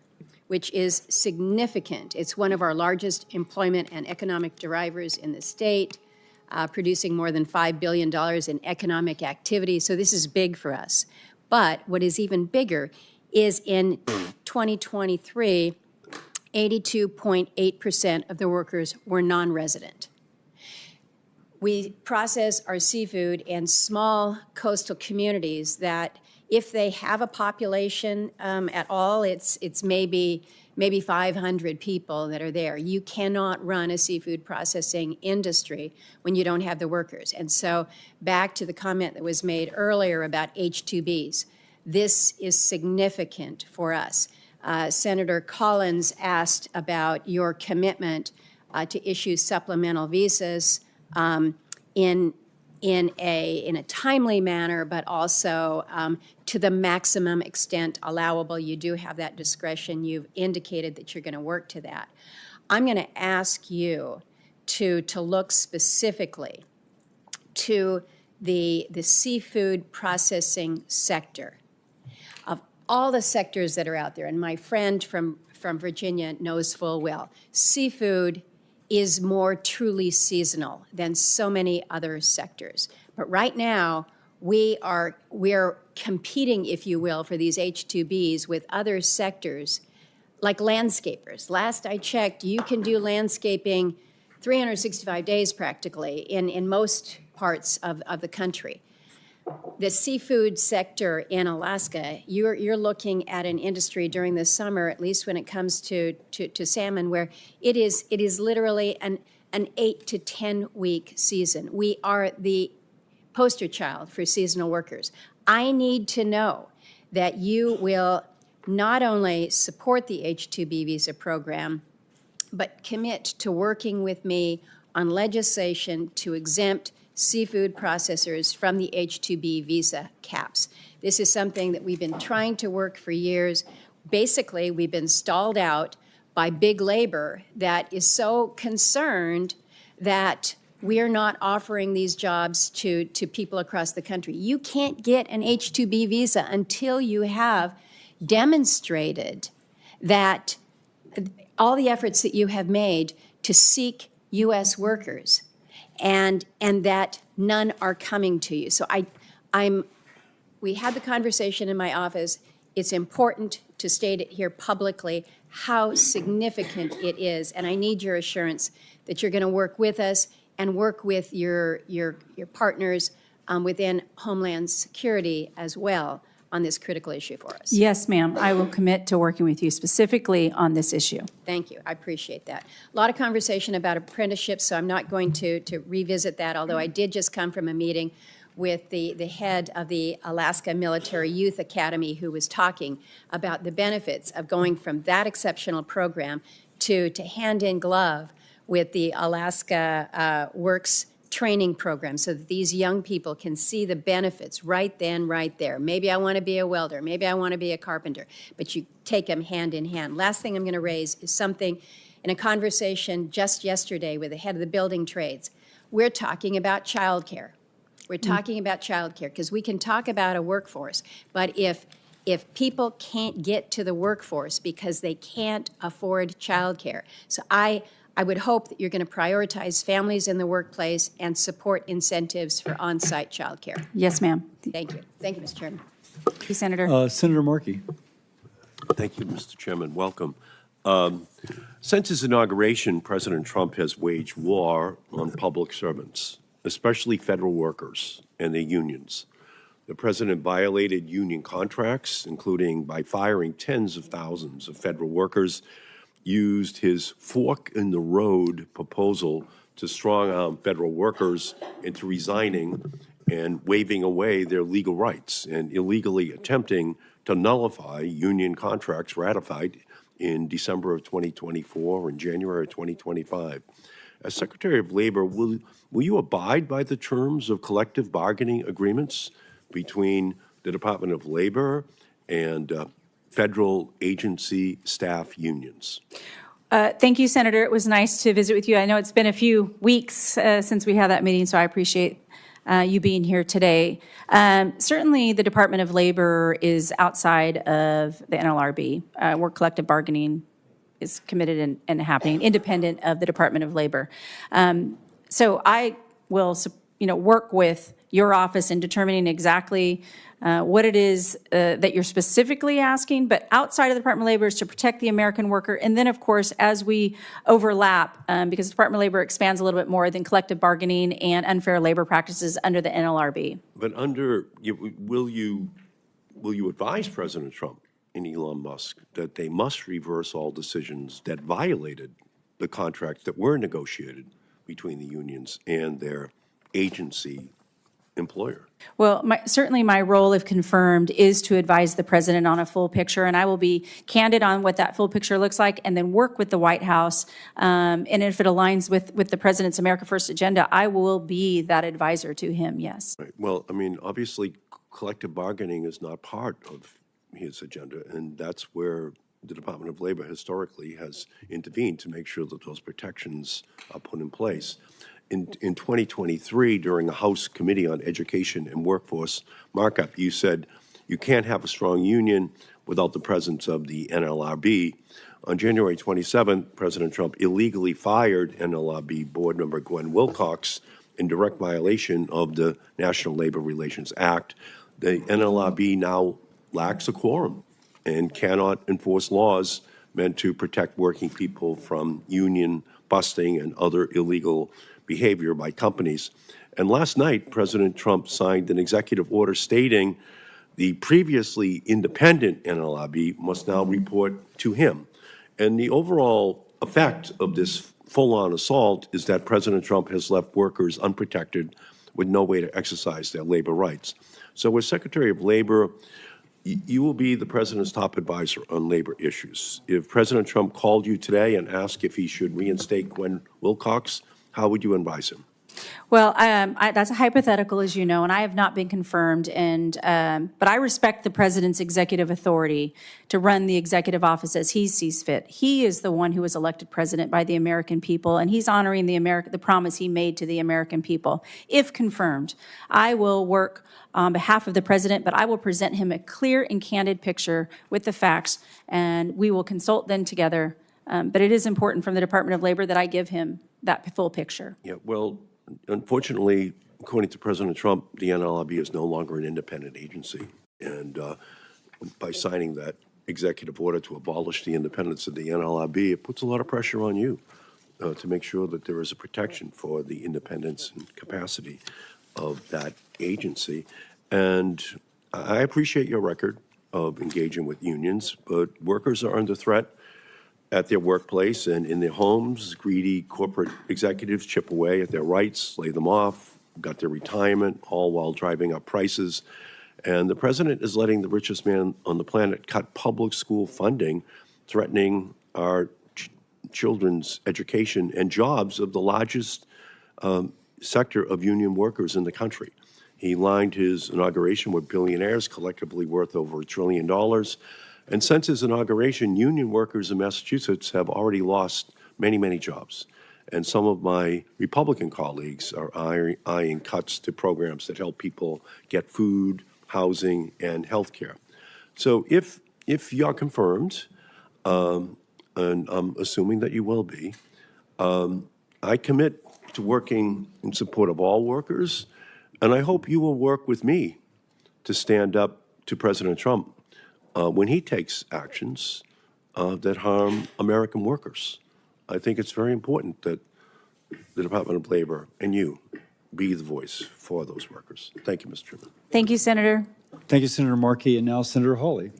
which is significant, it's one of our largest employment and economic drivers in the state, producing more than $5 billion in economic activity. So this is big for us. But what is even bigger is in 2023, 82.8% of the workers were non-resident. We process our seafood in small coastal communities that, if they have a population at all, it's maybe 500 people that are there. You cannot run a seafood processing industry when you don't have the workers. And so back to the comment that was made earlier about H-2Bs, this is significant for us. Senator Collins asked about your commitment to issue supplemental visas in a timely manner, but also to the maximum extent allowable. You do have that discretion. You've indicated that you're going to work to that. I'm going to ask you to look specifically to the seafood processing sector. Of all the sectors that are out there, and my friend from Virginia knows full well, seafood is more truly seasonal than so many other sectors. But right now, we're competing, if you will, for these H-2Bs with other sectors like landscapers. Last I checked, you can do landscaping 365 days practically in most parts of the country. The seafood sector in Alaska, you're looking at an industry during the summer, at least when it comes to salmon, where it is literally an 8 to 10 week season. We are the poster child for seasonal workers. I need to know that you will not only support the H-2B visa program, but commit to working with me on legislation to exempt seafood processors from the H-2B visa caps. This is something that we've been trying to work for years. Basically, we've been stalled out by big labor that is so concerned that we're not offering these jobs to people across the country. You can't get an H-2B visa until you have demonstrated that all the efforts that you have made to seek U.S. workers and that none are coming to you. So we had the conversation in my office. It's important to state it here publicly how significant it is, and I need your assurance that you're going to work with us and work with your partners within Homeland Security as well on this critical issue for us. Yes, ma'am. I will commit to working with you specifically on this issue. Thank you. I appreciate that. A lot of conversation about apprenticeships, so I'm not going to revisit that, although I did just come from a meeting with the head of the Alaska Military Youth Academy, who was talking about the benefits of going from that exceptional program to hand in glove with the Alaska Works training program, so that these young people can see the benefits right then, right there. Maybe I want to be a welder. Maybe I want to be a carpenter. But you take them hand in hand. Last thing I'm going to raise is something in a conversation just yesterday with the head of the building trades. We're talking about childcare. We're talking about childcare because we can talk about a workforce, but if people can't get to the workforce because they can't afford childcare, so I would hope that you're going to prioritize families in the workplace and support incentives for on-site childcare. Yes, ma'am. Thank you. Thank you, Mr. Chairman. Thank you, Senator. Senator Markey. Thank you, Mr. Chairman. Welcome. Since his inauguration, President Trump has waged war on public servants, especially federal workers and their unions. The president violated union contracts, including by firing tens of thousands of federal workers, used his fork in the road proposal to strong-arm federal workers into resigning and waving away their legal rights and illegally attempting to nullify union contracts ratified in December of 2024 and January of 2025. As Secretary of Labor, will you abide by the terms of collective bargaining agreements between the Department of Labor and federal agency staff unions? Thank you, Senator. It was nice to visit with you. I know it's been a few weeks since we had that meeting, so I appreciate you being here today. Certainly, the Department of Labor is outside of the NLRB, where collective bargaining is committed and happening, independent of the Department of Labor. So I will, work with your office in determining exactly what it is that you're specifically asking, but outside of the Department of Labor is to protect the American worker. And then, of course, as we overlap, because the Department of Labor expands a little bit more than collective bargaining and unfair labor practices under the NLRB. But will you advise President Trump and Elon Musk that they must reverse all decisions that violated the contracts that were negotiated between the unions and their agency employer? Well, certainly my role, if confirmed, is to advise the president on a full picture, and I will be candid on what that full picture looks like and then work with the White House. And if it aligns with the president's America First agenda, I will be that advisor to him, yes. Right. Well, I mean, obviously, collective bargaining is not part of his agenda, and that's where the Department of Labor historically has intervened to make sure that those protections are put in place. In 2023, during a House Committee on Education and Workforce markup, you said you can't have a strong union without the presence of the NLRB. On January 27th, President Trump illegally fired NLRB board member Gwen Wilcox in direct violation of the National Labor Relations Act. The NLRB now lacks a quorum and cannot enforce laws meant to protect working people from union busting and other illegal behavior by companies. And last night, President Trump signed an executive order stating the previously independent NLRB must now report to him. And the overall effect of this full-on assault is that President Trump has left workers unprotected with no way to exercise their labor rights. So as Secretary of Labor, you will be the president's top advisor on labor issues. If President Trump called you today and asked if he should reinstate Gwen Wilcox, how would you advise him? Well, that's a hypothetical, as you know, and I have not been confirmed. But I respect the president's executive authority to run the executive office as he sees fit. He is the one who was elected president by the American people, and he's honoring the promise he made to the American people. If confirmed, I will work on behalf of the president, but I will present him a clear and candid picture with the facts, and we will consult then together. But it is important from the Department of Labor that I give him that full picture. Yeah, well, unfortunately, according to President Trump, the NLRB is no longer an independent agency. And by signing that executive order to abolish the independence of the NLRB, it puts a lot of pressure on you to make sure that there is a protection for the independence and capacity of that agency. And I appreciate your record of engaging with unions, but workers are under threat at their workplace and in their homes. Greedy corporate executives chip away at their rights, lay them off, got their retirement, all while driving up prices. And the president is letting the richest man on the planet cut public school funding, threatening our children's education and jobs of the largest sector of union workers in the country. He lined his inauguration with billionaires collectively worth over $1 trillion. And since his inauguration, union workers in Massachusetts have already lost many, many jobs. And some of my Republican colleagues are eyeing cuts to programs that help people get food, housing, and health care. So if you're confirmed, and I'm assuming that you will be, I commit to working in support of all workers, and I hope you will work with me to stand up to President Trump when he takes actions that harm American workers. I think it's very important that the Department of Labor and you be the voice for those workers. Thank you, Mr. Chairman. Thank you, Senator. Thank you, Senator Markey, and now Senator Hawley.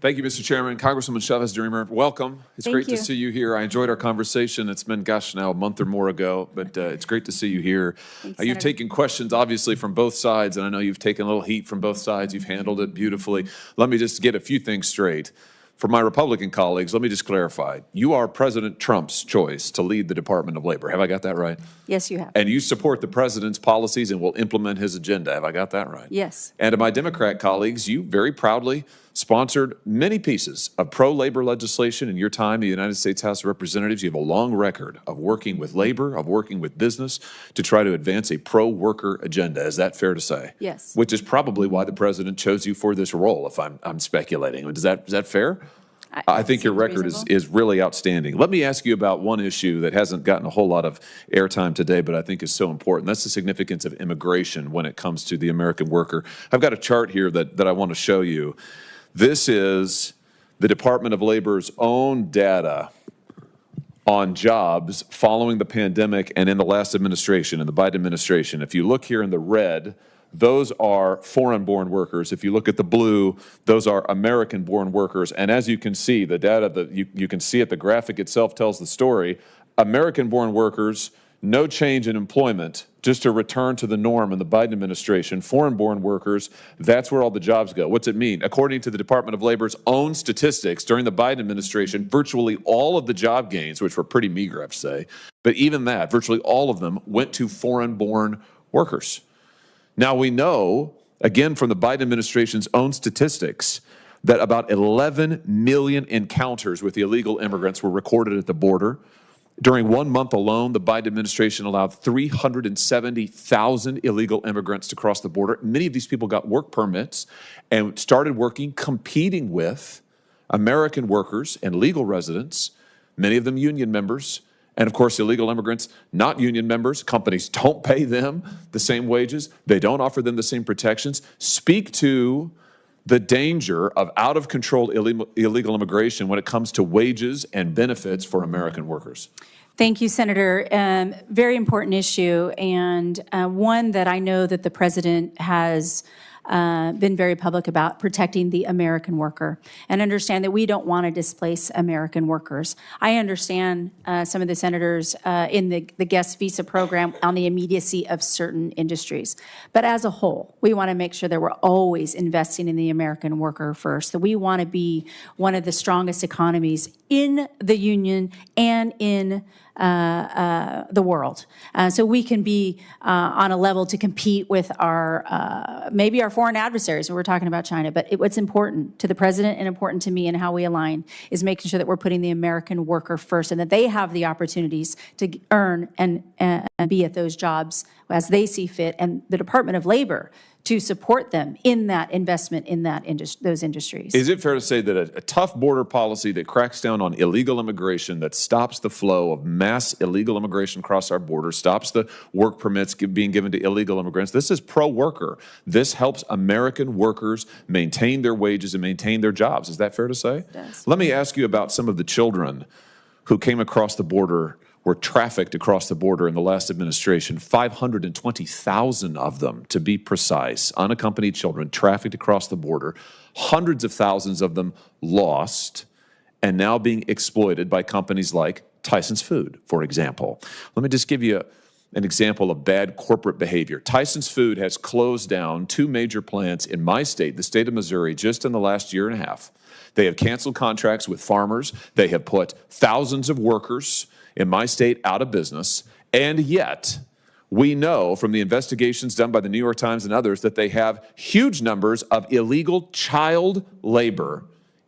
Thank you, Mr. Chairman. Congresswoman Chavez-DeRemer, welcome. It's Thank great you. to see you here. I enjoyed our conversation. It's been, gosh, now a month or more ago, but it's great to see you here. Thanks, You've Senator. taken questions, obviously, from both sides, and I know you've taken a little heat from both sides. You've handled it beautifully. Let me just get a few things straight. For my Republican colleagues, let me just clarify. You are President Trump's choice to lead the Department of Labor. Have I got that right? Yes, you have. And you support the president's policies and will implement his agenda. Have I got that right? Yes. And to my Democrat colleagues, you very proudly sponsored many pieces of pro-labor legislation in your time in the United States House of Representatives. You have a long record of working with labor, of working with business to try to advance a pro-worker agenda. Is that fair to say? Yes. Which is probably why the president chose you for this role, if I'm speculating. Is that fair? I think your record is really outstanding. Let me ask you about one issue that hasn't gotten a whole lot of airtime today, but I think is so important. That's the significance of immigration when it comes to the American worker. I've got a chart here that I want to show you. This is the Department of Labor's own data on jobs following the pandemic and in the last administration, in the Biden administration. If you look here in the red, those are foreign-born workers. If you look at the blue, those are American-born workers. And as you can see, the data that you can see it, the graphic itself tells the story. American-born workers, no change in employment, just a return to the norm in the Biden administration. Foreign-born workers, that's where all the jobs go. What's it mean? According to the Department of Labor's own statistics, during the Biden administration, virtually all of the job gains, which were pretty meager, I have to say, but even that, virtually all of them went to foreign-born workers. Now, we know, again, from the Biden administration's own statistics, that about 11 million encounters with illegal immigrants were recorded at the border. During 1 month alone, the Biden administration allowed 370,000 illegal immigrants to cross the border. Many of these people got work permits and started working, competing with American workers and legal residents, many of them union members. And of course, illegal immigrants, not union members, companies don't pay them the same wages. They don't offer them the same protections. Speak to the danger of out-of-control illegal immigration when it comes to wages and benefits for American workers. Thank you, Senator. Very important issue, and one that I know that the president has been very public about, protecting the American worker, and understand that we don't want to displace American workers. I understand some of the senators in the guest visa program on the immediacy of certain industries. But as a whole, we want to make sure that we're always investing in the American worker first, that we want to be one of the strongest economies in the union and in the world. So we can be on a level to compete with our, maybe our foreign adversaries when we're talking about China. But what's important to the president and important to me and how we align is making sure that we're putting the American worker first and that they have the opportunities to earn and be at those jobs as they see fit, and the Department of Labor to support them in that investment in that those industries. Is it fair to say that a tough border policy that cracks down on illegal immigration, that stops the flow of mass illegal immigration across our border, stops the work permits being given to illegal immigrants, this is pro-worker. This helps American workers maintain their wages and maintain their jobs. Is that fair to say? It does. Let me ask you about some of the children who came across the border were trafficked across the border in the last administration, 520,000 of them, to be precise, unaccompanied children trafficked across the border, hundreds of thousands of them lost, and now being exploited by companies like Tyson's Food, for example. Let me just give you an example of bad corporate behavior. Tyson's Food has closed down 2 major plants in my state, the state of Missouri, just in the last year and a half. They have canceled contracts with farmers. They have put thousands of workers in my state out of business. And yet, we know from the investigations done by the New York Times and others that they have huge numbers of illegal child labor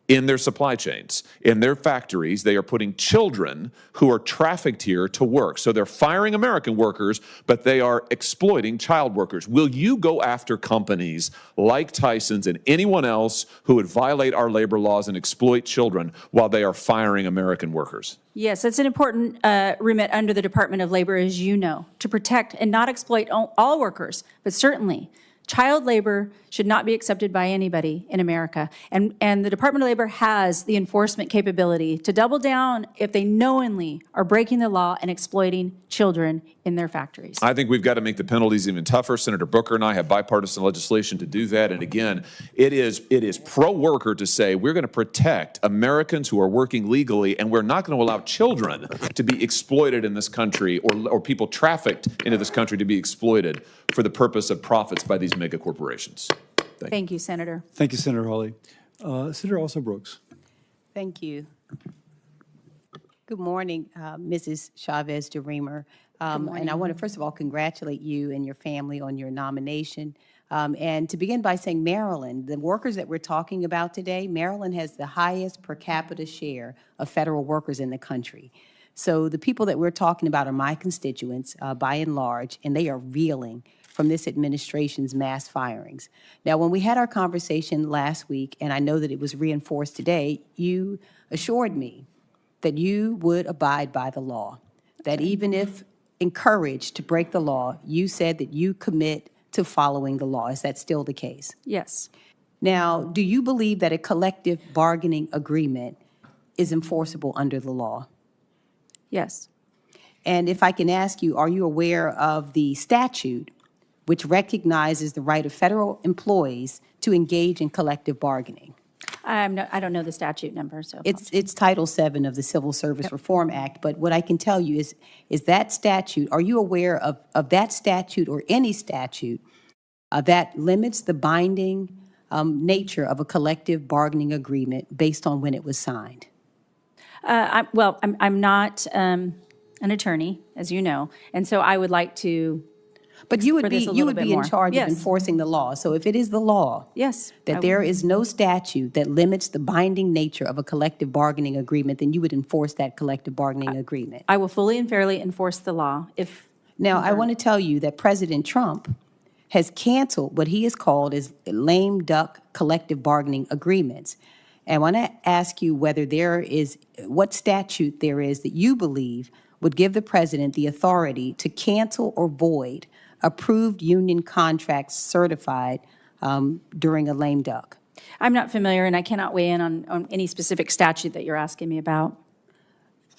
in their supply chains. In their factories, they are putting children who are trafficked here to work. So they're firing American workers, but they are exploiting child workers. Will you go after companies like Tyson's and anyone else who would violate our labor laws and exploit children while they are firing American workers? Yes, it's an important remit under the Department of Labor, as you know, to protect and not exploit all workers, but certainly child labor should not be accepted by anybody in America. And the Department of Labor has the enforcement capability to double down if they knowingly are breaking the law and exploiting children in their factories. I think we've got to make the penalties even tougher. Senator Booker and I have bipartisan legislation to do that. And again, it is pro-worker to say we're going to protect Americans who are working legally, and we're not going to allow children to be exploited in this country, or people trafficked into this country to be exploited for the purpose of profits by these mega corporations. Thank you, Senator. Thank you, Senator Hawley. Senator Also Brooks. Thank you. Good morning, Mrs. Chavez-DeRemer. And I want to, first of all, congratulate you and your family on your nomination. And to begin by saying Maryland, the workers that we're talking about today, Maryland has the highest per capita share of federal workers in the country. So the people that we're talking about are my constituents, by and large, and they are reeling from this administration's mass firings. Now, when we had our conversation last week, and I know that it was reinforced today, you assured me that you would abide by the law, that even if encouraged to break the law, you said that you commit to following the law. Is that still the case? Yes. Now, do you believe that a collective bargaining agreement is enforceable under the law? Yes. And if I can ask you, are you aware of the statute which recognizes the right of federal employees to engage in collective bargaining? I don't know the statute number, so. It's Title VII of the Civil Service Reform Act, but what I can tell you is that statute, are you aware of that statute or any statute that limits the binding nature of a collective bargaining agreement based on when it was signed? I'm not an attorney, as you know, and so I would like to. But you would be in charge of enforcing the law. So if it is the law, yes, that there is no statute that limits the binding nature of a collective bargaining agreement, then you would enforce that collective bargaining agreement. I will fully and fairly enforce the law. Now, I want to tell you that President Trump has canceled what he has called as lame duck collective bargaining agreements. And I want to ask you whether what statute there is that you believe would give the president the authority to cancel or void approved union contracts certified during a lame duck. I'm not familiar, and I cannot weigh in on any specific statute that you're asking me about.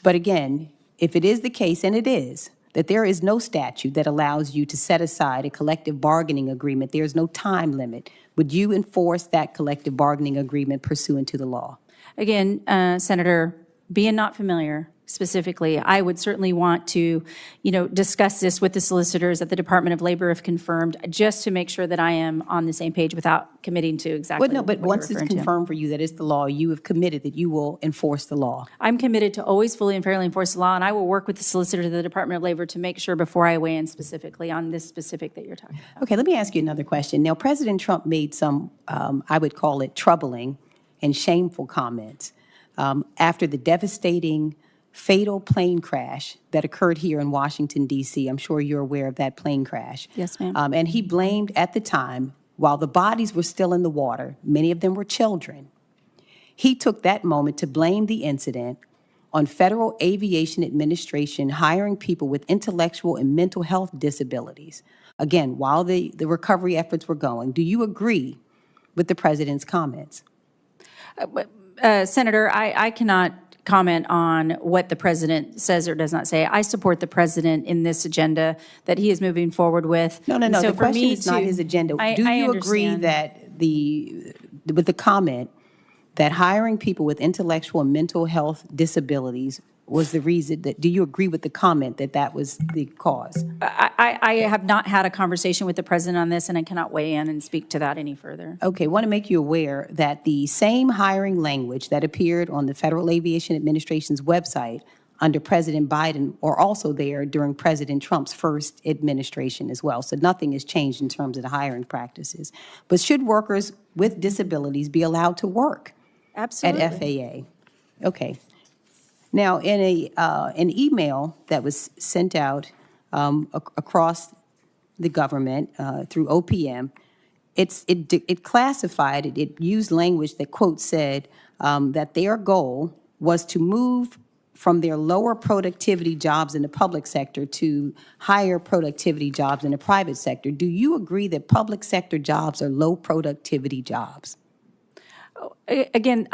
But again, if it is the case, and it is, that there is no statute that allows you to set aside a collective bargaining agreement, there's no time limit, would you enforce that collective bargaining agreement pursuant to the law? Again, Senator, being not familiar specifically, I would certainly want to, discuss this with the solicitors at the Department of Labor if confirmed, just to make sure that I am on the same page without committing to exactly But what once you're it's referring to. confirmed for you that it's the law, you have committed that you will enforce the law. I'm committed to always fully and fairly enforce the law, and I will work with the solicitors of the Department of Labor to make sure before I weigh in specifically on this specific that you're talking about. Okay, let me ask you another question. Now, President Trump made some, I would call it troubling and shameful comments after the devastating fatal plane crash that occurred here in Washington, D.C. I'm sure you're aware of that plane crash. Yes, ma'am. And he blamed, at the time, while the bodies were still in the water, many of them were children, he took that moment to blame the incident on Federal Aviation Administration hiring people with intellectual and mental health disabilities. Again, while the recovery efforts were going, do you agree with the president's comments? Senator, I cannot comment on what the president says or does not say. I support the president in this agenda that he is moving forward with. No. And so The for question me is not to- his agenda. I Do you agree understand. that with the comment that hiring people with intellectual and mental health disabilities was the reason do you agree with the comment that that was the cause? I have not had a conversation with the president on this, and I cannot weigh in and speak to that any further. Okay, want to make you aware that the same hiring language that appeared on the Federal Aviation Administration's website under President Biden are also there during President Trump's first administration as well. So nothing has changed in terms of the hiring practices. But should workers with disabilities be allowed to work Absolutely. at FAA? Okay. Now, in an email that was sent out across the government through OPM, it classified, it used language that, quote, said that their goal was to move from their lower productivity jobs in the public sector to higher productivity jobs in the private sector. Do you agree that public sector jobs are low productivity jobs? Again,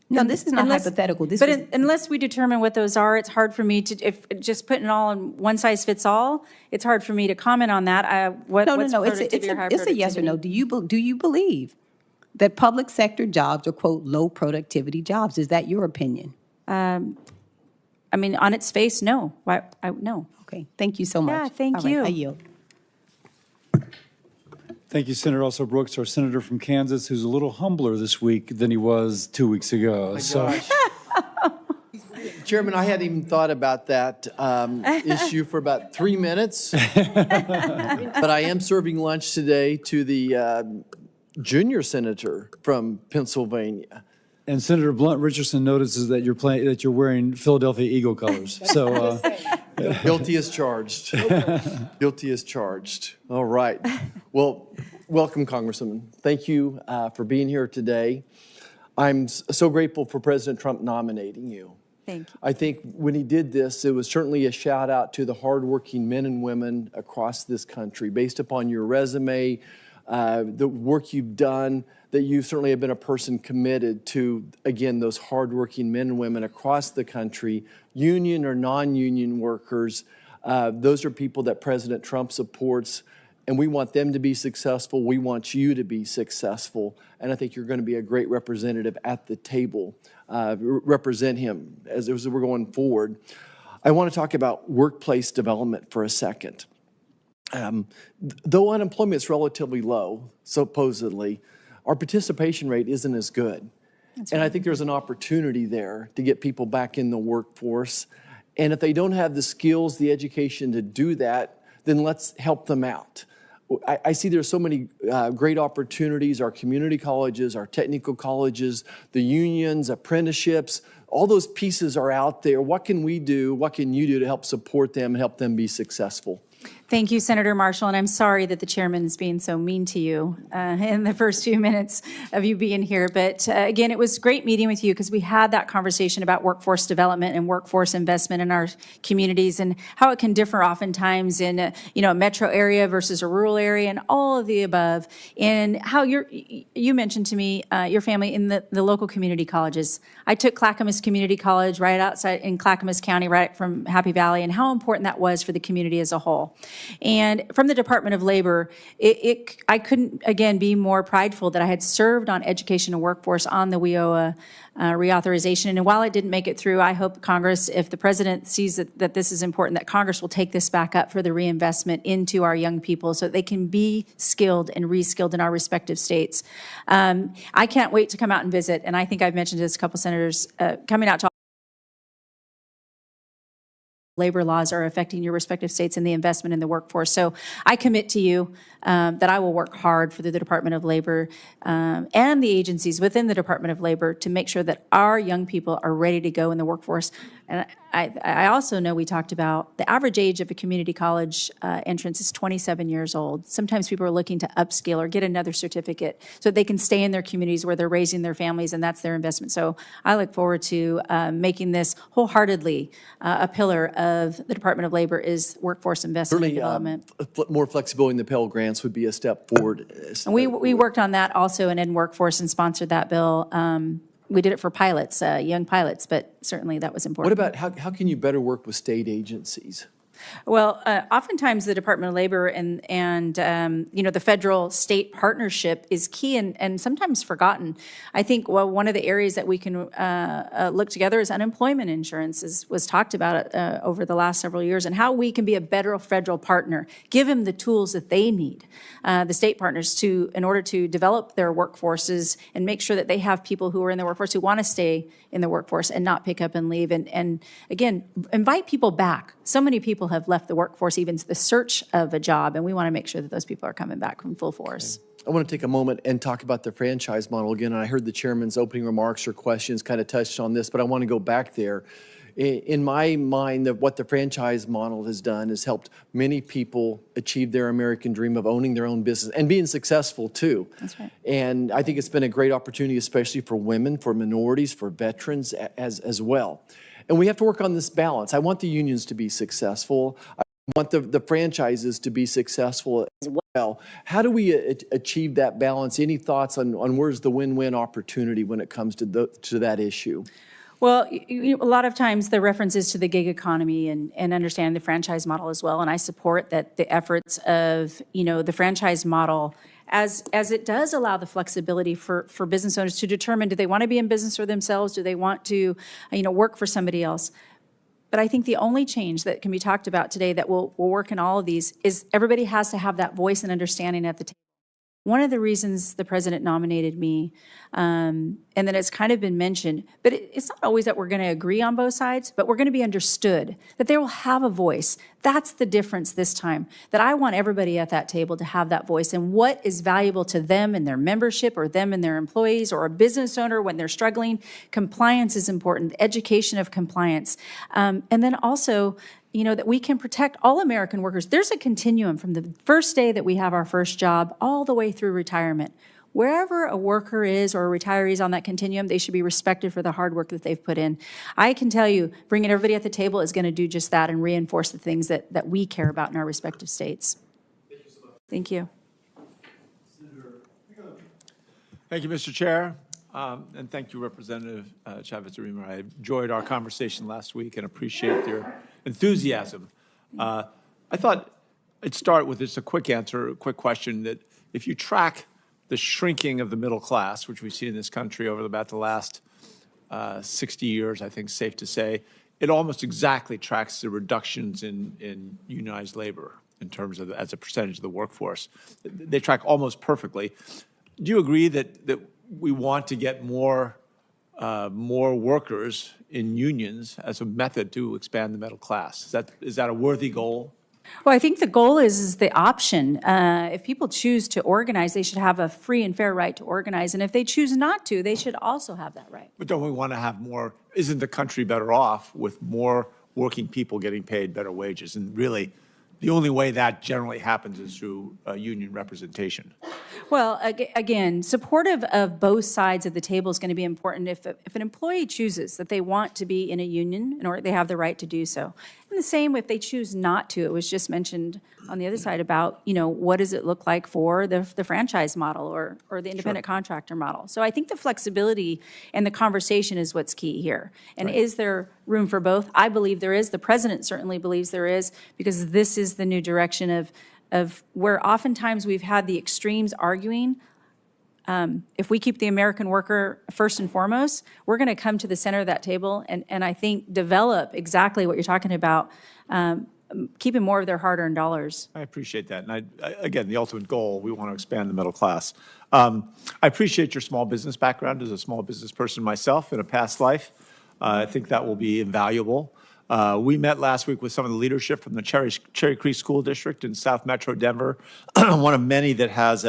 no, this is not hypothetical. Unless we determine what those are, it's hard for me to, if just putting it all in one size fits all, it's hard for me to comment on that. No. It's a yes or no. Do you believe that public sector jobs are, quote, low productivity jobs? Is that your opinion? On its face, no. No. Okay. Thank you so much. Yeah, thank All right, you. I yield. Thank you, Senator Russell Brooks, our senator from Kansas, who's a little humbler this week than he was 2 weeks ago. Chairman, I hadn't even thought about that issue for about 3 minutes. But I am serving lunch today to the junior senator from Pennsylvania. And Senator Blunt Richardson notices that you're wearing Philadelphia Eagle colors. So guilty as charged. Guilty as charged. All right. Well, welcome, Congresswoman. Thank you for being here today. I'm so grateful for President Trump nominating you. Thank you. I think when he did this, it was certainly a shout out to the hardworking men and women across this country. Based upon your resume, the work you've done, that you certainly have been a person committed to, again, those hardworking men and women across the country, union or non-union workers. Those are people that President Trump supports, and we want them to be successful. We want you to be successful, and I think you're going to be a great representative at the table. Represent him as we're going forward. I want to talk about workplace development for a second. Though unemployment is relatively low, supposedly, our participation rate isn't as good. And I think there's an opportunity there to get people back in the workforce. And if they don't have the skills, the education to do that, then let's help them out. I see there's so many great opportunities, our community colleges, our technical colleges, the unions, apprenticeships, all those pieces are out there. What can we do? What can you do to help support them and help them be successful? Thank you, Senator Marshall, and I'm sorry that the chairman is being so mean to you in the first few minutes of you being here. But again, it was great meeting with you because we had that conversation about workforce development and workforce investment in our communities and how it can differ oftentimes in a metro area versus a rural area and all of the above. And how you mentioned to me your family in the local community colleges. I took Clackamas Community College right outside in Clackamas County, right from Happy Valley, and how important that was for the community as a whole. And from the Department of Labor, I couldn't, again, be more prideful that I had served on education and workforce on the WIOA reauthorization. And while it didn't make it through, I hope Congress, if the president sees that this is important, that Congress will take this back up for the reinvestment into our young people so that they can be skilled and reskilled in our respective states. I can't wait to come out and visit. And I think I've mentioned this, a couple senators coming out to labor laws are affecting your respective states and the investment in the workforce. So I commit to you that I will work hard for the Department of Labor and the agencies within the Department of Labor to make sure that our young people are ready to go in the workforce. And I also know we talked about the average age of a community college entrance is 27 years old. Sometimes people are looking to upskill or get another certificate so that they can stay in their communities where they're raising their families, and that's their investment. So I look forward to making this wholeheartedly a pillar of the Department of Labor is workforce investment and development. More flexibility in the Pell Grants would be a step forward. And we worked on that also in Ed Workforce and sponsored that bill we did it for pilots, young pilots, but certainly that was important. What about how can you better work with state agencies? Well, oftentimes the Department of Labor and the federal-state partnership is key and sometimes forgotten. I think, well, one of the areas that we can look together is unemployment insurance, was talked about over the last several years, and how we can be a better federal partner, give them the tools that they need, the state partners, in order to develop their workforces and make sure that they have people who are in the workforce who want to stay in the workforce and not pick up and leave. And again, invite people back. So many people have left the workforce, even to the search of a job, and we want to make sure that those people are coming back from full force. I want to take a moment and talk about the franchise model again. And I heard the chairman's opening remarks or questions kind of touched on this, but I want to go back there. In my mind, what the franchise model has done is helped many people achieve their American dream of owning their own business and being successful too. That's right. And I think it's been a great opportunity, especially for women, for minorities, for veterans as well. And we have to work on this balance. I want the unions to be successful. I want the franchises to be successful as well. How do we achieve that balance? Any thoughts on where's the win-win opportunity when it comes to that issue? Well, a lot of times the reference is to the gig economy and understanding the franchise model as well. And I support that the efforts of, the franchise model, as it does allow the flexibility for business owners to determine, do they want to be in business for themselves? Do they want to, work for somebody else? But I think the only change that can be talked about today that will work in all of these is everybody has to have that voice and understanding at the table. One of the reasons the president nominated me, and then it's kind of been mentioned, but it's not always that we're going to agree on both sides, but we're going to be understood, that they will have a voice. That's the difference this time, that I want everybody at that table to have that voice and what is valuable to them and their membership or them and their employees or a business owner when they're struggling. Compliance is important, the education of compliance. And then also, that we can protect all American workers. There's a continuum from the first day that we have our first job all the way through retirement. Wherever a worker is or a retiree is on that continuum, they should be respected for the hard work that they've put in. I can tell you, bringing everybody at the table is going to do just that and reinforce the things that we care about in our respective states. Thank you. Thank you, Mr. Chair. And thank you, Representative Chavez-DeRemer. I enjoyed our conversation last week and appreciate your enthusiasm. I thought I'd start with just a quick answer, a quick question, that if you track the shrinking of the middle class, which we've seen in this country over about the last 60 years, I think it's safe to say, it almost exactly tracks the reductions in unionized labor in terms of as a percentage of the workforce. They track almost perfectly. Do you agree that we want to get more workers in unions as a method to expand the middle class? Is that a worthy goal? Well, I think the goal is the option. If people choose to organize, they should have a free and fair right to organize. And if they choose not to, they should also have that right. But don't we want to have more? Isn't the country better off with more working people getting paid better wages? And really, the only way that generally happens is through union representation. Well, again, supportive of both sides of the table is going to be important. If an employee chooses that they want to be in a union, or they have the right to do so. And the same if they choose not to. It was just mentioned on the other side about, what does it look like for the franchise model or the independent contractor model. So I think the flexibility and the conversation is what's key here. And is there room for both? I believe there is. The president certainly believes there is, because this is the new direction of where oftentimes we've had the extremes arguing. If we keep the American worker first and foremost, we're going to come to the center of that table and I think develop exactly what you're talking about, keeping more of their hard-earned dollars. I appreciate that. And again, the ultimate goal, we want to expand the middle class. I appreciate your small business background as a small business person myself in a past life. I think that will be invaluable. We met last week with some of the leadership from the Cherry Creek School District in South Metro Denver, one of many that has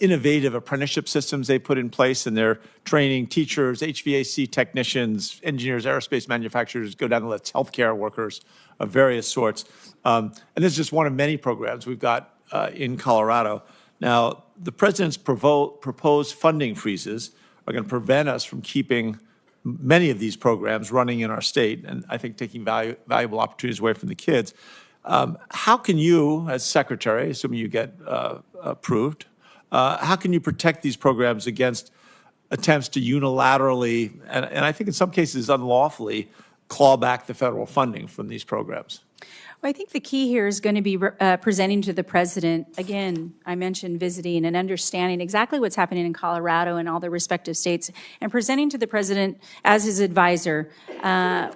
innovative apprenticeship systems they put in place, and they're training teachers, HVAC technicians, engineers, aerospace manufacturers, go down the list, healthcare workers of various sorts. And this is just one of many programs we've got in Colorado. Now, the president's proposed funding freezes are going to prevent us from keeping many of these programs running in our state, and I think taking valuable opportunities away from the kids. How can you, as secretary, assuming you get approved, how can you protect these programs against attempts to unilaterally, and I think in some cases unlawfully, claw back the federal funding from these programs? Well, I think the key here is going to be presenting to the president, again, I mentioned visiting and understanding exactly what's happening in Colorado and all the respective states, and presenting to the president as his advisor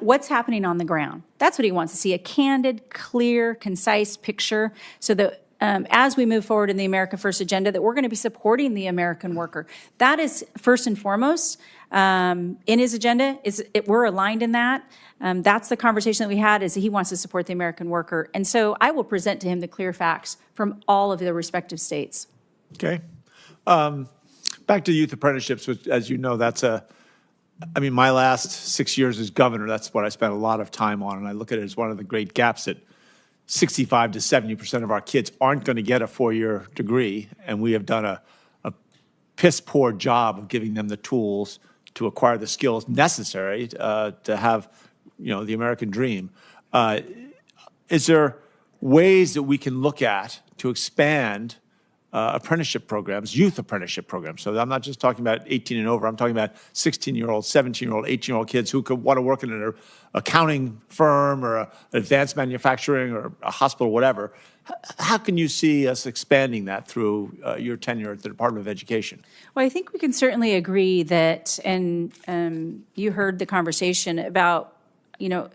what's happening on the ground. That's what he wants to see, a candid, clear, concise picture so that as we move forward in the America First agenda, that we're going to be supporting the American worker. That is first and foremost in his agenda. We're aligned in that. That's the conversation that we had, is that he wants to support the American worker. And so I will present to him the clear facts from all of the respective states. Okay. Back to youth apprenticeships, which, as you know, my last 6 years as governor, that's what I spent a lot of time on. And I look at it as one of the great gaps that 65 to 70% of our kids aren't going to get a 4-year degree. And we have done a piss poor job of giving them the tools to acquire the skills necessary to have, the American dream. Is there ways that we can look at to expand apprenticeship programs, youth apprenticeship programs? So I'm not just talking about 18 and over. I'm talking about 16-year-old, 17-year-old, 18-year-old kids who could want to work in an accounting firm or an advanced manufacturing or a hospital, whatever. How can you see us expanding that through your tenure at the Department of Education? Well, I think we can certainly agree that, and you heard the conversation about,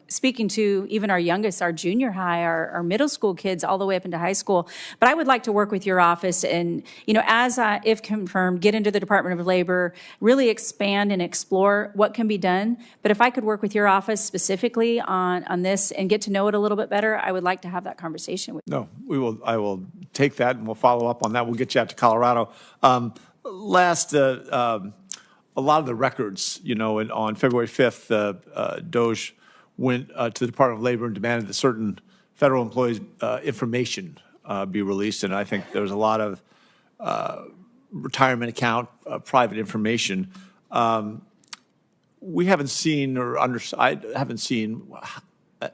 speaking to even our youngest, our junior high, our middle school kids, all the way up into high school. But I would like to work with your office and, if confirmed, get into the Department of Labor, really expand and explore what can be done. But if I could work with your office specifically on this and get to know it a little bit better, I would like to have that conversation with you. No, I will take that and we'll follow up on that. We'll get you out to Colorado. A lot of the records, on February 5th, DOJ went to the Department of Labor and demanded that certain federal employees' information be released. And I think there was a lot of retirement account, private information. We haven't seen I haven't seen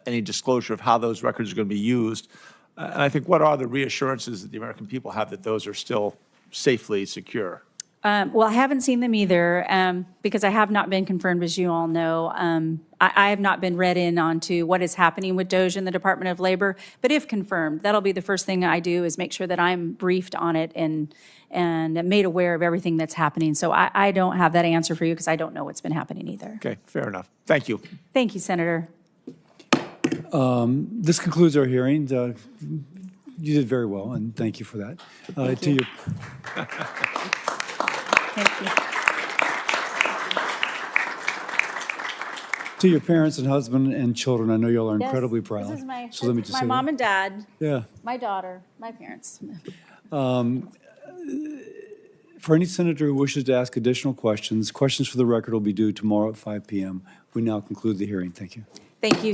any disclosure of how those records are going to be used. And I think, what are the reassurances that the American people have that those are still safely secure? Well, I haven't seen them either because I have not been confirmed, as you all know. I have not been read in onto what is happening with DOJ in the Department of Labor. But if confirmed, that'll be the first thing I do, is make sure that I'm briefed on it and made aware of everything that's happening. So I don't have that answer for you because I don't know what's been happening either. Okay, fair enough. Thank you. Thank you, Senator. This concludes our hearing. You did very well, and thank you for that. Thank you. Thank you. To your parents and husband and children, I know y'all are Yes, incredibly proud. This is my, so let me just my say mom that. and dad, Yeah. my daughter, my parents. For any senator who wishes to ask additional questions, questions for the record will be due tomorrow at 5 p.m. We now conclude the hearing. Thank you. Thank you.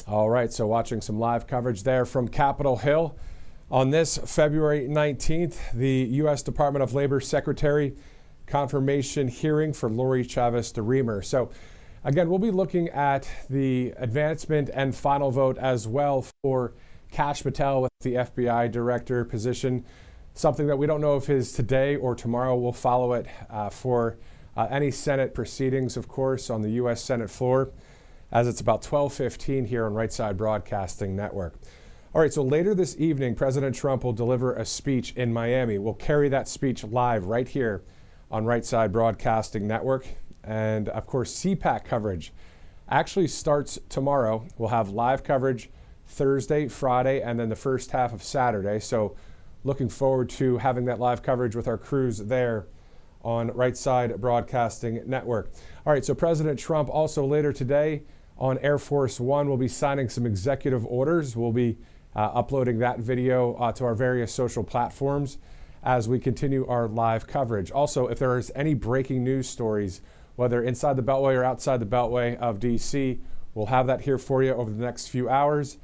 All right, so watching some live coverage there from Capitol Hill. On this February 19th, the U.S. Department of Labor Secretary confirmation hearing for Lori Chavez-DeRemer. So again, we'll be looking at the advancement and final vote as well for Kash Patel with the FBI director position. Something that we don't know if is today or tomorrow. We'll follow it for any Senate proceedings, of course, on the U.S. Senate floor, as it's about 12:15 here on Right Side Broadcasting Network. All right, so later this evening, President Trump will deliver a speech in Miami. We'll carry that speech live right here on Right Side Broadcasting Network. And of course, CPAC coverage actually starts tomorrow. We'll have live coverage Thursday, Friday, and then the first half of Saturday. So looking forward to having that live coverage with our crews there on Right Side Broadcasting Network. All right, so President Trump also later today on Air Force One will be signing some executive orders. We'll be uploading that video to our various social platforms as we continue our live coverage. Also, if there is any breaking news stories, whether inside the Beltway or outside the Beltway of D.C., we'll have that here for you over the next few hours.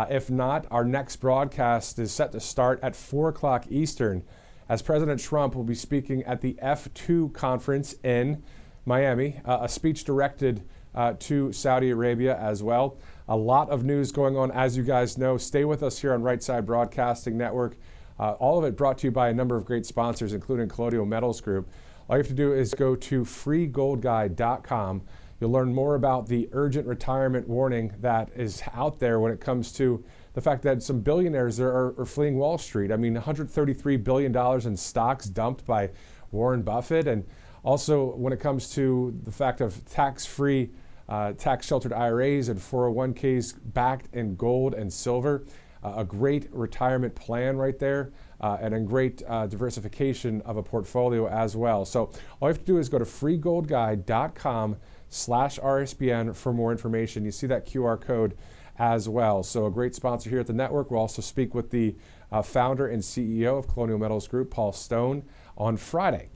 If not, our next broadcast is set to start at 4 o'clock Eastern, as President Trump will be speaking at the F2 conference in Miami, a speech directed to Saudi Arabia as well. A lot of news going on, as you guys know. Stay with us here on Right Side Broadcasting Network. All of it brought to you by a number of great sponsors, including Colonial Metals Group. All you have to do is go to freegoldguide.com. You'll learn more about the urgent retirement warning that is out there when it comes to the fact that some billionaires are fleeing Wall Street. I mean, $133 billion in stocks dumped by Warren Buffett. And also when it comes to the fact of tax-free, tax-sheltered IRAs and 401ks backed in gold and silver. A great retirement plan right there, and a great diversification of a portfolio as well. So all you have to do is go to freegoldguide.com/RSBN for more information. You see that QR code as well. So a great sponsor here at the network. We'll also speak with the founder and CEO of Colonial Metals Group, Paul Stone, on Friday.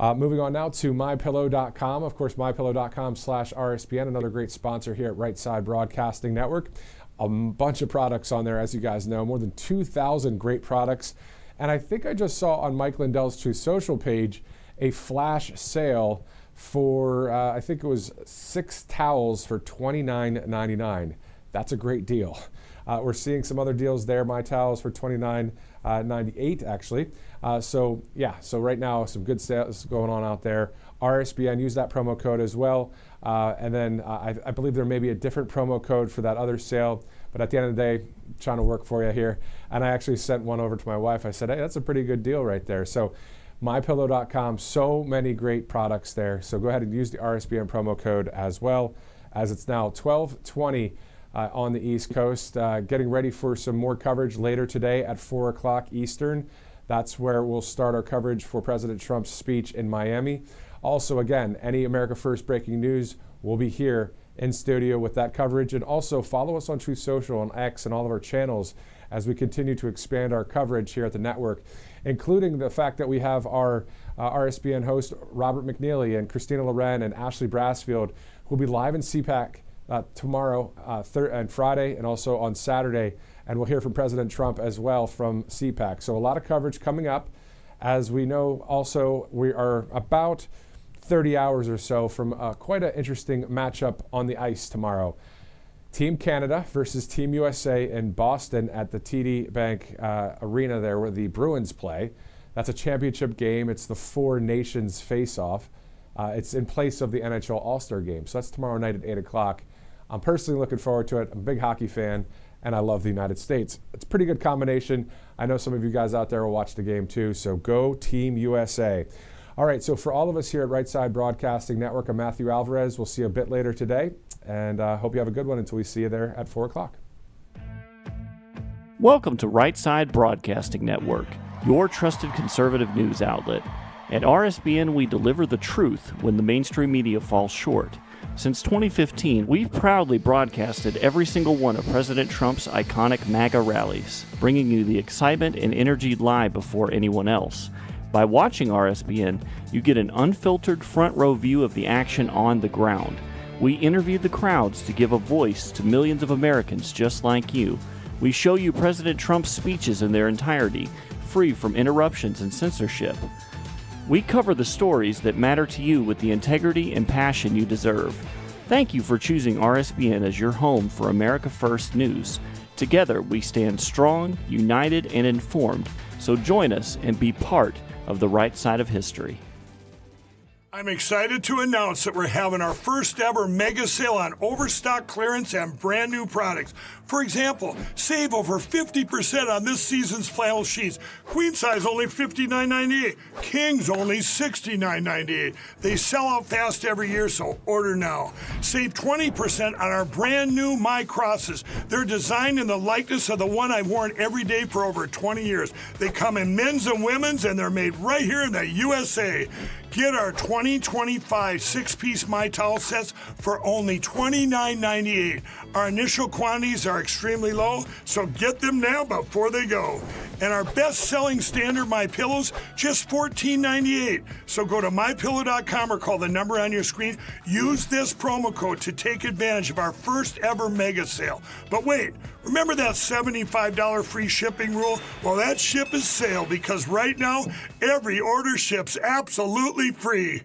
Moving on now to MyPillow.com. Of course, MyPillow.com/RSBN, another great sponsor here at Right Side Broadcasting Network. A bunch of products on there, as you guys know, more than 2,000 great products. And I think I just saw on Mike Lindell's Truth Social page a flash sale for, I think it was 6 towels for $29.99. That's a great deal. We're seeing some other deals there. My towels for $29.98 actually. So right now some good sales going on out there. RSBN, use that promo code as well. And then I believe there may be a different promo code for that other sale. But at the end of the day, I'm trying to work for you here. And I actually sent one over to my wife. I said, hey, that's a pretty good deal right there. So MyPillow.com, so many great products there. So go ahead and use the RSBN promo code as well, as it's now 12:20 on the East Coast. Getting ready for some more coverage later today at 4 o'clock Eastern. That's where we'll start our coverage for President Trump's speech in Miami. Also, again, any America First breaking news will be here in studio with that coverage. And also follow us on Truth Social, on X, and all of our channels as we continue to expand our coverage here at the network, including the fact that we have our RSBN host, Robert McNeely, and Christina Loren, and Ashley Brassfield, who will be live in CPAC tomorrow and Friday, and also on Saturday. And we'll hear from President Trump as well from CPAC. So a lot of coverage coming up. As we know, also, we are about 30 hours or so from quite an interesting matchup on the ice tomorrow. Team Canada versus Team USA in Boston at the TD Bank Arena there where the Bruins play. That's a championship game. It's the Four Nations face-off. It's in place of the NHL All-Star Game. So that's tomorrow night at 8 o'clock. I'm personally looking forward to it. I'm a big hockey fan, and I love the United States. It's a pretty good combination. I know some of you guys out there will watch the game too, so go Team USA. All right, so for all of us here at Right Side Broadcasting Network, I'm Matthew Alvarez. We'll see you a bit later today, and hope you have a good one until we see you there at 4 o'clock. Welcome to Right Side Broadcasting Network, your trusted conservative news outlet. At RSBN, we deliver the truth when the mainstream media falls short. Since 2015, we've proudly broadcasted every single one of President Trump's iconic MAGA rallies, bringing you the excitement and energy live before anyone else. By watching RSBN, you get an unfiltered front row view of the action on the ground. We interview the crowds to give a voice to millions of Americans just like you. We show you President Trump's speeches in their entirety, free from interruptions and censorship. We cover the stories that matter to you with the integrity and passion you deserve. Thank you for choosing RSBN as your home for America First News. Together, we stand strong, united, and informed. So join us and be part of the right side of history. I'm excited to announce that we're having our first ever mega sale on overstock clearance and brand new products. For example, save over 50% on this season's flannel sheets. Queen size only $59.98. Kings only $69.98. They sell out fast every year, so order now. Save 20% on our brand new My Crosses. They're designed in the likeness of the one I've worn every day for over 20 years. They come in men's and women's, and they're made right here in the USA. Get our 2025 six-piece My Towel sets for only $29.98. Our initial quantities are extremely low, so get them now before they go. And our best-selling standard My Pillows, just $14.98. So go to MyPillow.com or call the number on your screen. Use this promo code to take advantage of our first ever mega sale. But wait, remember that $75 free shipping rule? Well, that ship is sailed because right now, every order ships absolutely free.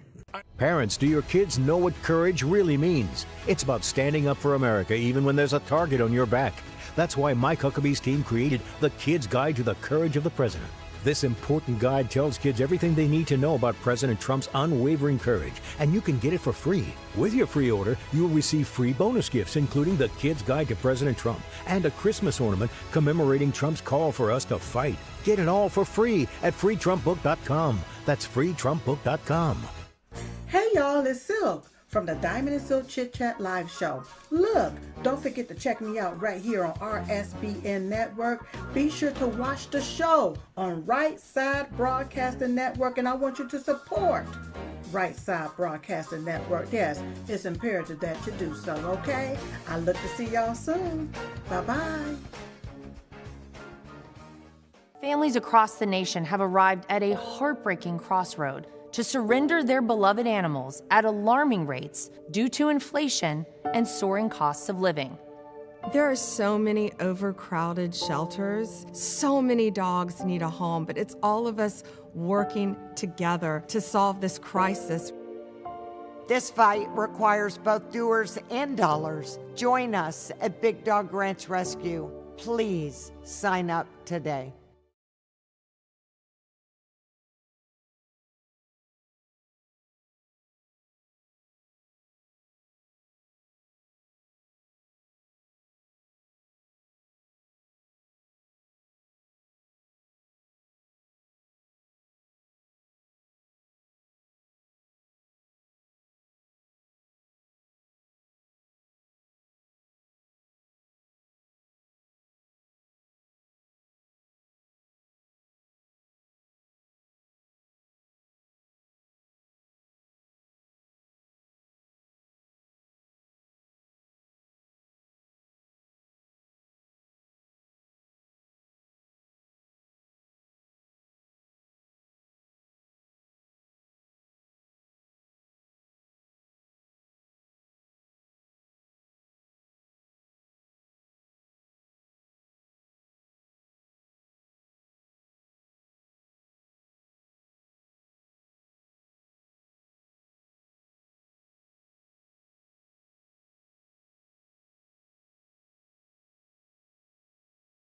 Parents, do your kids know what courage really means? It's about standing up for America even when there's a target on your back. That's why Mike Huckabee's team created the Kids Guide to the Courage of the President. This important guide tells kids everything they need to know about President Trump's unwavering courage, and you can get it for free. With your free order, you'll receive free bonus gifts, including the Kids Guide to President Trump and a Christmas ornament commemorating Trump's call for us to fight. Get it all for free at freetrumpbook.com. That's freetrumpbook.com. Hey y'all, it's Silk from the Diamond and Silk Chit Chat live show. Look, don't forget to check me out right here on RSBN Network. Be sure to watch the show on Right Side Broadcasting Network, and I want you to support Right Side Broadcasting Network. Yes, it's imperative that you do so, okay? I look to see y'all soon. Bye-bye. Families across the nation have arrived at a heartbreaking crossroad to surrender their beloved animals at alarming rates due to inflation and soaring costs of living. There are so many overcrowded shelters. So many dogs need a home, but it's all of us working together to solve this crisis. This fight requires both doers and dollars. Join us at Big Dog Ranch Rescue. Please sign up today.